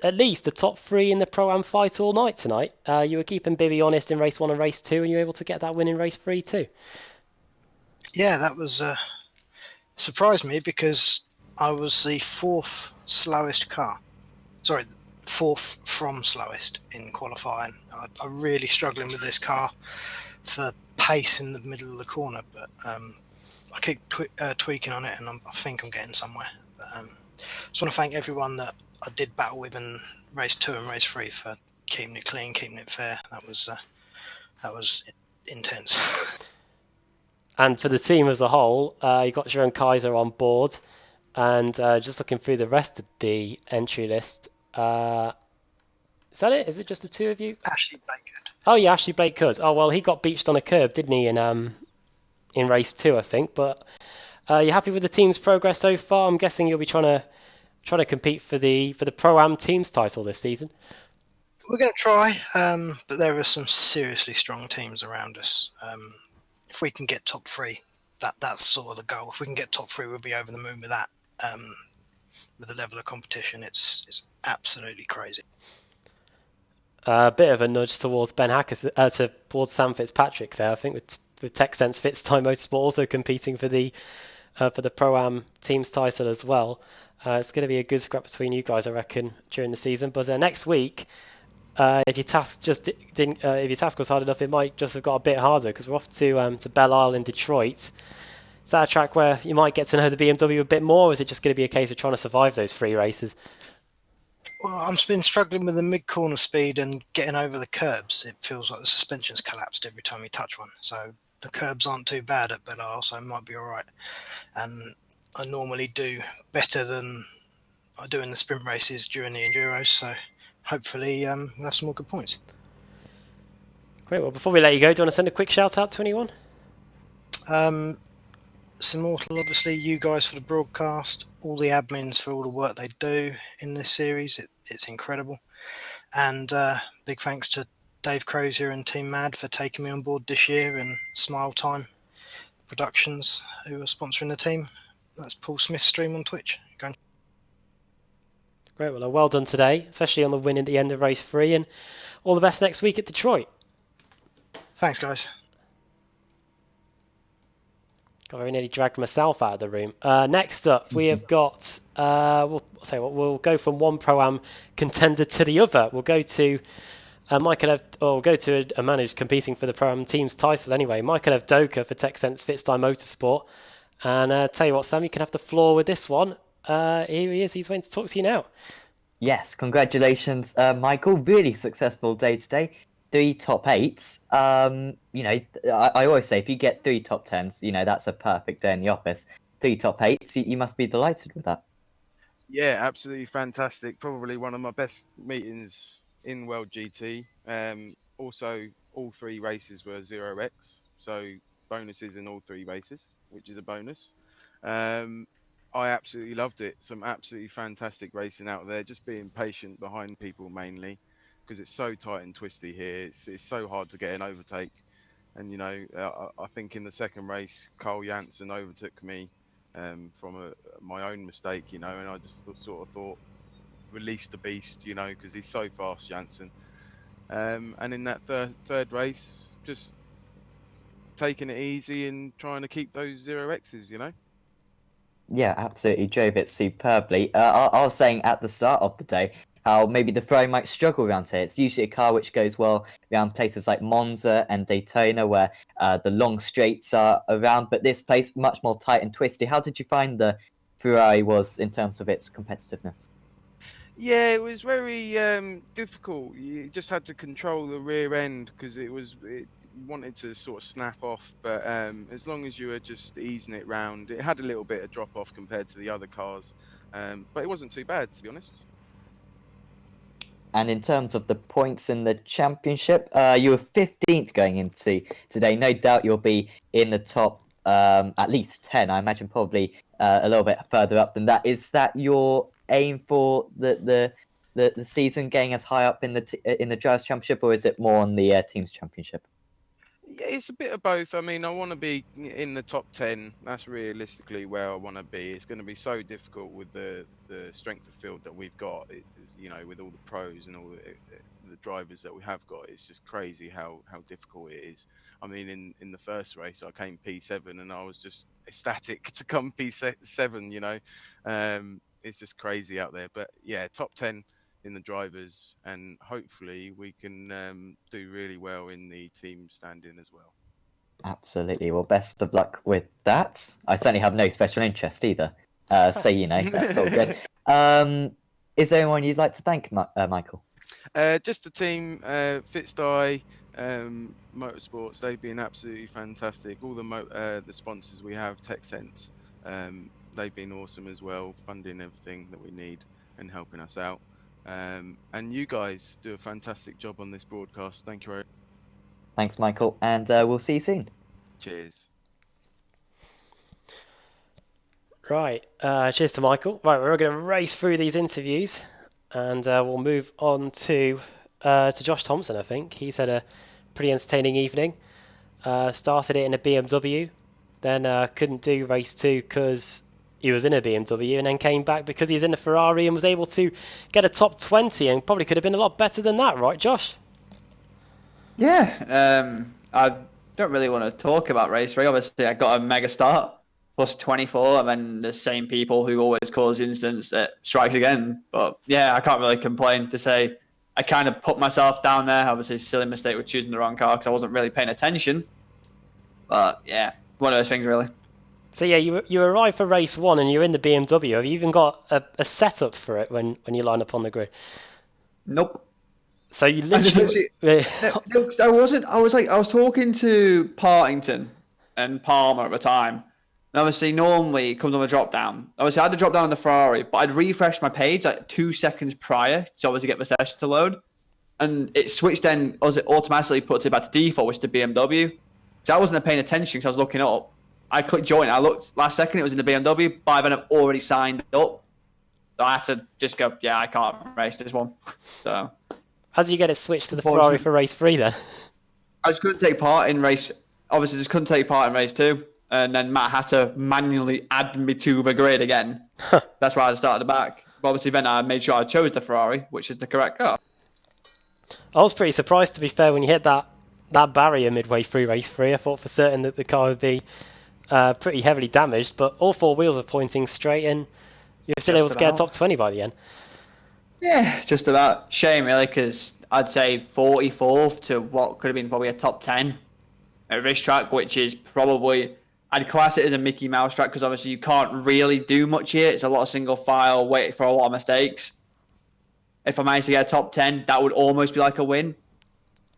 at least the top 3 in the Pro-Am fight all night tonight. You were keeping Bibby honest in race 1 and race 2, and you were able to get that win in race 3 too. Yeah, that was surprised me because I was the 4th slowest car. Sorry, 4th from slowest in qualifying. I'm really struggling with this car for pace in the middle of the corner, but I keep tweaking on it, and I think I'm getting somewhere. But just want to thank everyone that I did battle with in race 2 and race 3 for keeping it clean, keeping it fair. That was intense. And for the team as a whole, you got Jerome Kaiser on board, and just looking through the rest of the entry list. Is that it? Is it just the 2 of you? Ashley Blake could. Oh yeah, Ashley Blake could. Oh well, he got beached on a curb, didn't he, in race 2, I think. But you happy with the team's progress so far? I'm guessing you'll be trying to compete for the Pro-Am teams title this season. We're going to try, but there are some seriously strong teams around us. If we can get top 3, that's sort of the goal. If we can get top 3, we'll be over the moon with that. With the level of competition, it's absolutely crazy. A bit of a nudge towards Ben Hackers, towards Sam Fitzpatrick there. I think with TechSense FitzTime Motorsport also competing for the Pro-Am teams title as well. It's going to be a good scrap between you guys, I reckon, during the season. But next week, if your task was hard enough, it might just have got a bit harder because we're off to Belle Isle in Detroit. Is that a track where you might get to know the BMW a bit more, or is it just going to be a case of trying to survive those 3 races? Well, I've been struggling with the mid-corner speed and getting over the curbs. It feels like the suspension's collapsed every time you touch one. So the curbs aren't too bad at Belle Isle, so it might be all right. And I normally do better than I do in the sprint races during the Enduros, so hopefully we'll have some more good points. Great. Well, before we let you go, do you want to send a quick shout-out to anyone? Immortal, obviously, you guys for the broadcast, all the admins for all the work they do in this series. It's incredible. And big thanks to Dave Crozier and Team Mad for taking me on board this year, and Smile Time Productions, who are sponsoring the team. That's Paul Smith's stream on Twitch. Go on. Great. Well done today, especially on the win at the end of race 3, and all the best next week at Detroit. Thanks, guys. God, I nearly dragged myself out of the room. Next up, we have got. We'll go from one Pro-Am contender to the other. We'll go to we'll go to a man who's competing for the Pro-Am team's title anyway. Michael Avdoka for TechSense Fitstyle Motorsport. And tell you what, Sam, you can have the floor with this one. Here he is. He's waiting to talk to you now. Yes, congratulations, Michael. Really successful day today. 3 top 8s. I always say if you get 3 top 10s, that's a perfect day in the office. 3 top 8s, you must be delighted with that. Yeah, absolutely fantastic. Probably one of my best meetings in World GT. Also, all 3 races were 0x, so bonuses in all 3 races, which is a bonus. I absolutely loved it. Some absolutely fantastic racing out there. Just being patient behind people mainly, because it's so tight and twisty here. It's so hard to get an overtake. And I think in the second race, Carl Janssen overtook me from my own mistake. And I just sort of thought, release the beast, because he's so fast, Janssen. And in that third race, just taking it easy and trying to keep those 0x's, Yeah, absolutely. Drove it superbly. I was saying at the start of the day how maybe the Ferrari might struggle around here. It's usually a car which goes well around places like Monza and Daytona where the long straights are around, but this place much more tight and twisty. How did you find the Ferrari was in terms of its competitiveness? Yeah, it was very difficult. You just had to control the rear end because it wanted to sort of snap off, but as long as you were just easing it round, it had a little bit of drop off compared to the other cars, but it wasn't too bad, to be honest. And in terms of the points in the championship, you were 15th going into today. No doubt you'll be in the top at least 10. I imagine probably a little bit further up than that. Is that your aim for the season, getting as high up in the Drivers' Championship, or is it more on the Teams Championship? Yeah, it's a bit of both. I mean, I want to be in the top 10. That's realistically where I want to be. It's going to be so difficult with the strength of field that we've got. With all the pros and all the drivers that we have got, it's just crazy how difficult it is. I mean, in the first race, I came P7 and I was just ecstatic to come P7. It's just crazy out there. But yeah, top 10 in the drivers, and hopefully we can do really well in the team standing as well. Absolutely. Well, best of luck with that. I certainly have no special interest either, so that's all good. Is there anyone you'd like to thank, Michael? Just the team, Fitstyle Motorsports. They've been absolutely fantastic. All the sponsors we have, TechSense, they've been awesome as well, funding everything that we need and helping us out. And you guys do a fantastic job on this broadcast. Thank you very much. Thanks, Michael, and we'll see you soon. Cheers. Right, cheers to Michael. Right, we're going to race through these interviews, and we'll move on to Josh Thompson. I think he's had a pretty entertaining evening. Started it in a BMW, then couldn't do race 2 because he was in a BMW, and then came back because he was in a Ferrari and was able to get a top 20, and probably could have been a lot better than that, right, Josh? Yeah, I don't really want to talk about race 3. Obviously, I got a mega start, plus 24, and then the same people who always cause incidents at strikes again. But yeah, I can't really complain to say I kind of put myself down there. Obviously, silly mistake with choosing the wrong car because I wasn't really paying attention. But yeah, one of those things really. So yeah, you arrived for race 1 and you're in the BMW. Have you even got a setup for it when you line up on the grid? Nope. So you literally... No, I was talking to Partington and Palmer at the time. And obviously, normally it comes on the drop down. Obviously, I had to drop down the Ferrari, but I'd refreshed my page like 2 seconds prior to obviously get the session to load. And it switched then, automatically puts it back to default, which is the BMW. So I wasn't paying attention because I was looking up. I clicked join. I looked last second, it was in the BMW. By then, I've already signed up. So I had to just go, yeah, I can't race this one. So, how did you get it switched to the Ferrari for race 3 then? I just couldn't take part in race. Obviously, just couldn't take part in race 2. And then Matt had to manually add me to the grid again. That's why I started back. But obviously, then I made sure I chose the Ferrari, which is the correct car. I was pretty surprised, to be fair, when you hit that barrier midway through race 3. I thought for certain that the car would be pretty heavily damaged, but all 4 wheels are pointing straight in. You're still able to get a top 20 by the end. Yeah, just about. Shame, really, because I'd say 44th to what could have been probably a top 10 at this track, which is probably, I'd class it as a Mickey Mouse track because obviously you can't really do much here. It's a lot of single file, waiting for a lot of mistakes. If I managed to get a top 10, that would almost be like a win.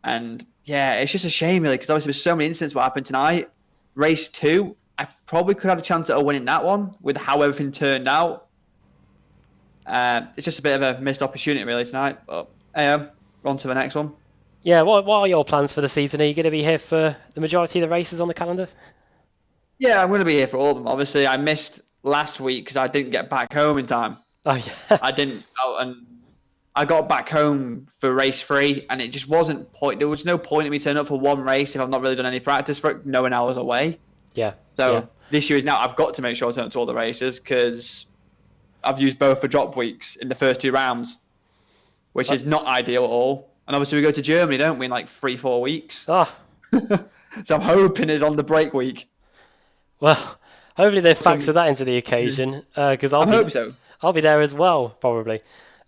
And yeah, it's just a shame, really, because obviously there's so many incidents what happened tonight. Race 2, I probably could have a chance at a win in that one with how everything turned out. It's just a bit of a missed opportunity, really, tonight. But on to the next one. Yeah, what are your plans for the season? Are you going to be here for the majority of the races on the calendar? Yeah, I'm going to be here for all of them. Obviously, I missed last week because I didn't get back home in time. Oh, yeah. I didn't, and I got back home for race 3, and it just wasn't point. There was no point in me turning up for one race if I've not really done any practice for it, knowing I was away. Yeah. So this year is now I've got to make sure I turn up to all the races because I've used both for drop weeks in the first 2 rounds, which is not ideal at all. And obviously we go to Germany, don't we, in like 3-4 weeks? Oh. So I'm hoping it's on the break week. Well, hopefully they factor that into the occasion because I hope so. I'll be there as well, probably.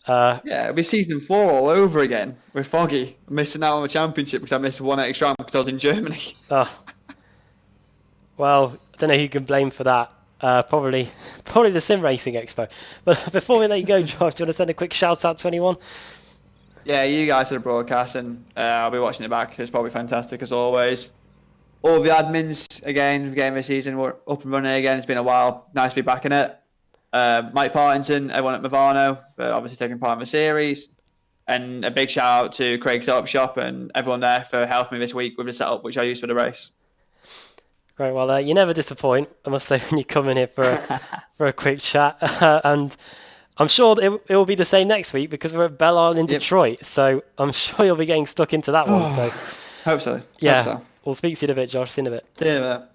Yeah, it'll be season 4 all over again with Foggy. I'm missing out on the championship because I missed 1 extra round because I was in Germany. Oh. Well, I don't know who you can blame for that. Probably the Sim Racing Expo. But before we let you go, Josh, do you want to send a quick shout out to anyone? Yeah, you guys are the broadcast, and I'll be watching it back. It's probably fantastic as always. All the admins again, game this season, we're up and running again. It's been a while. Nice to be back in it. Mike Partington, everyone at Movano for obviously taking part in the series, and a big shout out to Craig Setup Shop and everyone there for helping me this week with the setup which I used for the race. Great. Well, you never disappoint, I must say, when you come in here for a quick chat. And I'm sure it will be the same next week because we're at Belle Isle in Detroit. So I'm sure you'll be getting stuck into that one. So hope so. Yeah. Hope so. We'll speak to you in a bit, Josh. See you in a bit. See you in a bit.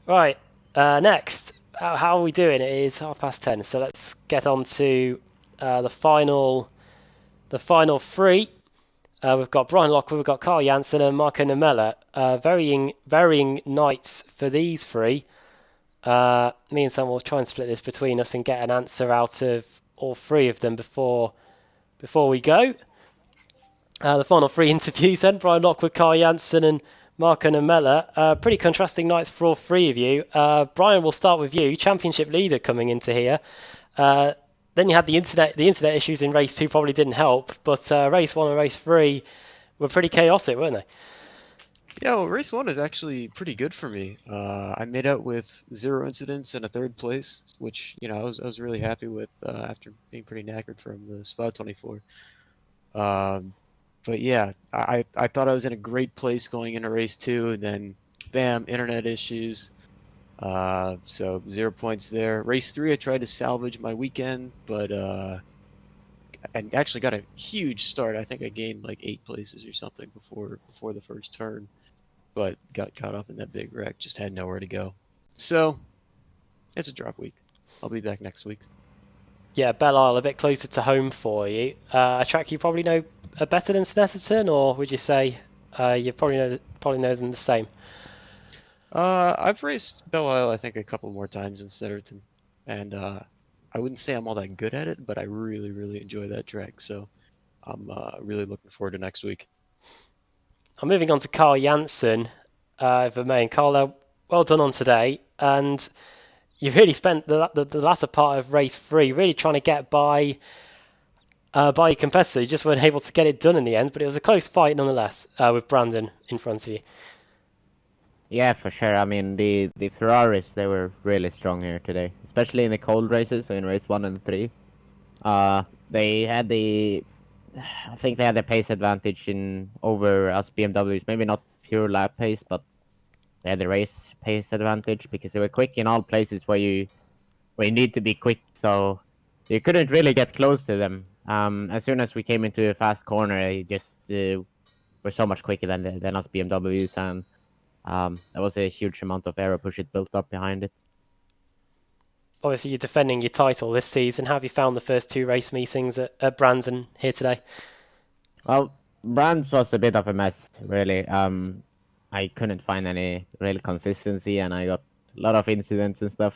Right. Next, how are we doing? It is 10:30. So let's get on to the final 3. We've got Brian Lockwood, we've got Carl Janssen and Marco Namella. Varying nights for these 3. Me and Sam will try and split this between us and get an answer out of all 3 of them before we go. The final 3 interviews then, Brian Lockwood, Carl Janssen and Marco Namella. Pretty contrasting nights for all 3 of you. Brian, we'll start with you. Championship leader coming into here. Then you had the internet issues in race 2 probably didn't help, but race 1 and race 3 were pretty chaotic, weren't they? Yeah, well, race 1 is actually pretty good for me. I made out with 0 incidents and a 3rd place, which I was really happy with after being pretty knackered from the Spa 24. But yeah, I thought I was in a great place going into race 2, and then bam, internet issues. So 0 points there. Race 3, I tried to salvage my weekend, but I actually got a huge start. I think I gained like 8 places or something before the first turn, but got caught up in that big wreck. Just had nowhere to go. So it's a drop week. I'll be back next week. Yeah, Belle Isle a bit closer to home for you. A track you probably know better than Snetterton, or would you say you probably know them the same? I've raced Belle Isle, I think, a couple more times in Snetterton, and I wouldn't say I'm all that good at it, but I really, really enjoy that track. So I'm really looking forward to next week. I'm moving on to Carl Janssen, if I may. And Carl, well done on today, and you really spent the latter part of race 3 really trying to get by your competitor. You just weren't able to get it done in the end, but it was a close fight nonetheless with Brandon in front of you. Yeah, for sure. I mean, the Ferraris, they were really strong here today, especially in the cold races, so in race 1 and 3. They had I think they had the pace advantage over us BMWs. Maybe not pure lap pace, but they had the race pace advantage because they were quick in all places where you need to be quick. So you couldn't really get close to them. As soon as we came into a fast corner, they just were so much quicker than us BMWs, and there was a huge amount of aero push it built up behind it. Obviously, you're defending your title this season. How have you found the first 2 race meetings at Brandon here today? Well, Brands was a bit of a mess, really. I couldn't find any real consistency, and I got a lot of incidents and stuff.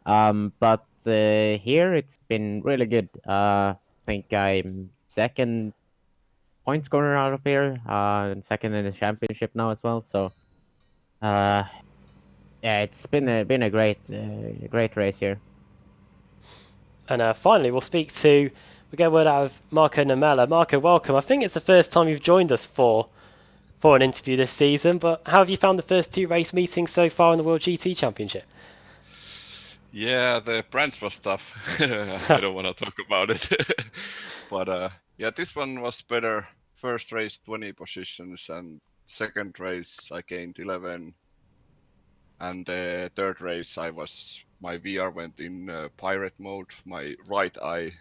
But here it's been really good. I think I'm second point scorer out of here, and second in the championship now as well. So, yeah, it's been a great race here. And finally, we'll get a word out of Marco Namella. Marco, welcome. I think it's the first time you've joined us for an interview this season, but how have you found the first 2 race meetings so far in the World GT Championship? Yeah, the branch was tough. I don't want to talk about it. But yeah, this one was better. First race 20 positions, and second race I gained 11. And the third race my VR went in pirate mode. My right eye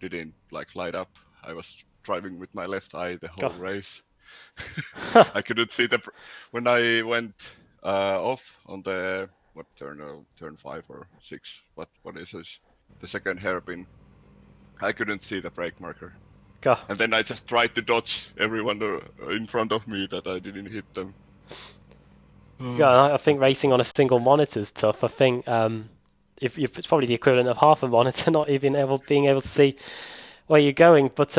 didn't light up. I was driving with my left eye the whole race. I couldn't see when I went off on the turn 5 or 6. What is this? The second hairpin. I couldn't see the brake marker. God. And then I just tried to dodge everyone in front of me that I didn't hit them. Yeah, I think racing on a single monitor is tough. I think if it's probably the equivalent of half a monitor, not even being able to see where you're going. But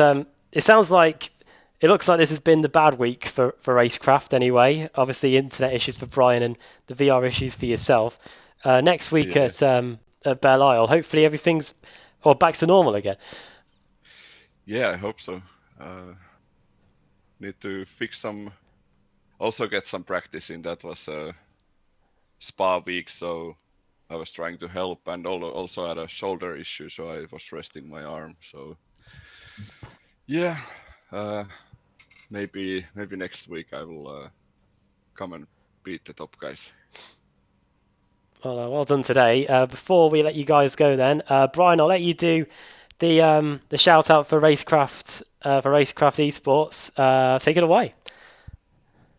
it sounds like it looks like this has been the bad week for Racecraft anyway. Obviously, internet issues for Brian and the VR issues for yourself. Next week at Belle Isle, hopefully everything's back to normal again. Yeah, I hope so. Need to fix some. Also get some practice in. That was a spa week, so I was trying to help, and also had a shoulder issue, so I was resting my arm. So yeah, maybe next week I will come and beat the top guys. Well done today. Before we let you guys go, then Brian, I'll let you do the shout out for Racecraft Esports. Take it away.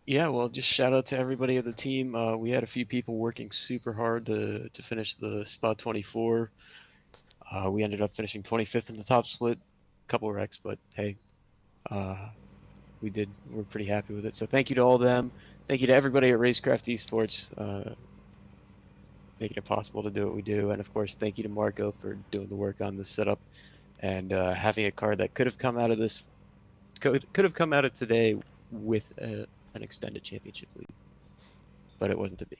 Yeah, well, just shout out to everybody of the team. We had a few people working super hard to finish the spot 24. We ended up finishing 25th in the top split. A couple of wrecks, but hey, we're pretty happy with it. So thank you to all of them. Thank you to everybody at Racecraft Esports, making it possible to do what we do. And of course, thank you to Marco for doing the work on the setup and having a car that could have come out of today with an extended championship lead, but it wasn't to be.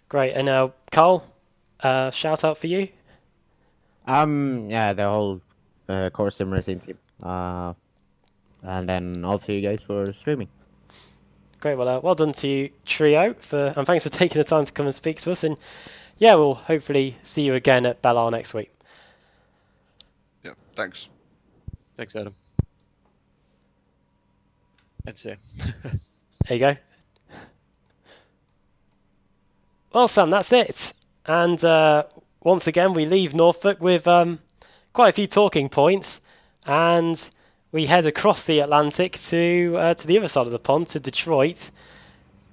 Great. And Carl, shout out for you. Yeah, the whole Core Sim Racing team, and then also you guys for streaming. Great. Well done to you, Trio, and thanks for taking the time to come and speak to us. And yeah, we'll hopefully see you again at Belle Isle next week. Yeah, thanks. Thanks, Adam. And Sam. There you go. Well, Sam, that's it. And once again, we leave Norfolk with quite a few talking points, and we head across the Atlantic to the other side of the pond, to Detroit. A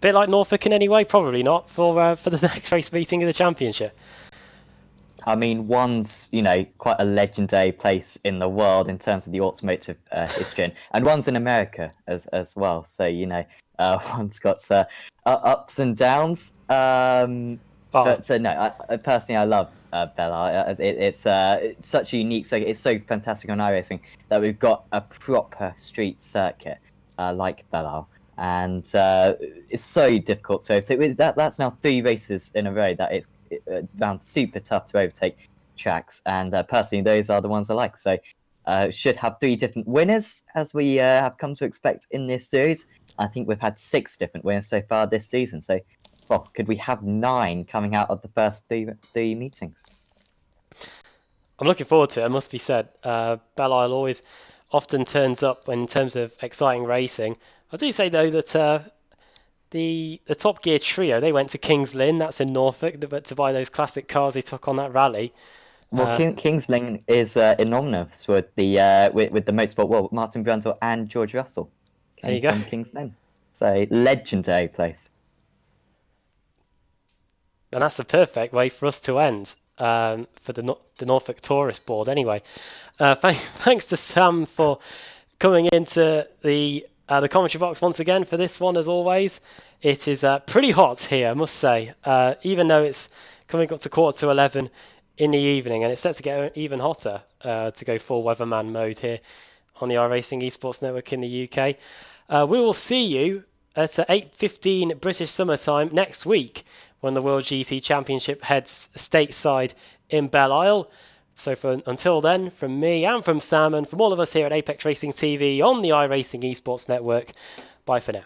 bit like Norfolk in any way? Probably not, for the next race meeting of the championship. I mean, one's, quite a legendary place in the world in terms of the automotive history, and one's in America as well. So, one's got ups and downs. But no, personally, I love Belle. It's such a unique circuit. It's so fantastic on iRacing that we've got a proper street circuit like Belle. And it's so difficult to overtake. That's now 3 races in a row that it's found super tough to overtake tracks, and personally those are the ones I like. So should have 3 different winners, as we have come to expect in this series. I think we've had 6 different winners so far this season, so could we have 9 coming out of the first 3 meetings? I'm looking forward to it, it must be said. Belle Isle always often turns up in terms of exciting racing. I do say though that the Top Gear trio, they went to Kings Lynn, that's in Norfolk, to buy those classic cars they took on that rally. Well, Kings Lynn is anonymous with the motorsport world. Martin Brundle and George Russell came from Kings Lynn. So legendary place. And that's a perfect way for us to end for the Norfolk Tourist Board. Anyway, thanks to Sam for coming into the The commentary box once again for this one, as always. It is pretty hot here, I must say, even though it's coming up to 11:15 in the evening, and it's set to get even hotter to go full weatherman mode here on the iRacing Esports Network in the UK. We will see you at 8:15 British Summer Time next week when the World GT Championship heads stateside in Belle Isle. So until then, from me and from Sam and from all of us here at Apex Racing TV on the iRacing Esports Network, bye for now.